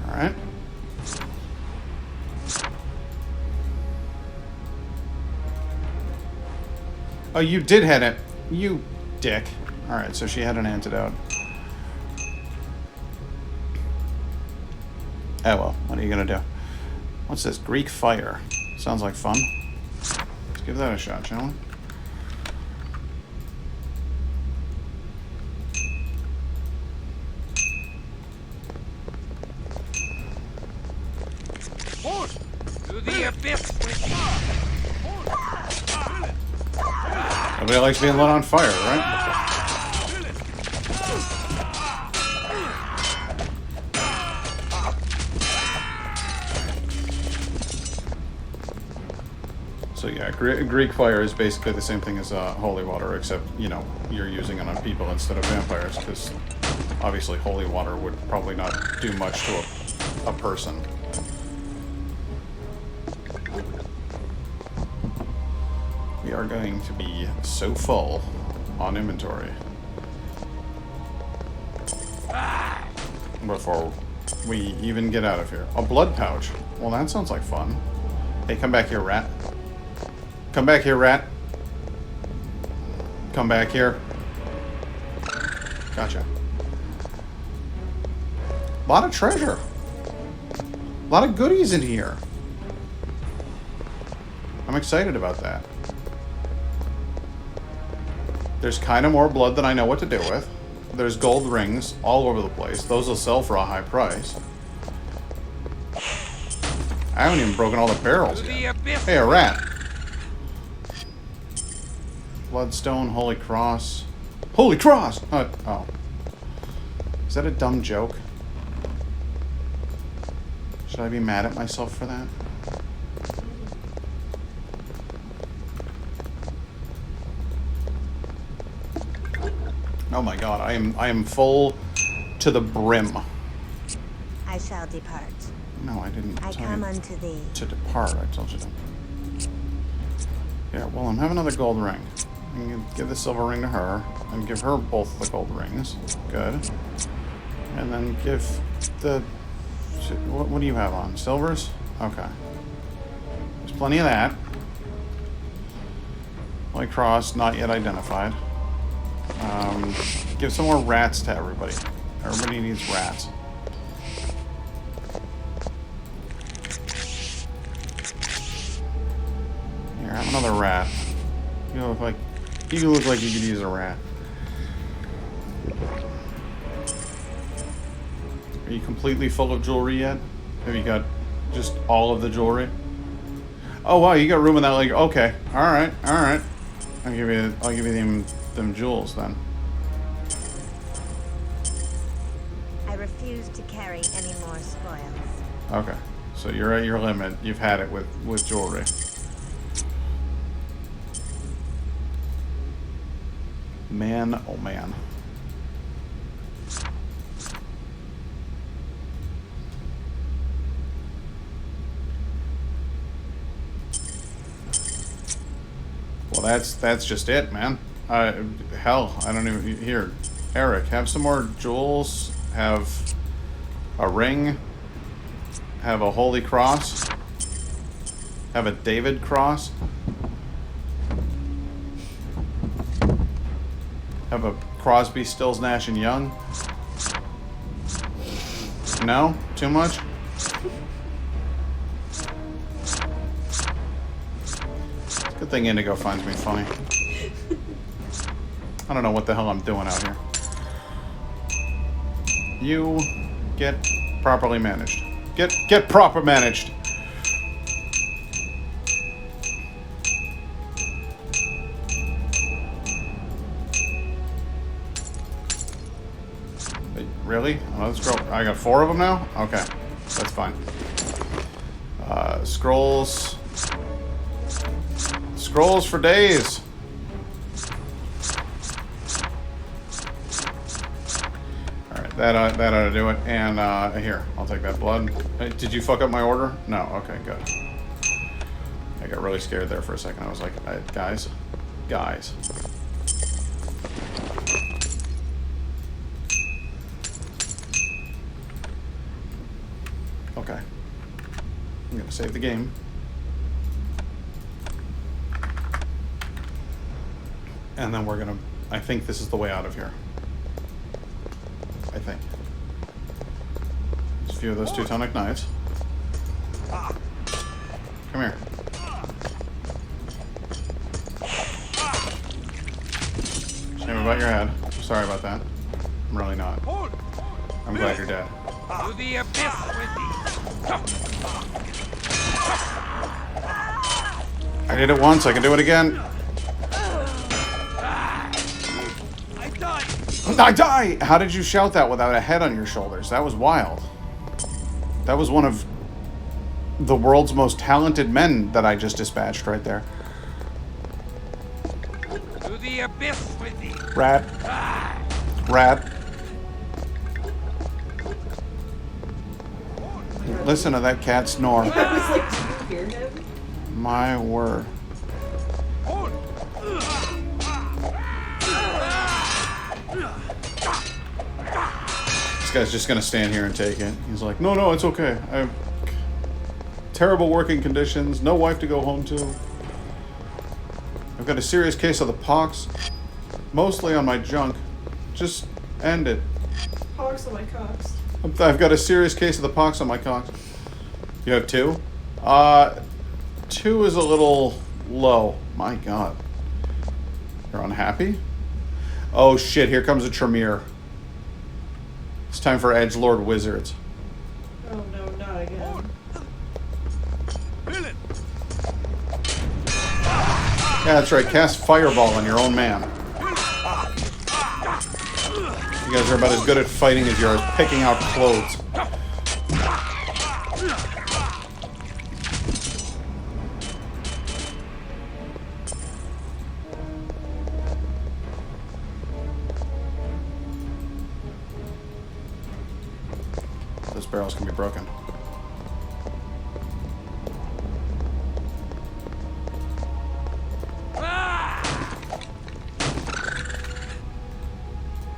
Alright. Oh, you did hit it. You dick. Alright, so she had an antidote. Oh well, what are you gonna do? What's this? Greek fire. Sounds like fun. Let's give that a shot, shall we? To the abyss! Nobody likes being lit on fire, right? So yeah, Greek fire is basically the same thing as holy water, except, you know, you're using it on people instead of vampires, because obviously holy water would probably not do much to a person. We are going to be so full on inventory before we even get out of here. A blood pouch. Well, that sounds like fun. Hey, come back here, rat. Come back here, rat. Come back here. Gotcha. A lot of treasure. A lot of goodies in here. I'm excited about that. There's kind of more blood than I know what to do with. There's gold rings all over the place. Those will sell for a high price. I haven't even broken all the barrels yet. Hey, a rat. Bloodstone, Holy Cross. Holy Cross! Oh. Is that a dumb joke? Should I be mad at myself for that? Oh my god, I am full to the brim. I shall depart. No, I didn't I tell come you unto thee. to depart. I told you to. Yeah, well, I'm having another gold ring. I'm gonna give the silver ring to her, and give her both the gold rings. Good. And then give the... What do you have on? Silvers? Okay. There's plenty of that. Holy Cross, not yet identified. Give some more rats to everybody. Everybody needs rats. Here, have another rat. You look like you could use a rat. Are you completely full of jewelry yet? Have you got just all of the jewelry? Oh wow, you got room in that leg. Okay, all right. I'll give you them jewels then. I refuse to carry any more spoils. Okay, so you're at your limit. You've had it with jewelry. Man, oh man. Well, that's just it, man. Hell, I don't even... Here, Eric, have some more jewels. Have a ring. Have a holy cross. Have a David cross. Have a Crosby, Stills, Nash, and Young. No? Too much? Good thing Indigo finds me funny. I don't know what the hell I'm doing out here. You get properly managed. Get proper managed. Wait, really? Oh, let's go. I got 4 of them now? Okay. That's fine. Scrolls. Scrolls for days. Alright, that ought to do it. And here, I'll take that blood. Hey, did you fuck up my order? No, okay, good. I got really scared there for a second. I was like, guys. Okay. I'm gonna save the game. And then we're gonna... I think this is the way out of here. I think. Just a few of those Teutonic knights. Come here. Shame about your head. Sorry about that. I'm really not. I'm glad you're dead. To the abyss with thee. I did it once, I can do it again. I die! How did you shout that without a head on your shoulders? That was wild. That was one of the world's most talented men that I just dispatched right there. To the abyss with thee. Rat. Rat. Listen to that cat snore. I was like, do you hear him? My word. This guy's just gonna stand here and take it. He's like, no, it's okay. I have terrible working conditions, no wife to go home to. I've got a serious case of the pox, mostly on my junk. Just end it. Pox on my cocks. I've got a serious case of the pox on my cocks. You have 2? 2 is a little low. My God. You're unhappy? Oh shit, here comes a Tremere. It's time for Edgelord Wizards. Oh no, not again. Yeah, that's right. Cast Fireball on your own man. You guys are about as good at fighting as you are at picking out clothes. Those barrels can be broken.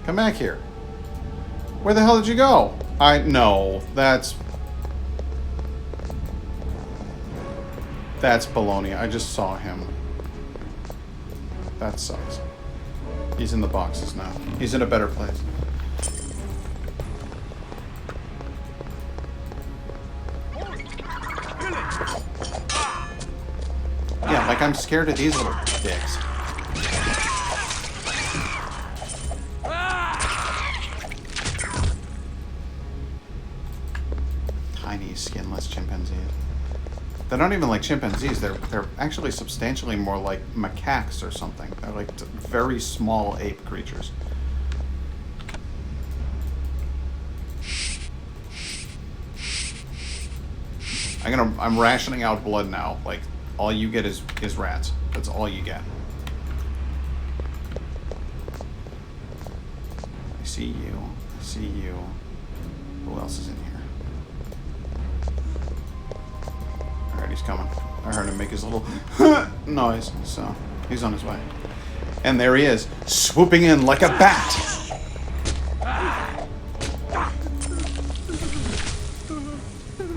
Come back here. Where the hell did you go? No, that's baloney. I just saw him. That sucks. He's in the boxes now. He's in a better place. Yeah, like I'm scared of these little dicks. Tiny, skinless chimpanzees. They're not even like chimpanzees. They're actually substantially more like macaques or something. They're like very small ape creatures. I'm rationing out blood now. Like all you get is rats. That's all you get. I see you. I see you. Who else is in here? Alright, he's coming. I heard him make his little noise, so he's on his way. And there he is, swooping in like a bat.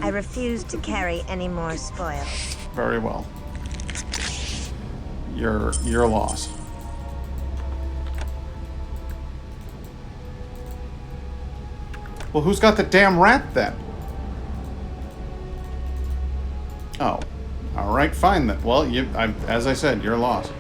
I refuse to carry any more spoils. Very well. Your loss. Well, who's got the damn rat then? Oh, all right, fine then. Well, as I said, your loss.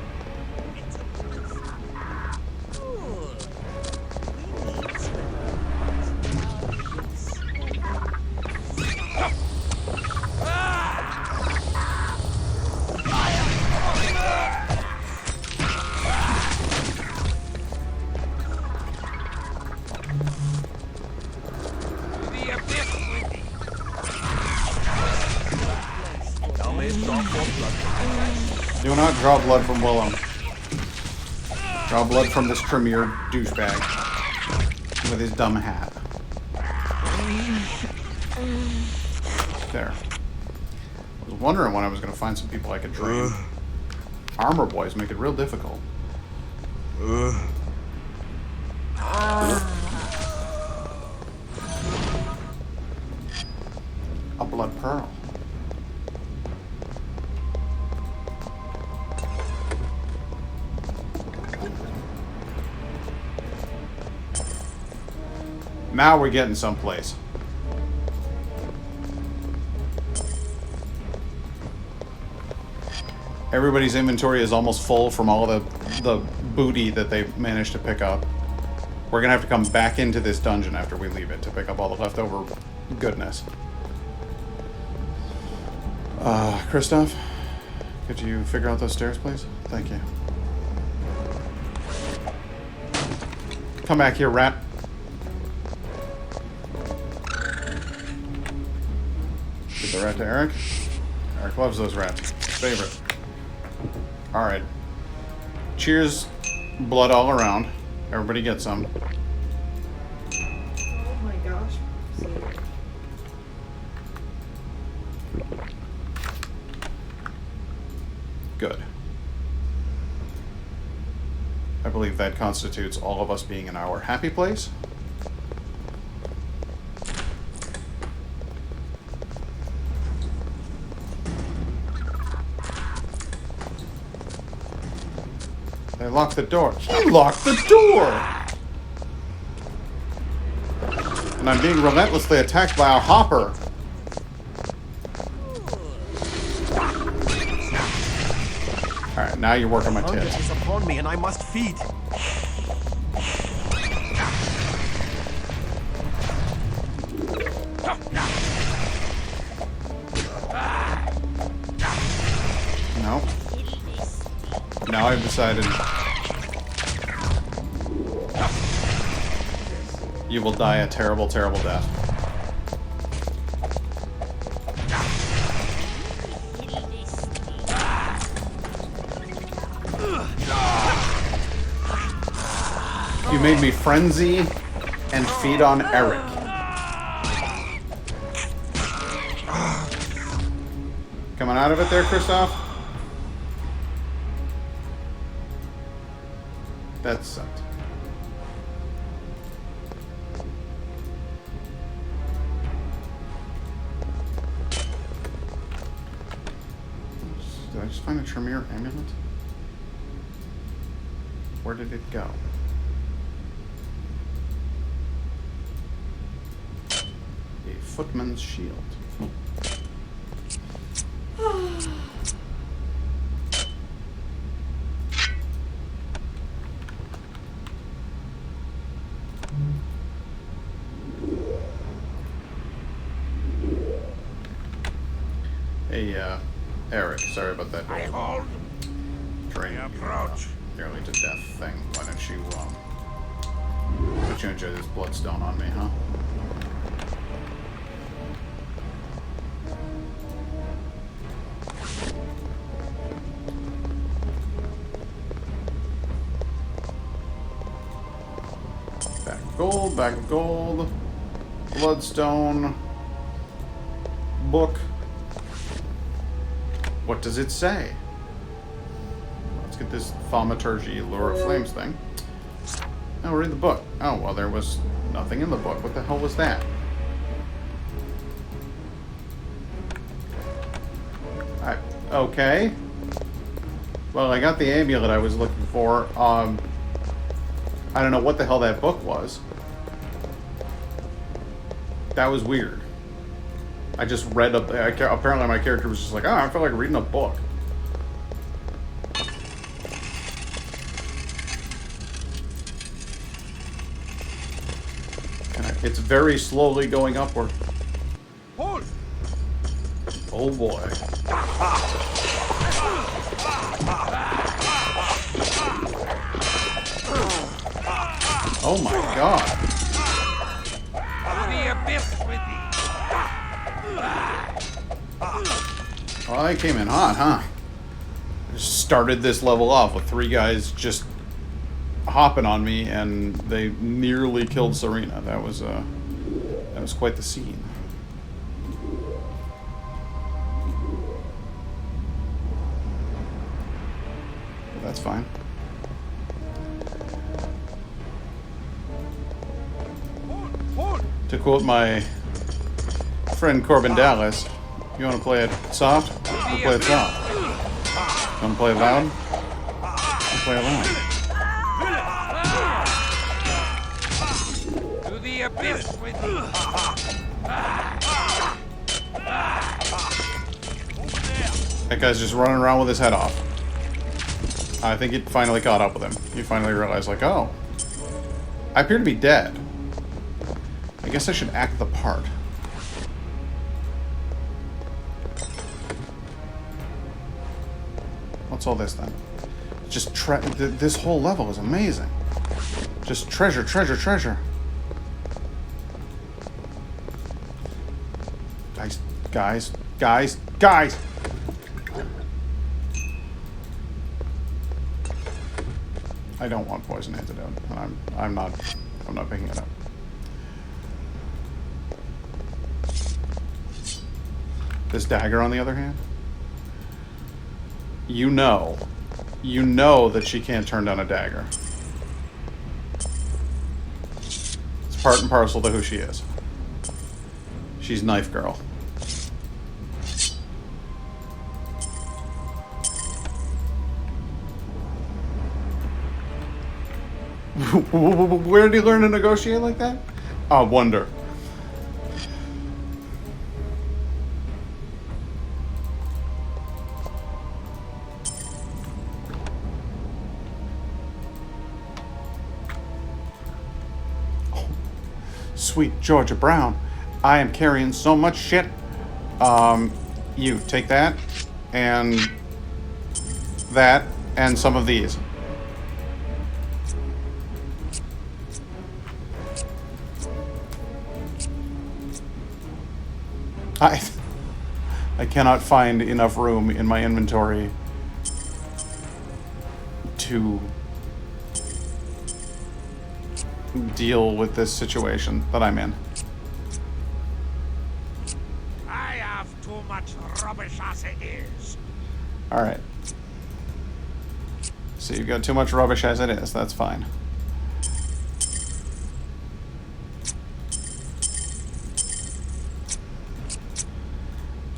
Do not draw blood from Willem. Draw blood from this Tremere douchebag with his dumb hat. There. I was wondering when I was going to find some people I could train. Armor boys make it real difficult. A blood pearl. Now we're getting someplace. Everybody's inventory is almost full from all the booty that they managed to pick up. We're gonna have to come back into this dungeon after we leave it to pick up all the leftover goodness. Christoph, could you figure out those stairs, please? Thank you. Come back here, rat. Give the rat to Eric. Eric loves those rats. His favorite. Alright. Cheers. Blood all around. Everybody get some. Oh my gosh. Good. I believe that constitutes all of us being in our happy place. They locked the door. He locked the door! And I'm being relentlessly attacked by a hopper. Alright, now you're working my Hunger tits. is upon me and I must feed. No. Now I've decided you will die a terrible, terrible death. You made me frenzy and feed on Eric. Coming out of it there, Kristoff? That sucked. Did I just find a Tremere amulet? Where did it go? A footman's shield. Hey, Eric, sorry about that. Drain approach. Nearly to death thing. Why don't you, let you enjoy this bloodstone on me, huh? Bag of gold, bloodstone, book. What does it say? Let's get this thaumaturgy lure of flames thing. Oh, read the book. Oh, well, there was nothing in the book. What the hell was that? Okay. Well, I got the amulet I was looking for. I don't know what the hell that book was. That was weird. I just read up. Apparently, my character was just like, "Oh, I feel like reading a book." It's very slowly going upward. Hold! Oh boy. Oh my god. To the abyss with thee. Well, they came in hot, huh? Just started this level off with 3 guys just hopping on me, and they nearly killed Serena. That was quite the scene. But that's fine. To quote my friend Corbin Dallas, you want to play it soft? You play it soft. You want to play it loud? You play it loud. To the abyss with thee. That guy's just running around with his head off. I think it finally caught up with him. He finally realized, like, oh, I appear to be dead. I guess I should act the part. What's all this then? Just this whole level is amazing. Just treasure, treasure, treasure. Guys. I don't want poison antidote, and I'm not picking it up. This dagger, on the other hand, you know that she can't turn down a dagger. It's part and parcel to who she is. She's Knife Girl. Where did he learn to negotiate like that? I wonder. Oh, sweet Georgia Brown. I am carrying so much shit. You take that and some of these. I cannot find enough room in my inventory to deal with this situation that I'm in. I have too much rubbish as it is. Alright. So you've got too much rubbish as it is, that's fine.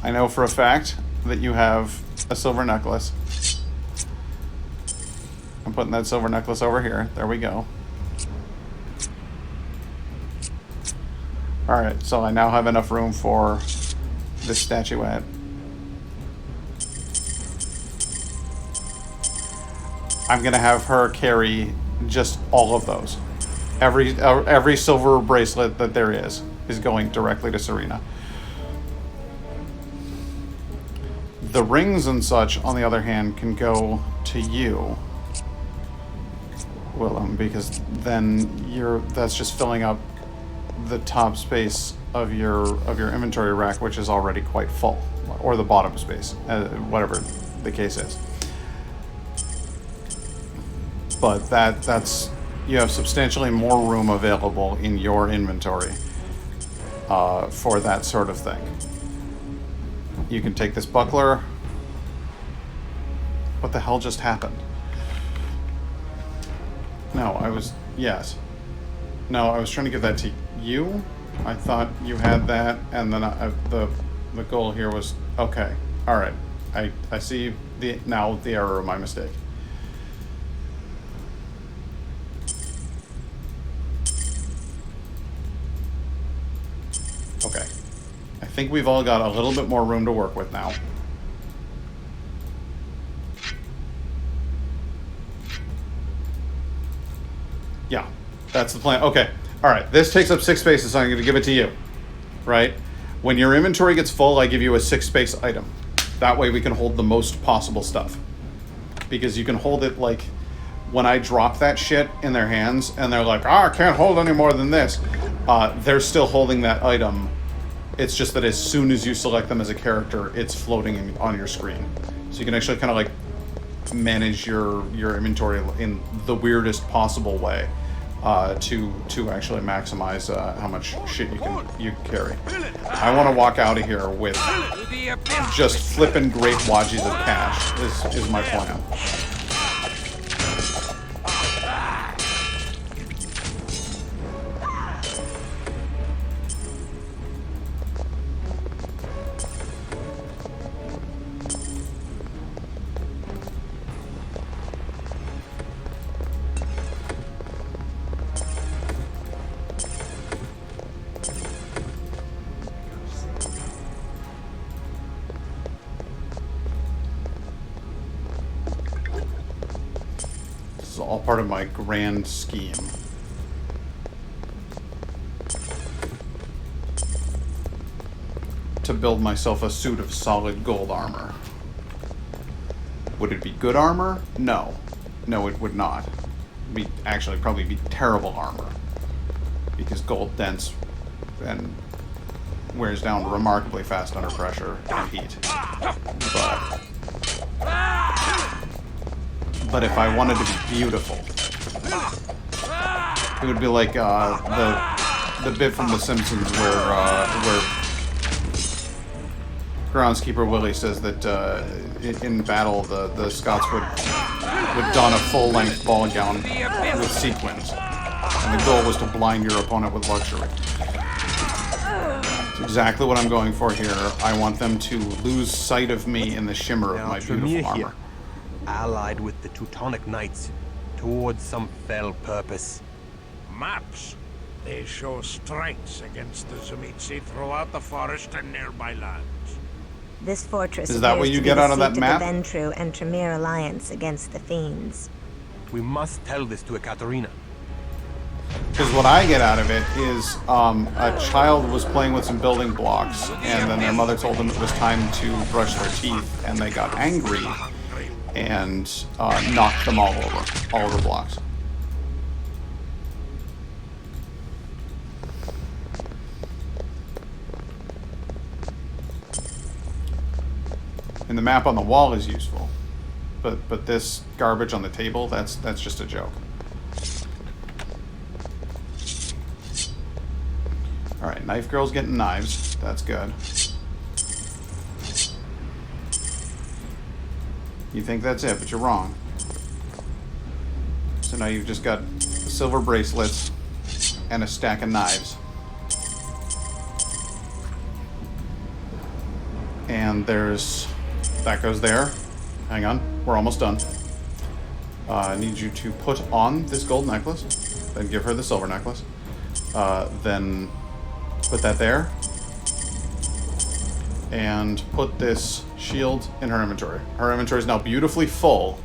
I know for a fact that you have a silver necklace. I'm putting that silver necklace over here. There we go. Alright, so I now have enough room for this statuette. I'm gonna have her carry just all of those. Every silver bracelet that there is going directly to Serena. The rings and such, on the other hand, can go to you, Willem, because then that's just filling up the top space of your inventory rack, which is already quite full, or the bottom space, whatever the case is. But that's you have substantially more room available in your inventory for that sort of thing. You can take this buckler. What the hell just happened? Yes. No, I was trying to give that to you. I thought you had that, and then the goal here was, okay, all right. I see the error of my mistake. Okay. I think we've all got a little bit more room to work with now. Yeah, that's the plan. Okay. All right. This takes up 6 spaces, so I'm going to give it to you. Right? When your inventory gets full, I give you a 6-space item. That way we can hold the most possible stuff. Because you can hold it like when I drop that shit in their hands and they're like, I can't hold any more than this. They're still holding that item. It's just that as soon as you select them as a character, it's floating on your screen. So you can actually kind of like manage your inventory in the weirdest possible way to actually maximize how much shit you can carry. I want to walk out of here with just flipping great wadges of cash is my plan. All part of my grand scheme. To build myself a suit of solid gold armor. Would it be good armor? No. No, it would not. It'd probably be terrible armor. Because gold dents and wears down remarkably fast under pressure and heat. But if I wanted to be beautiful, it would be like the bit from The Simpsons where groundskeeper Willie says that in battle the Scots would don a full-length ball gown with sequins, and the goal was to blind your opponent with luxury. It's exactly what I'm going for here. I want them to lose sight of me in the shimmer of my beautiful armor. Allied with the Teutonic Knights towards some fell purpose. Maps. They show strengths against the Tzimisce throughout the forest and nearby lands. This fortress is that what you get out of that map? The Ventru and Tremere alliance against the fiends. We must tell this to Ekaterina. Because what I get out of it is a child was playing with some building blocks, and then their mother told them it was time to brush their teeth, and they got angry and knocked them all over blocks. And the map on the wall is useful, but this garbage on the table, that's just a joke. All right, knife girl's getting knives. That's good. You think that's it, but you're wrong. So now you've just got silver bracelets and a stack of knives. And that goes there. Hang on, we're almost done. I need you to put on this gold necklace, then give her the silver necklace. Then put that there. And put this shield in her inventory. Her inventory is now beautifully full.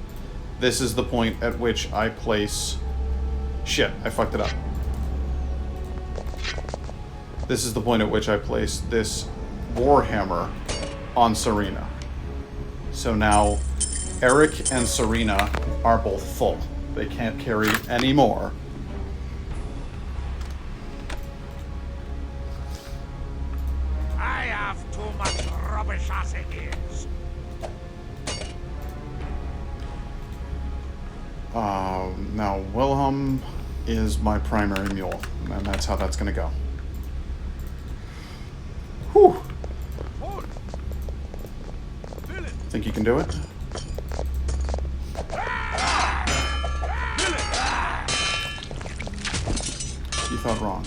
This is the point at which I place... Shit, I fucked it up. This is the point at which I place this Warhammer on Serena. So now Eric and Serena are both full. They can't carry any more. I have too much rubbish as it is. Now Wilhelm is my primary mule, and that's how that's gonna go. Whew. Think you can do it? You thought wrong.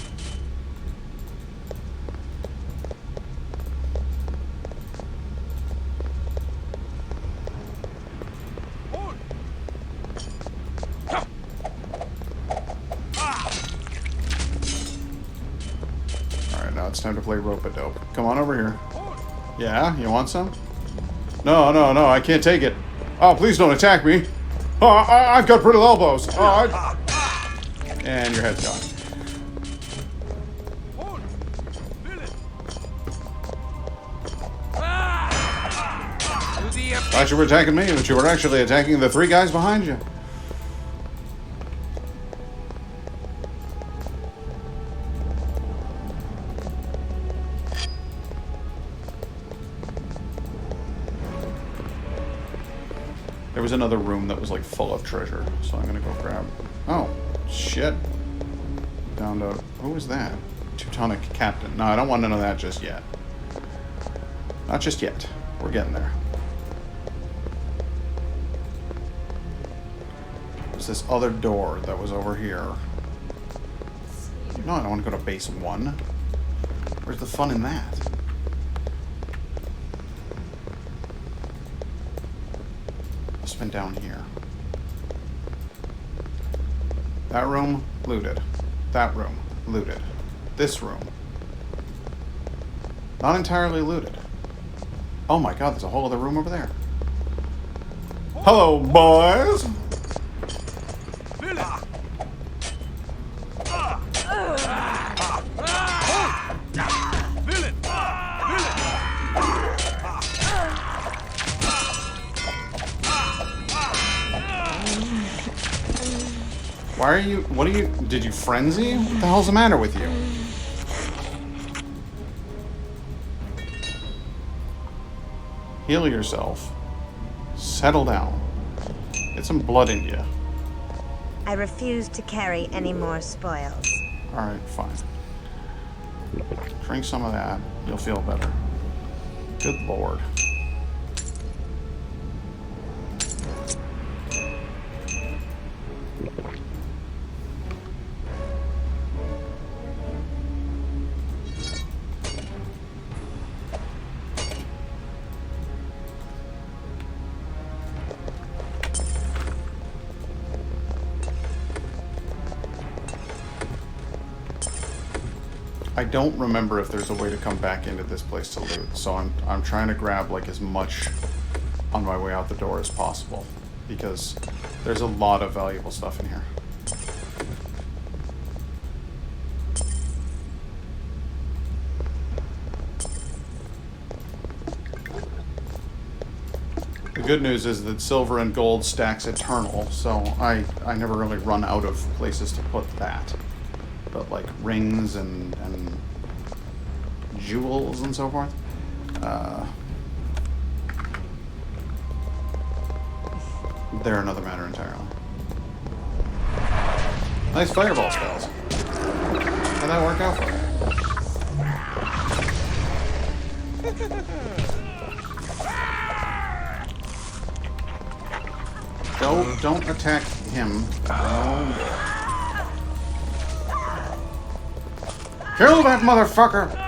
Alright, now it's time to play rope-a-dope. Come on over here. Yeah, you want some? No, I can't take it. Oh, please don't attack me. Oh, I've got brittle elbows. Oh, and your head's gone. Thought you were attacking me, but you were actually attacking the three guys behind you. There was another room that was like full of treasure, so I'm gonna go grab. Oh, shit. Down to, who was that? Teutonic captain. No, I don't want none of that just yet. Not just yet. We're getting there. There's this other door that was over here. No, I don't want to go to base 1. Where's the fun in that? Been down here. That room, looted. That room, looted. This room, not entirely looted. Oh my god, there's a whole other room over there. Hello, boys! Why are you, did you frenzy? What the hell's the matter with you? Heal yourself. Settle down. Get some blood in you. I refuse to carry any more spoils. Alright, fine. Drink some of that. You'll feel better. Good lord. I don't remember if there's a way to come back into this place to loot, so I'm trying to grab like as much on my way out the door as possible, because there's a lot of valuable stuff in here. The good news is that silver and gold stacks eternal, so I never really run out of places to put that. But like rings and jewels and so forth. They're another matter entirely. Nice fireball spells. How'd that work out for you? Don't attack him. Oh. Kill that motherfucker!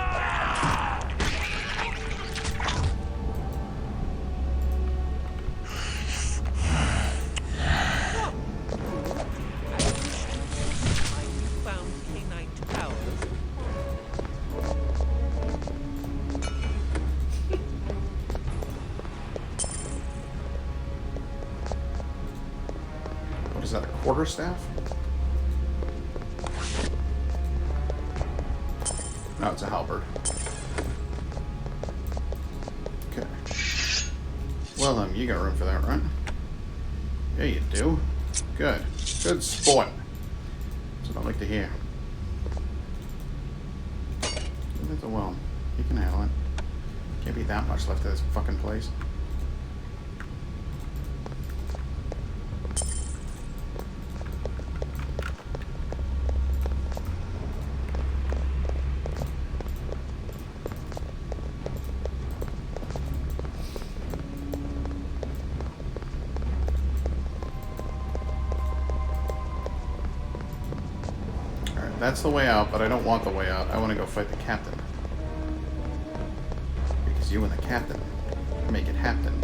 What is that, a quarterstaff? No, it's a halberd. Okay. Well, you got room for that, right? Yeah, you do. Good. Good sport. That's what I like to hear. That's a well. You can handle it. Can't be that much left of this fucking place. That's the way out, but I don't want the way out. I want to go fight the captain. Because you and the captain make it happen.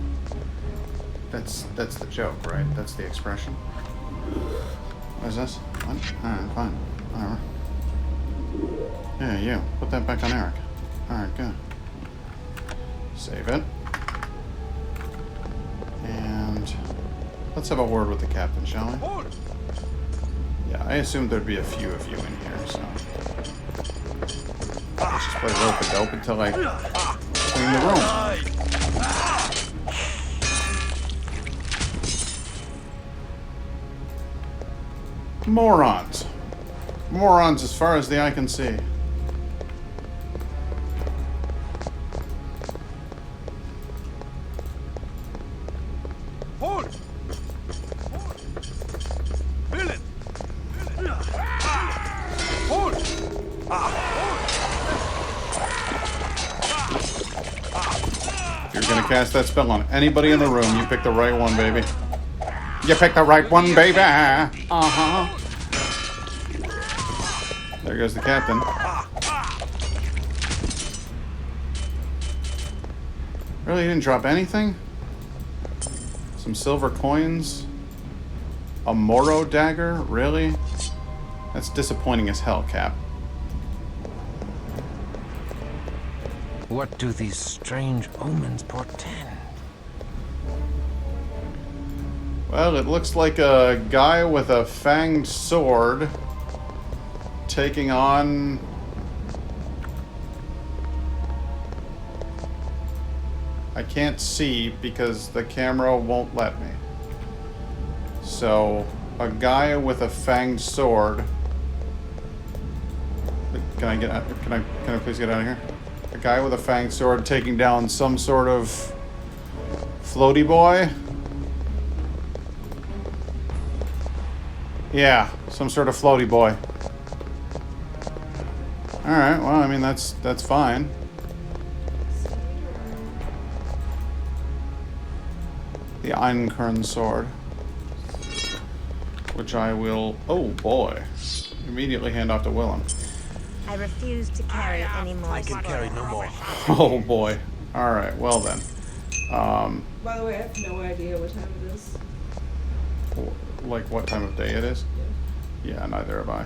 That's the joke, right? That's the expression. What is this? What? Alright, fine. Whatever. Yeah, you. Put that back on Eric. Alright, good. Save it. And let's have a word with the captain, shall we? Yeah, I assumed there'd be a few of you in here, so let's just play rope-a-dope until I clean the room. Morons. Morons as far as the eye can see. Cast that spell on anybody in the room. You pick the right one, baby. You pick the right one, baby. Uh-huh. There goes the captain. Really, you didn't drop anything? Some silver coins? A Moro dagger? Really? That's disappointing as hell, Cap. What do these strange omens portend? Well, it looks like a guy with a fanged sword taking on... I can't see because the camera won't let me. So, a guy with a fanged sword... Can I get out? Can I please get out of here? A guy with a fanged sword taking down some sort of Floaty boy? Yeah, some sort of floaty boy. Alright, well, I mean, that's fine. The Einkern Sword. Which I will... Oh, boy. Immediately hand off to Willem. I refuse to carry any more. I can carry no more. Oh, boy. Alright, well then. By the way, I have no idea what time it is. Like what time of day it is? Yeah, neither have I.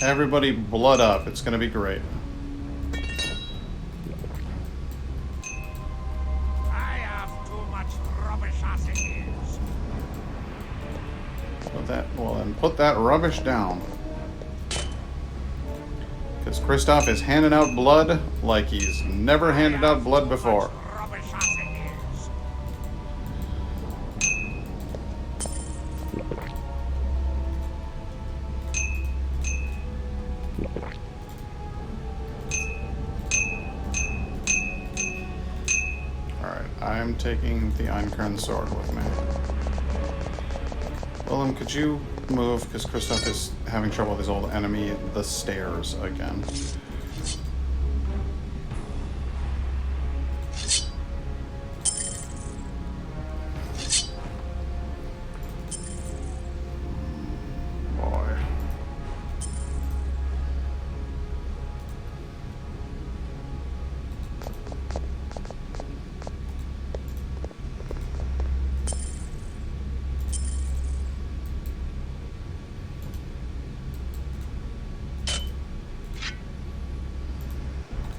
Everybody blood up. It's gonna be great. I have too much rubbish as it is. Well then put that rubbish down. Because Kristoff is handing out blood like he's never handed out blood before. Rubbish as it is. Alright, I'm taking the Einkern Sword with me. Willem, could you move? Because Kristoff is having trouble with his old enemy, the stairs, again. Boy.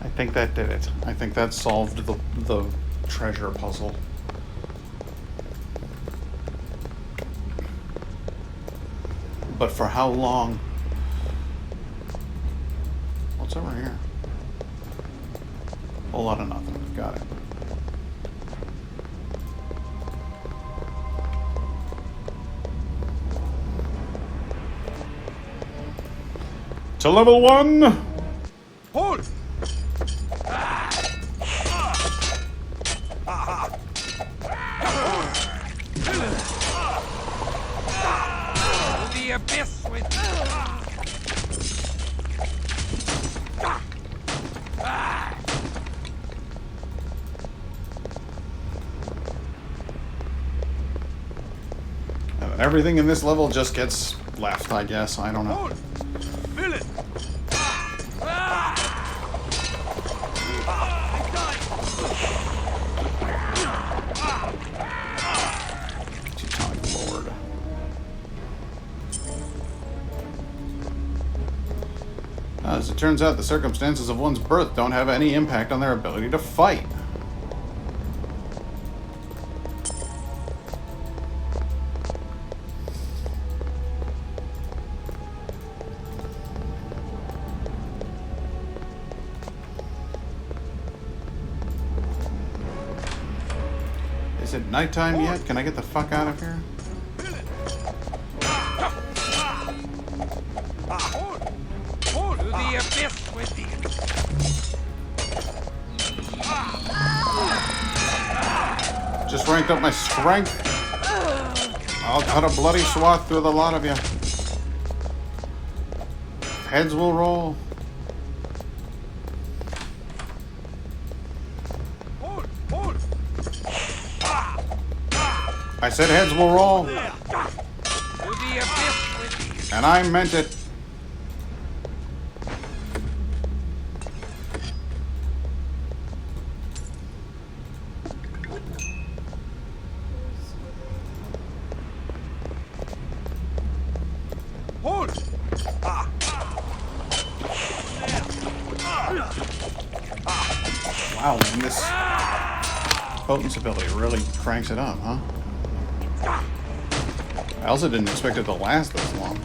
I think that did it. I think that solved the treasure puzzle. But for how long? What's over here? A whole lot of nothing. Got it. To level 1! Hold! The abyss with Everything in this level just gets left, I guess. I don't know. Fill it. Teutonic Lord. As it turns out, the circumstances of one's birth don't have any impact on their ability to fight. Is it nighttime yet? Can I get the fuck out of here? To the abyss with thee. Just ranked up my strength. I'll cut a bloody swath through the lot of you. Heads will roll. I said heads will roll. And I meant it. Wow, man, this potence ability really cranks it up, huh? I also didn't expect it to last this long.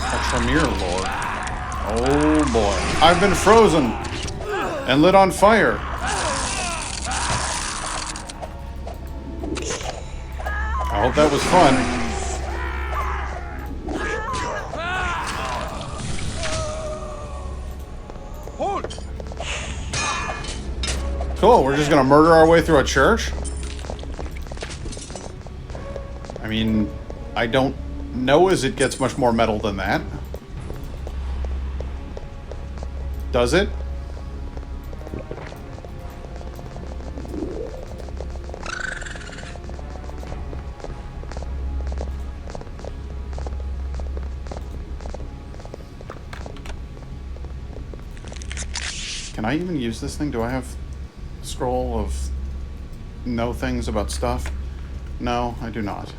A Tremere Lord. Oh boy. I've been frozen and lit on fire. hope that was fun. Cool, we're just gonna murder our way through a church? I mean, I don't know as it gets much more metal than that. Does it? Can I even use this thing? Do I have a scroll of know things about stuff? No, I do not.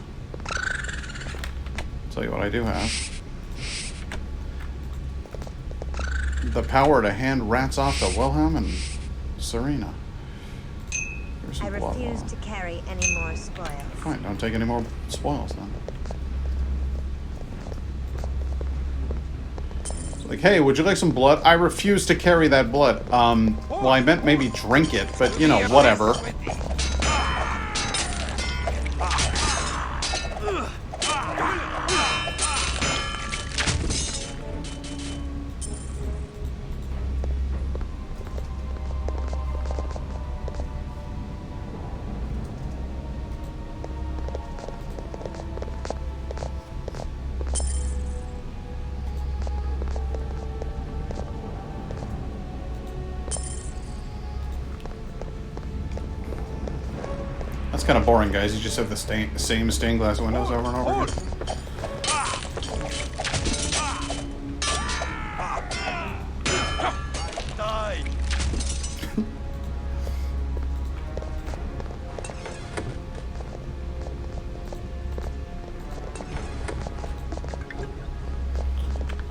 Tell you what I do have. The power to hand rats off to Wilhelm and Serena. Here's some I blood refuse oil. to carry any more spoils. Fine, don't take any more spoils then. It's like, hey, would you like some blood? I refuse to carry that blood. Well, I meant maybe drink it, but you know, whatever. That's kind of boring, guys. You just have the same stained glass windows over and over again.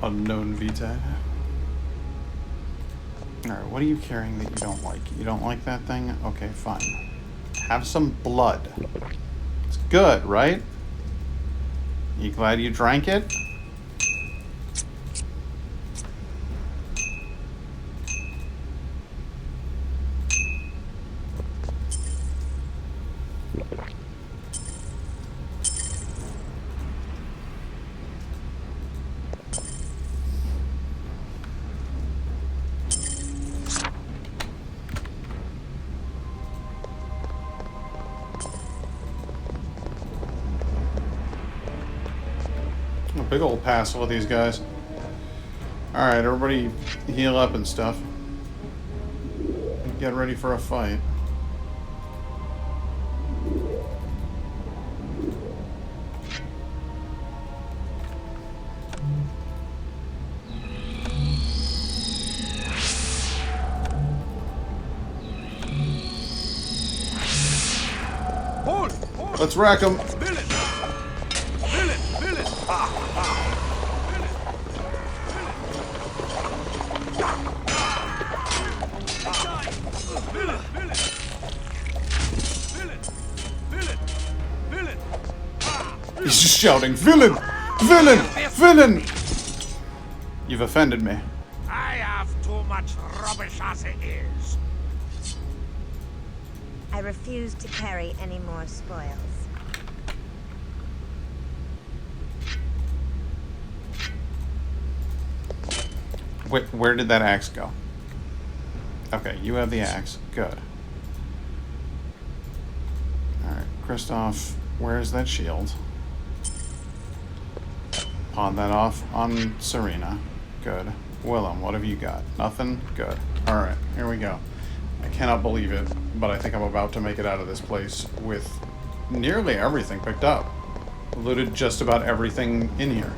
Unknown VTM. Alright, what are you carrying that you don't like? You don't like that thing? Okay, fine. Have some blood. It's good, right? You glad you drank it? A big old pass with these guys. Alright, everybody heal up and stuff. Get ready for a fight. Let's rack them. He's just shouting, "Villain! Villain! Villain!" You've offended me. I have too much rubbish as it is. I refuse to carry any more spoils. Where did that axe go? Okay, you have the axe. Good. Alright, Kristoff, where's that shield? Pawn that off on Serena. Good. Willem, what have you got? Nothing? Good. Alright, here we go. I cannot believe it, but I think I'm about to make it out of this place with nearly everything picked up. Looted just about everything in here.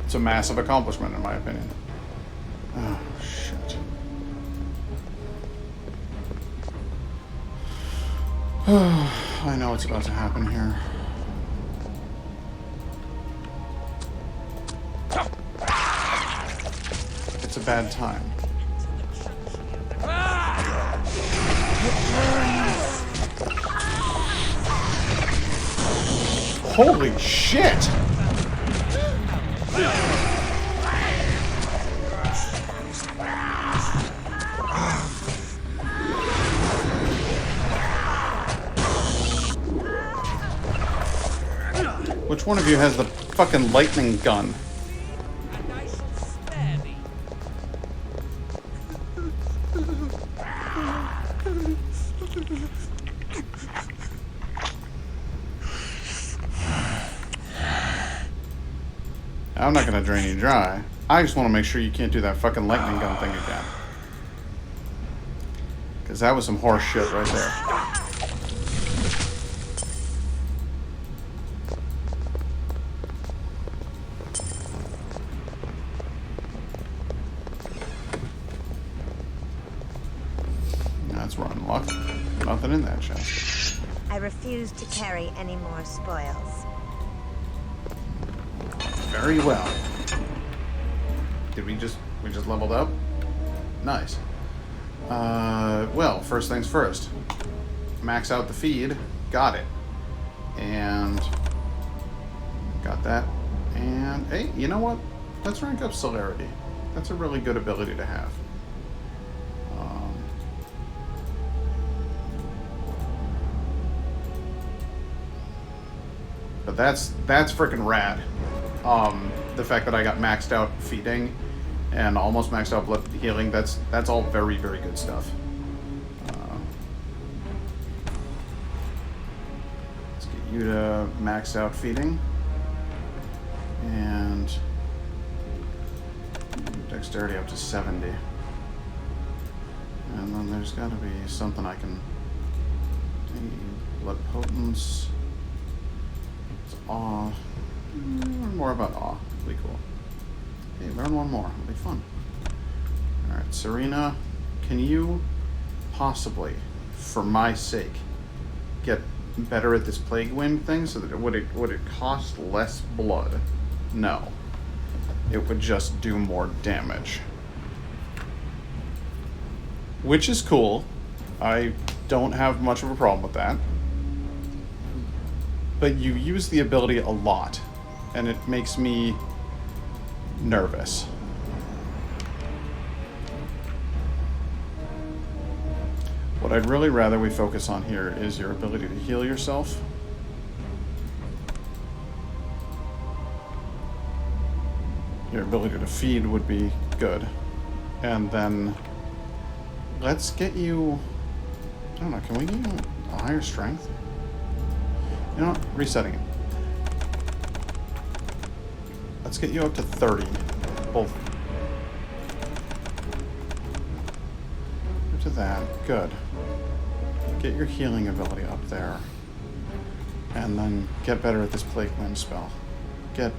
It's a massive accomplishment, in my opinion. Oh, shit. I know what's about to happen here. It's a bad time. Holy shit! one of you has the fucking lightning gun? And I shall spare thee. I'm not gonna drain you dry. I just want to make sure you can't do that fucking lightning gun thing again. Because that was some horse shit right there. That's rotten luck. Nothing in that chest. I refuse to carry any more spoils. Very well. Did we just leveled up? Nice. Well, first things first. Max out the feed. Got it. And got that. And hey, you know what? Let's rank up celerity. That's a really good ability to have. But that's freaking rad. The fact that I got maxed out feeding and almost maxed out blood healing, that's all very, very good stuff. Let's get you to max out feeding. And dexterity up to 70. And then there's got to be something I can take. Blood potence. It's awe. Learn more about awe. It'll be cool. Hey, learn one more. It'll be fun. Alright, Serena, can you possibly, for my sake, get better at this plague wind thing so that would it cost less blood? No. It would just do more damage. Which is cool. I don't have much of a problem with that. But you use the ability a lot, and it makes me nervous. What I'd really rather we focus on here is your ability to heal yourself. Your ability to feed would be good. And then let's get you, I don't know, can we get you a higher strength? You know what? Resetting it. Let's get you up to 30. Both. Up to that. Good. Get your healing ability up there. And then get better at this Plague Wind spell. Get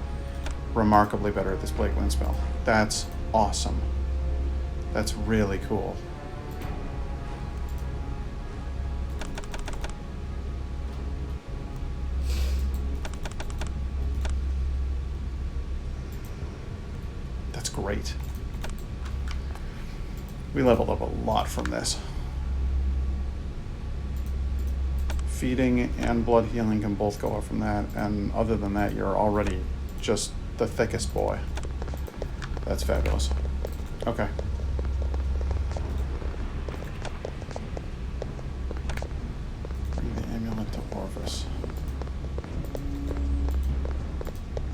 remarkably better at this Plague Wind spell. That's awesome. That's really cool. Great. We leveled up a lot from this. Feeding and blood healing can both go up from that, and other than that, you're already just the thickest boy. That's fabulous. Okay. Bring the amulet to Orvis.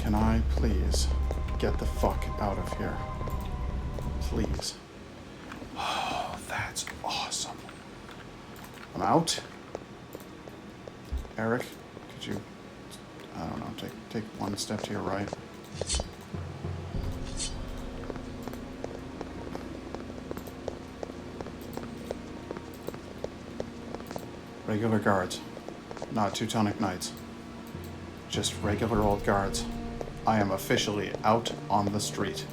Can I please get the fuck out of here? Please. Oh, that's awesome. I'm out. Eric, could you, I don't know, take one step to your right. Regular guards, not Teutonic Knights. Just regular old guards. I am officially out on the street.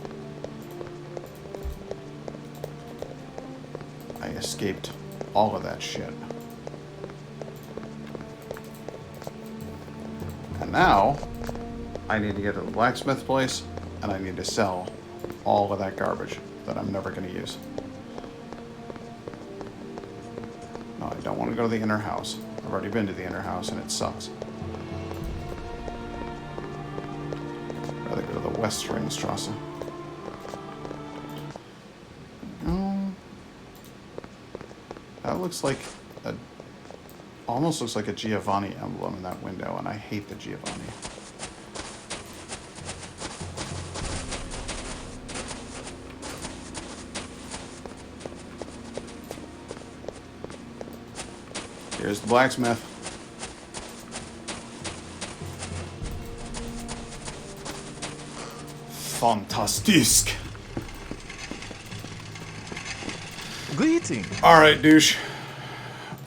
I escaped all of that shit. And now, I need to get to the blacksmith place, and I need to sell all of that garbage that I'm never going to use. No, I don't want to go to the inner house. I've already been to the inner house, and it sucks. Rather go to the West Ringstrasse. That looks like almost looks like a Giovanni emblem in that window, and I hate the Giovanni. Here's the blacksmith. Fantastisk. Greeting. Alright, douche.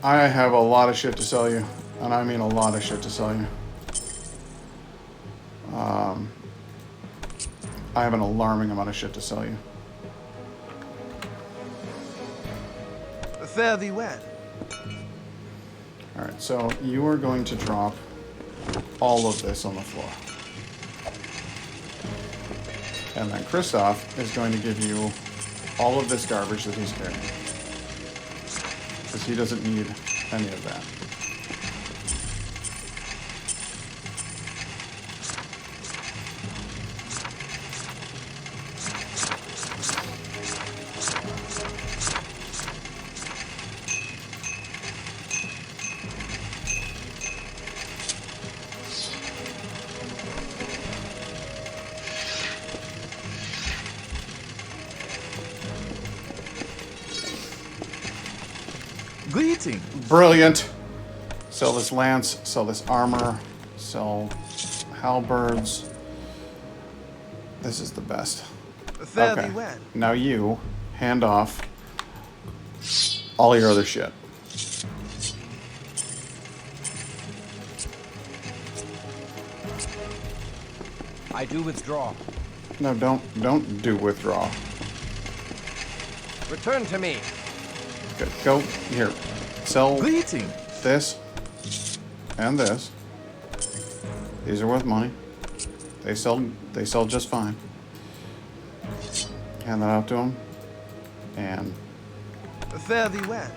I have a lot of shit to sell you. And I mean a lot of shit to sell you. I have an alarming amount of shit to sell you. Fare thee well. Alright, so you are going to drop all of this on the floor. And then Kristoff is going to give you all of this garbage that he's carrying. Because he doesn't need any of that. Greeting. Brilliant. Sell this lance, sell this armor, sell halberds. This is the best. Fare Okay. thee well. Now you hand off all your other shit. I do withdraw. No, don't do withdraw. Return to me. Go here. Sell Greeting. this and this. These are worth money. They sell just fine. Hand that out to them. And Fare thee well.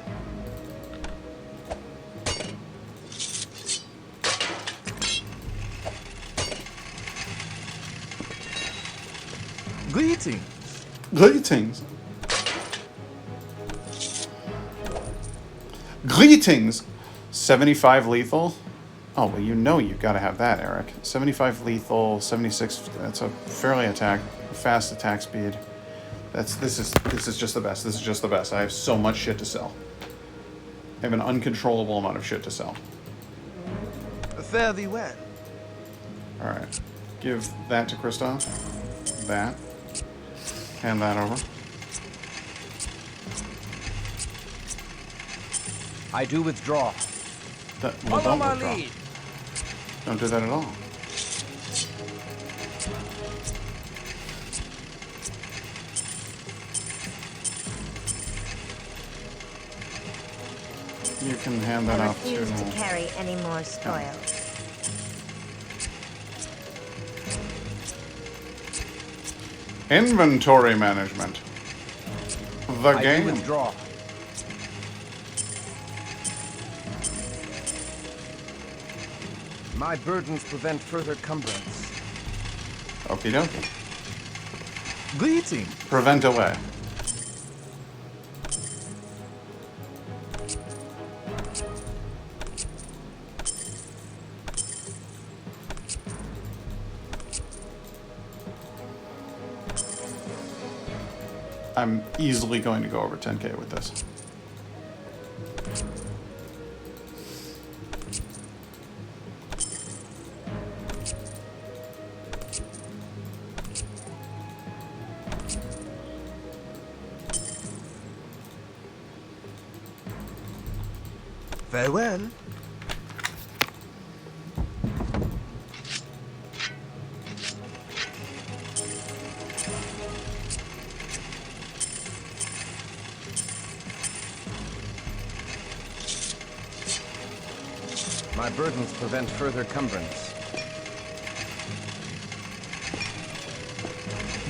Greeting. greetings. Greetings. 75 lethal. Oh, well, you know you've got to have that, Eric. 75 lethal, 76. That's a fairly fast attack speed. This is just the best. This is just the best. I have so much shit to sell. I have an uncontrollable amount of shit to sell. Fare thee well. All right. Give that to Kristoff. That. Hand that over. I do withdraw. Well, don't withdraw. Don't do that at all. You can hand that I off refuse to... to carry any more spoil. Inventory management. The I game. do withdraw. My burdens prevent further cumbrance. Okie dokie. Greeting. Prevent away. I'm easily going to go over 10k with this. Very well. My burdens prevent further cumbrance.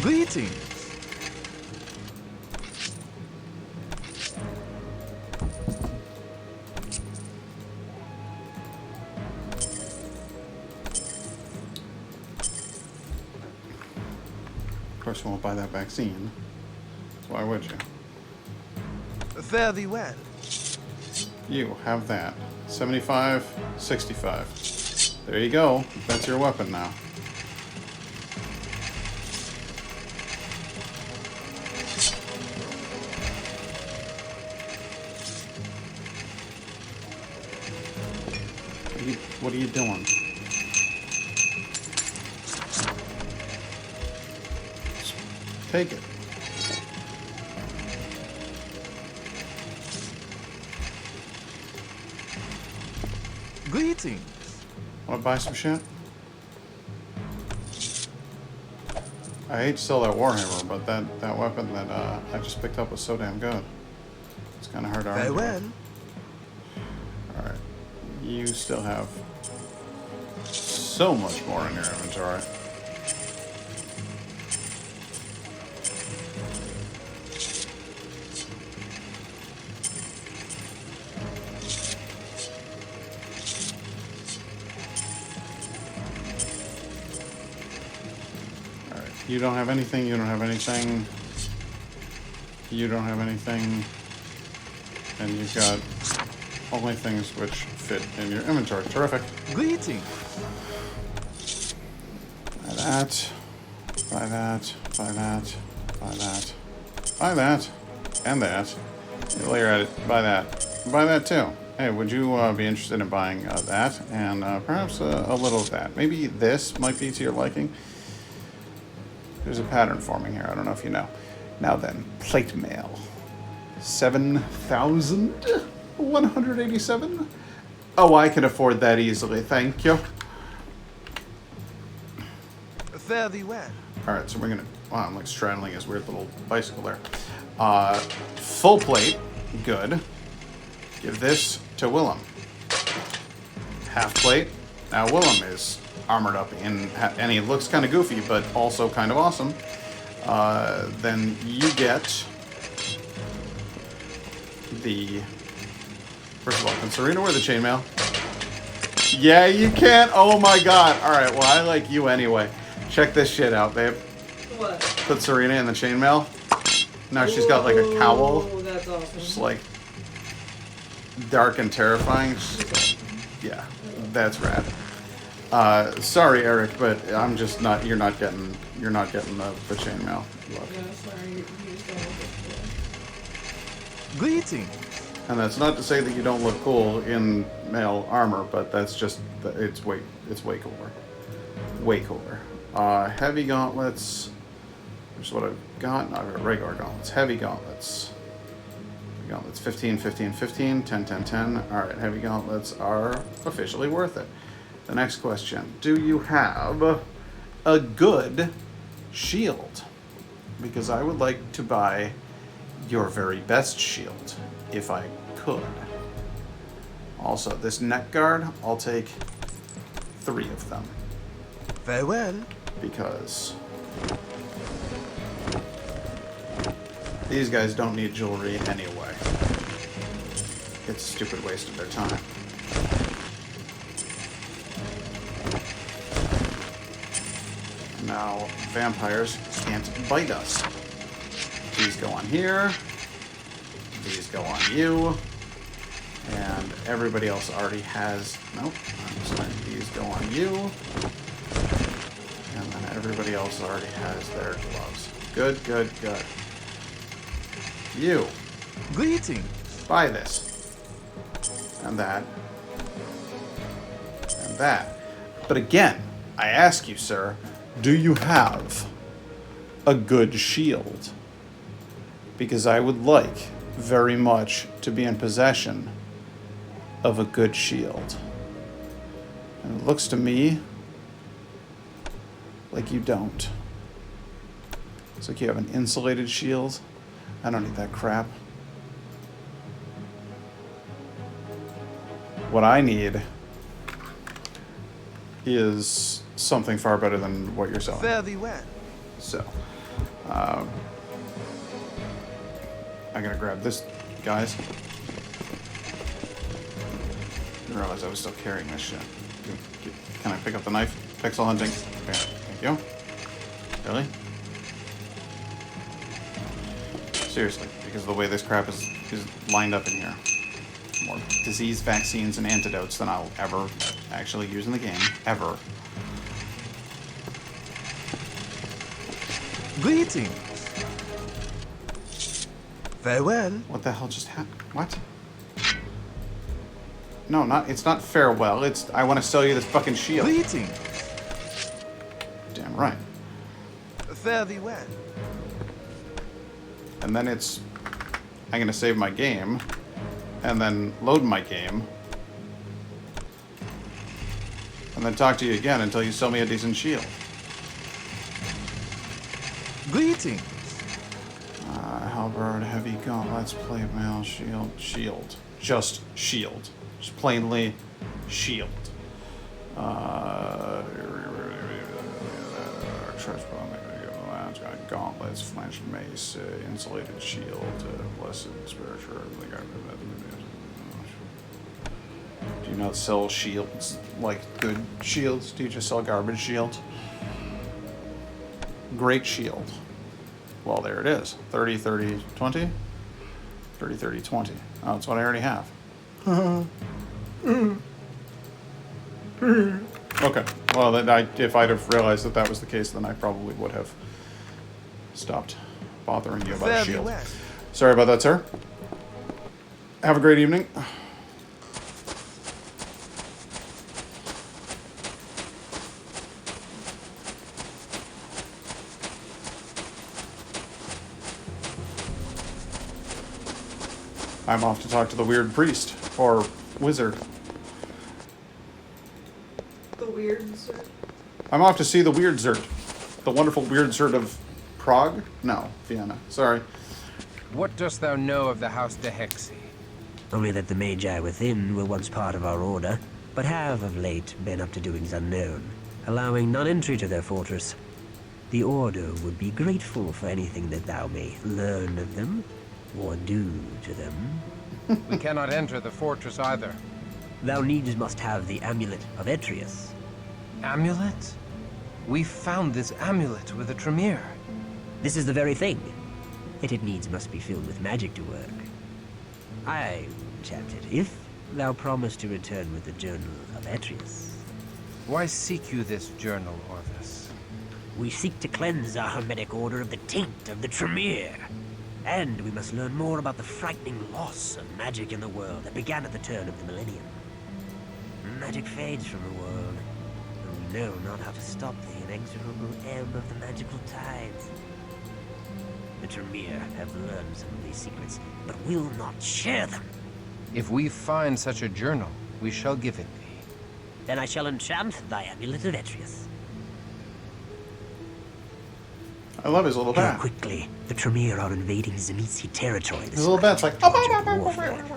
Greetings. Of course, you won't buy that vaccine. So why would you? Fare thee well. You have that. 75, 65. There you go. That's your weapon now. What are you doing? Just take it. Greetings. Want to buy some shit? I hate to sell that Warhammer, but that weapon that I just picked up was so damn good. It's kind of hard to argue. Farewell. Alright. You still have so much more in your inventory. Alright. You don't have anything, you don't have anything. You don't have anything. And you've got only things which fit in your inventory. Terrific. Greetings. Buy that. Buy that. Buy that. Buy that. Buy that. And that. While you're at it, buy that. Buy that too. Hey, would you be interested in buying that? And perhaps a little of that. Maybe this might be to your liking. There's a pattern forming here. I don't know if you know. Now then, plate mail. 7,187? Oh, I can afford that easily, thank you. Fare thee well. Alright, so we're gonna... Wow, I'm like straddling his weird little bicycle there. Full plate. Good. Give this to Willem. Half plate. Now Willem is armored up and he looks kind of goofy, but also kind of awesome. Then you get... the... First of all, can Serena wear the chainmail? Yeah, you can. Oh my god. Alright, well, I like you anyway. Check this shit out, babe. What? Put Serena in the chainmail. Now she's got like a cowl. Oh, that's awesome. Just like dark and terrifying. Yeah, that's rad. Sorry, Eric, but I'm just not. You're not getting the chainmail look. Yeah, sorry, you just don't look good. Greetings. And that's not to say that you don't look cool in male armor, but that's just it's way cooler. Way cooler. Heavy gauntlets. Which is what I've got. No, I've got regular gauntlets. Heavy gauntlets. Gauntlets 15, 15, 15, 10, 10, 10. Alright, heavy gauntlets are officially worth it. The next question. Do you have a good shield? Because I would like to buy your very best shield, if I could. Also, this neck guard, I'll take 3 of them. Farewell. Because these guys don't need jewelry anyway. It's a stupid waste of their time. Now, vampires can't bite us. These go on here. These go on you. And everybody else already has... Nope. I'm sorry. These go on you. And then everybody else already has their gloves. Good, good, good. You. Greetings. Buy this. And that. And that. But again, I ask you, sir, do you have a good shield? Because I would like very much to be in possession of a good shield. And it looks to me like you don't. It's like you have an insulated shield. I don't need that crap. What I need is something far better than what you're selling. Fare thee well. So, I'm gonna grab this, guys. I didn't realize I was still carrying this shit. Can I pick up the knife? Pixel hunting. Okay, thank you. Really? Seriously, because of the way this crap is lined up in here. More disease vaccines and antidotes than I'll ever actually use in the game. Ever. Greetings. Farewell. What the hell just happened? What? No, it's not farewell. It's I want to sell you this fucking shield. Greeting. Damn right. Fare thee well. And then I'm gonna save my game, and then load my game, and then talk to you again until you sell me a decent shield. Greeting. Halberd, heavy gauntlets, plate mail, shield. Just shield. Just plainly shield. Gauntlets, flanched mace, insulated shield, blessed spiritual. Do you not sell shields like good shields? Do you just sell garbage shields? Great shield. Well, there it is. 30, 30, 20? 30, 30, 20. Oh, that's what I already have. Okay. Well, then if I'd have realized that was the case, then I probably would have stopped bothering you about a shield. Sorry about that, sir. Have a great evening. I'm off to talk to the weird priest, or wizard. The weird Zerd? I'm off to see the weird Zerd. The wonderful weird Zerd of Prague? No, Vienna. Sorry. What dost thou know of the House de Hexy? Only that the Magi within were once part of our order, but have of late been up to doings unknown, allowing none entry to their fortress. The Order would be grateful for anything that thou may learn of them, or do to them. We cannot enter the fortress either. Thou needs must have the Amulet of Etrius. Amulet? We found this amulet with a Tremere. This is the very thing. Yet it needs must be filled with magic to work. I enchanted, if thou promise to return with the Journal of Etrius. Why seek you this journal, Orvis? We seek to cleanse our hermetic order of the taint of the Tremere. And we must learn more about the frightening loss of magic in the world that began at the turn of the millennium. Magic fades from the world, and we know not how to stop the inexorable ebb of the magical tides. The Tremere have learned some of these secrets, but will not share them. If we find such a journal, we shall give it thee. Then I shall enchant thy Amulet of Etrius. I love his little bat. Quickly, the Tremere are invading Zemitsi territory. His little bat's like,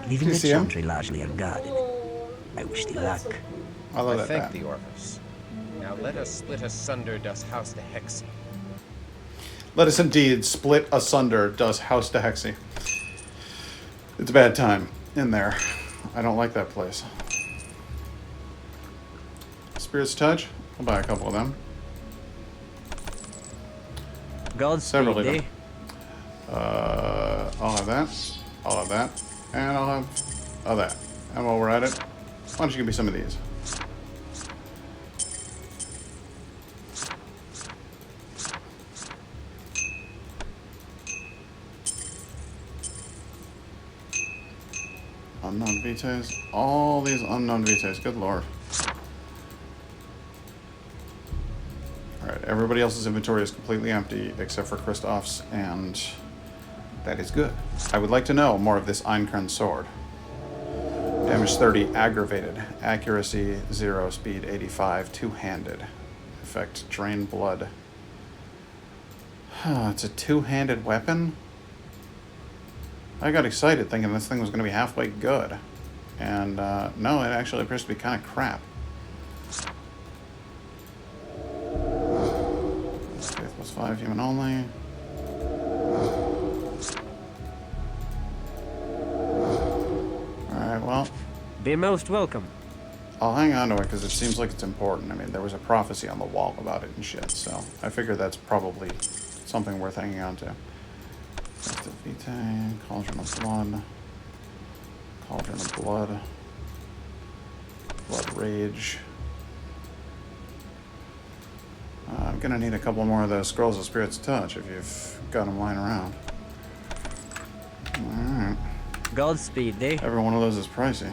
leaving you the see him? chantry largely unguarded. I wish thee luck. I love that thank bat. thee, Orvis. Now let us split asunder das House de Hexy. Let us indeed split asunder does House de Hexy. It's a bad time in there. I don't like that place. Spirit's Touch. I'll buy a couple of them. Godspeed Several of thee. them. I'll have that. I'll have that. And I'll have that. And while we're at it, why don't you give me some of these? Unknown vitae. All these unknown vitae. Good lord. Alright, everybody else's inventory is completely empty except for Kristoff's, and that is good. I would like to know more of this Einkern Sword. Damage 30, aggravated. Accuracy 0, speed 85, two-handed. Effect, drain blood. It's a two-handed weapon? I got excited thinking this thing was going to be halfway good. And, no, it actually appears to be kind of crap. Faith plus 5, human only. Alright, well. Be most welcome. I'll hang on to it because it seems like it's important. I mean, there was a prophecy on the wall about it and shit, so I figure that's probably something worth hanging on to. Vitae, Cauldron of Blood. Cauldron of Blood. Blood Rage. I'm gonna need a couple more of those Scrolls of Spirit's Touch if you've got them lying around. Alright. Godspeed thee. Every one of those is pricey.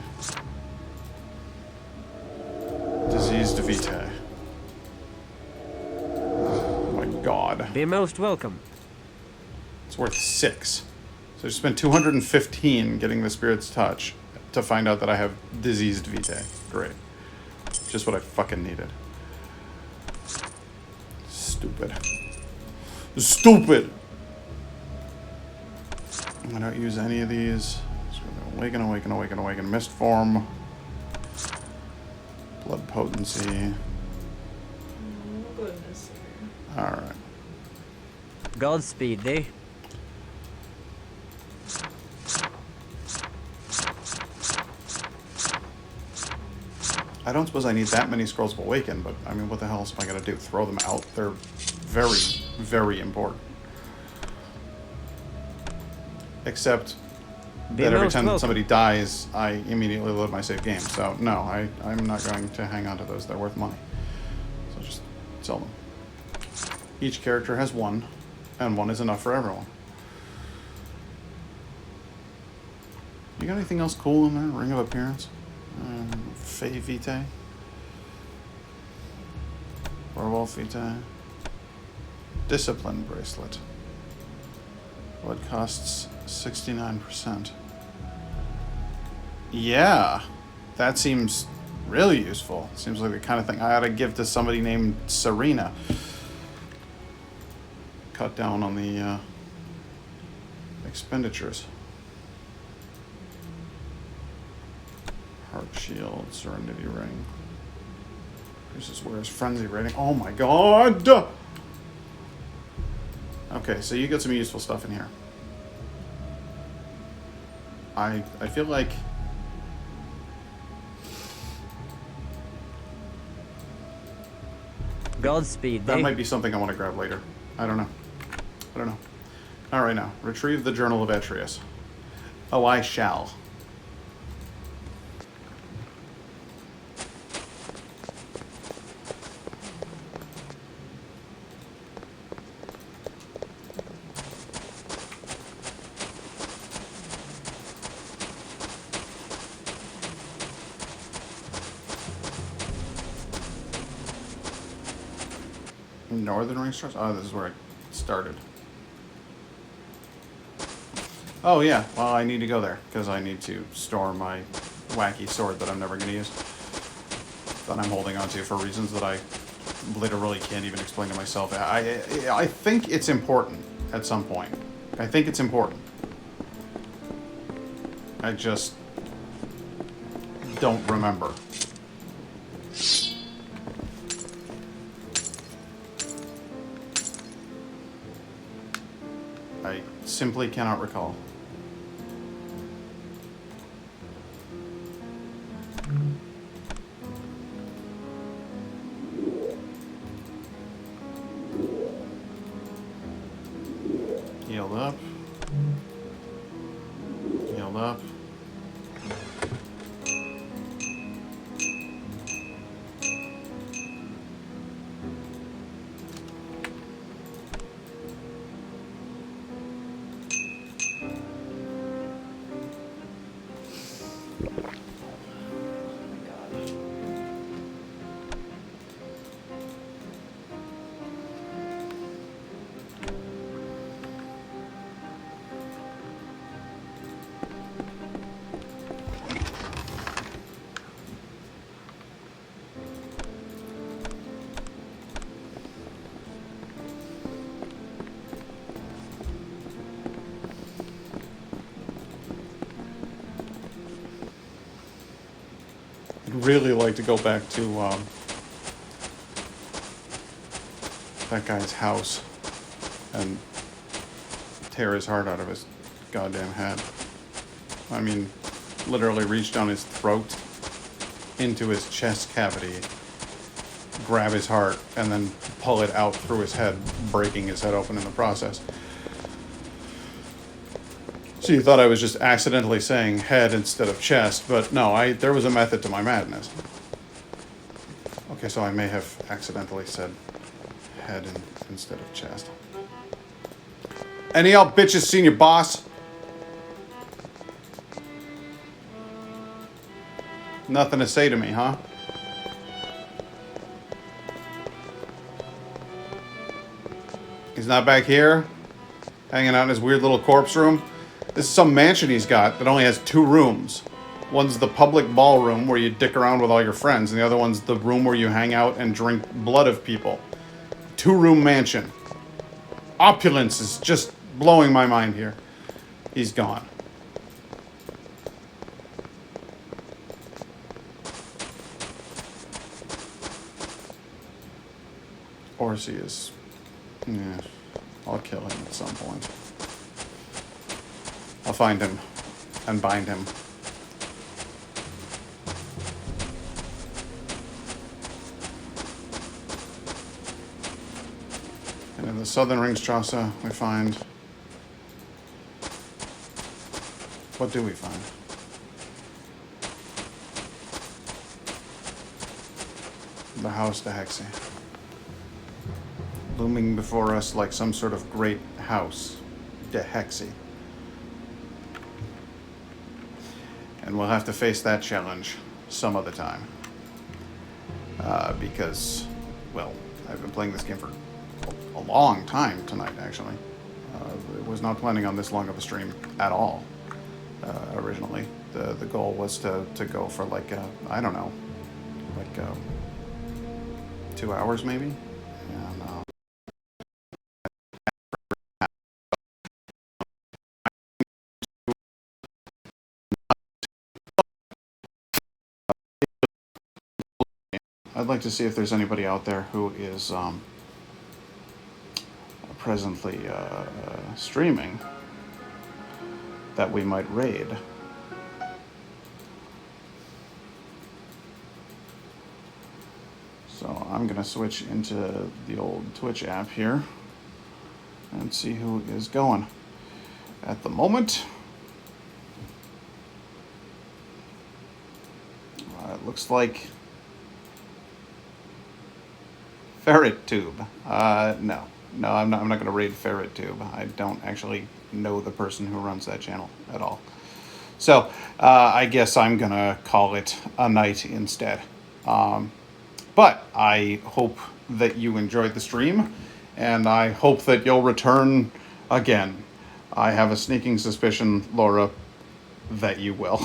Diseased Vitae. Oh my god. Be most welcome. It's worth 6. So I spent 215 getting the Spirit's Touch to find out that I have Diseased Vitae. Great. Just what I fucking needed. Stupid. Stupid! I don't use any of these. Awaken, awaken, awaken, awaken. Mist form. Blood potency. Oh, goodness. Alright. Godspeed, thee. I don't suppose I need that many Scrolls of Awaken, but I mean, what the hell else am I gonna do? Throw them out? They're very, very important. Except that every time that somebody dies, I immediately load my save game. So, no, I'm not going to hang on to those. They're worth money. So just sell them. Each character has 1, and 1 is enough for everyone. You got anything else cool in there? Ring of Appearance? Fae Vitae? Werewolf Vitae? Discipline Bracelet. What costs 69%? Yeah, that seems really useful. Seems like the kind of thing I ought to give to somebody named Serena. Cut down on the expenditures. Heart Shield, Serenity Ring. This is where's Frenzy Rating. Oh my god! Okay, so you got some useful stuff in here. I feel like Godspeed, that thee. might be something I want to grab later. I don't know. Alright now. Retrieve the Journal of Etrius. Oh, I shall. Northern Ring Stars? Oh, this is where I started. Oh yeah, well I need to go there, because I need to store my wacky sword that I'm never going to use. That I'm holding on to for reasons that I literally can't even explain to myself. I think it's important at some point. I think it's important. I just don't remember. I simply cannot recall. Healed up. Healed up. I'd really like to go back to that guy's house and tear his heart out of his goddamn head. I mean, literally reach down his throat into his chest cavity, grab his heart, and then pull it out through his head, breaking his head open in the process. So you thought I was just accidentally saying head instead of chest, but no, there was a method to my madness. Okay, so I may have accidentally said head instead of chest. Any of y'all bitches seen your boss? Nothing to say to me, huh? He's not back here, hanging out in his weird little corpse room. This is some mansion he's got that only has 2 rooms. One's the public ballroom where you dick around with all your friends, and the other one's the room where you hang out and drink blood of people. 2-room mansion. Opulence is just blowing my mind here. He's gone. Orpheus. Yeah, I'll kill him at some point. I'll find him and bind him. And in the southern Ringstrasse, we find... What do we find? The House de Hexy. Looming before us like some sort of great house de Hexy. And we'll have to face that challenge some other time. Because, well, I've been playing this game for a long time tonight, actually. I was not planning on this long of a stream at all, originally. The goal was to go for like, I don't know, like 2 hours maybe? And, I'd like to see if there's anybody out there who is presently streaming that we might raid. So I'm going to switch into the old Twitch app here and see who is going. At the moment, it looks like Ferret Tube. No, I'm not going to raid Ferret Tube. I don't actually know the person who runs that channel at all. So I guess I'm going to call it a night instead. But I hope that you enjoyed the stream, and I hope that you'll return again. I have a sneaking suspicion, Laura, that you will.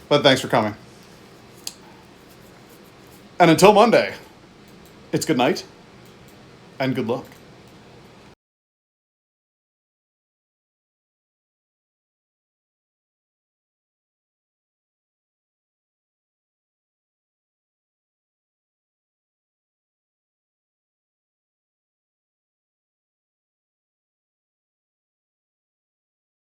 But thanks for coming. And until Monday, it's good night and good luck.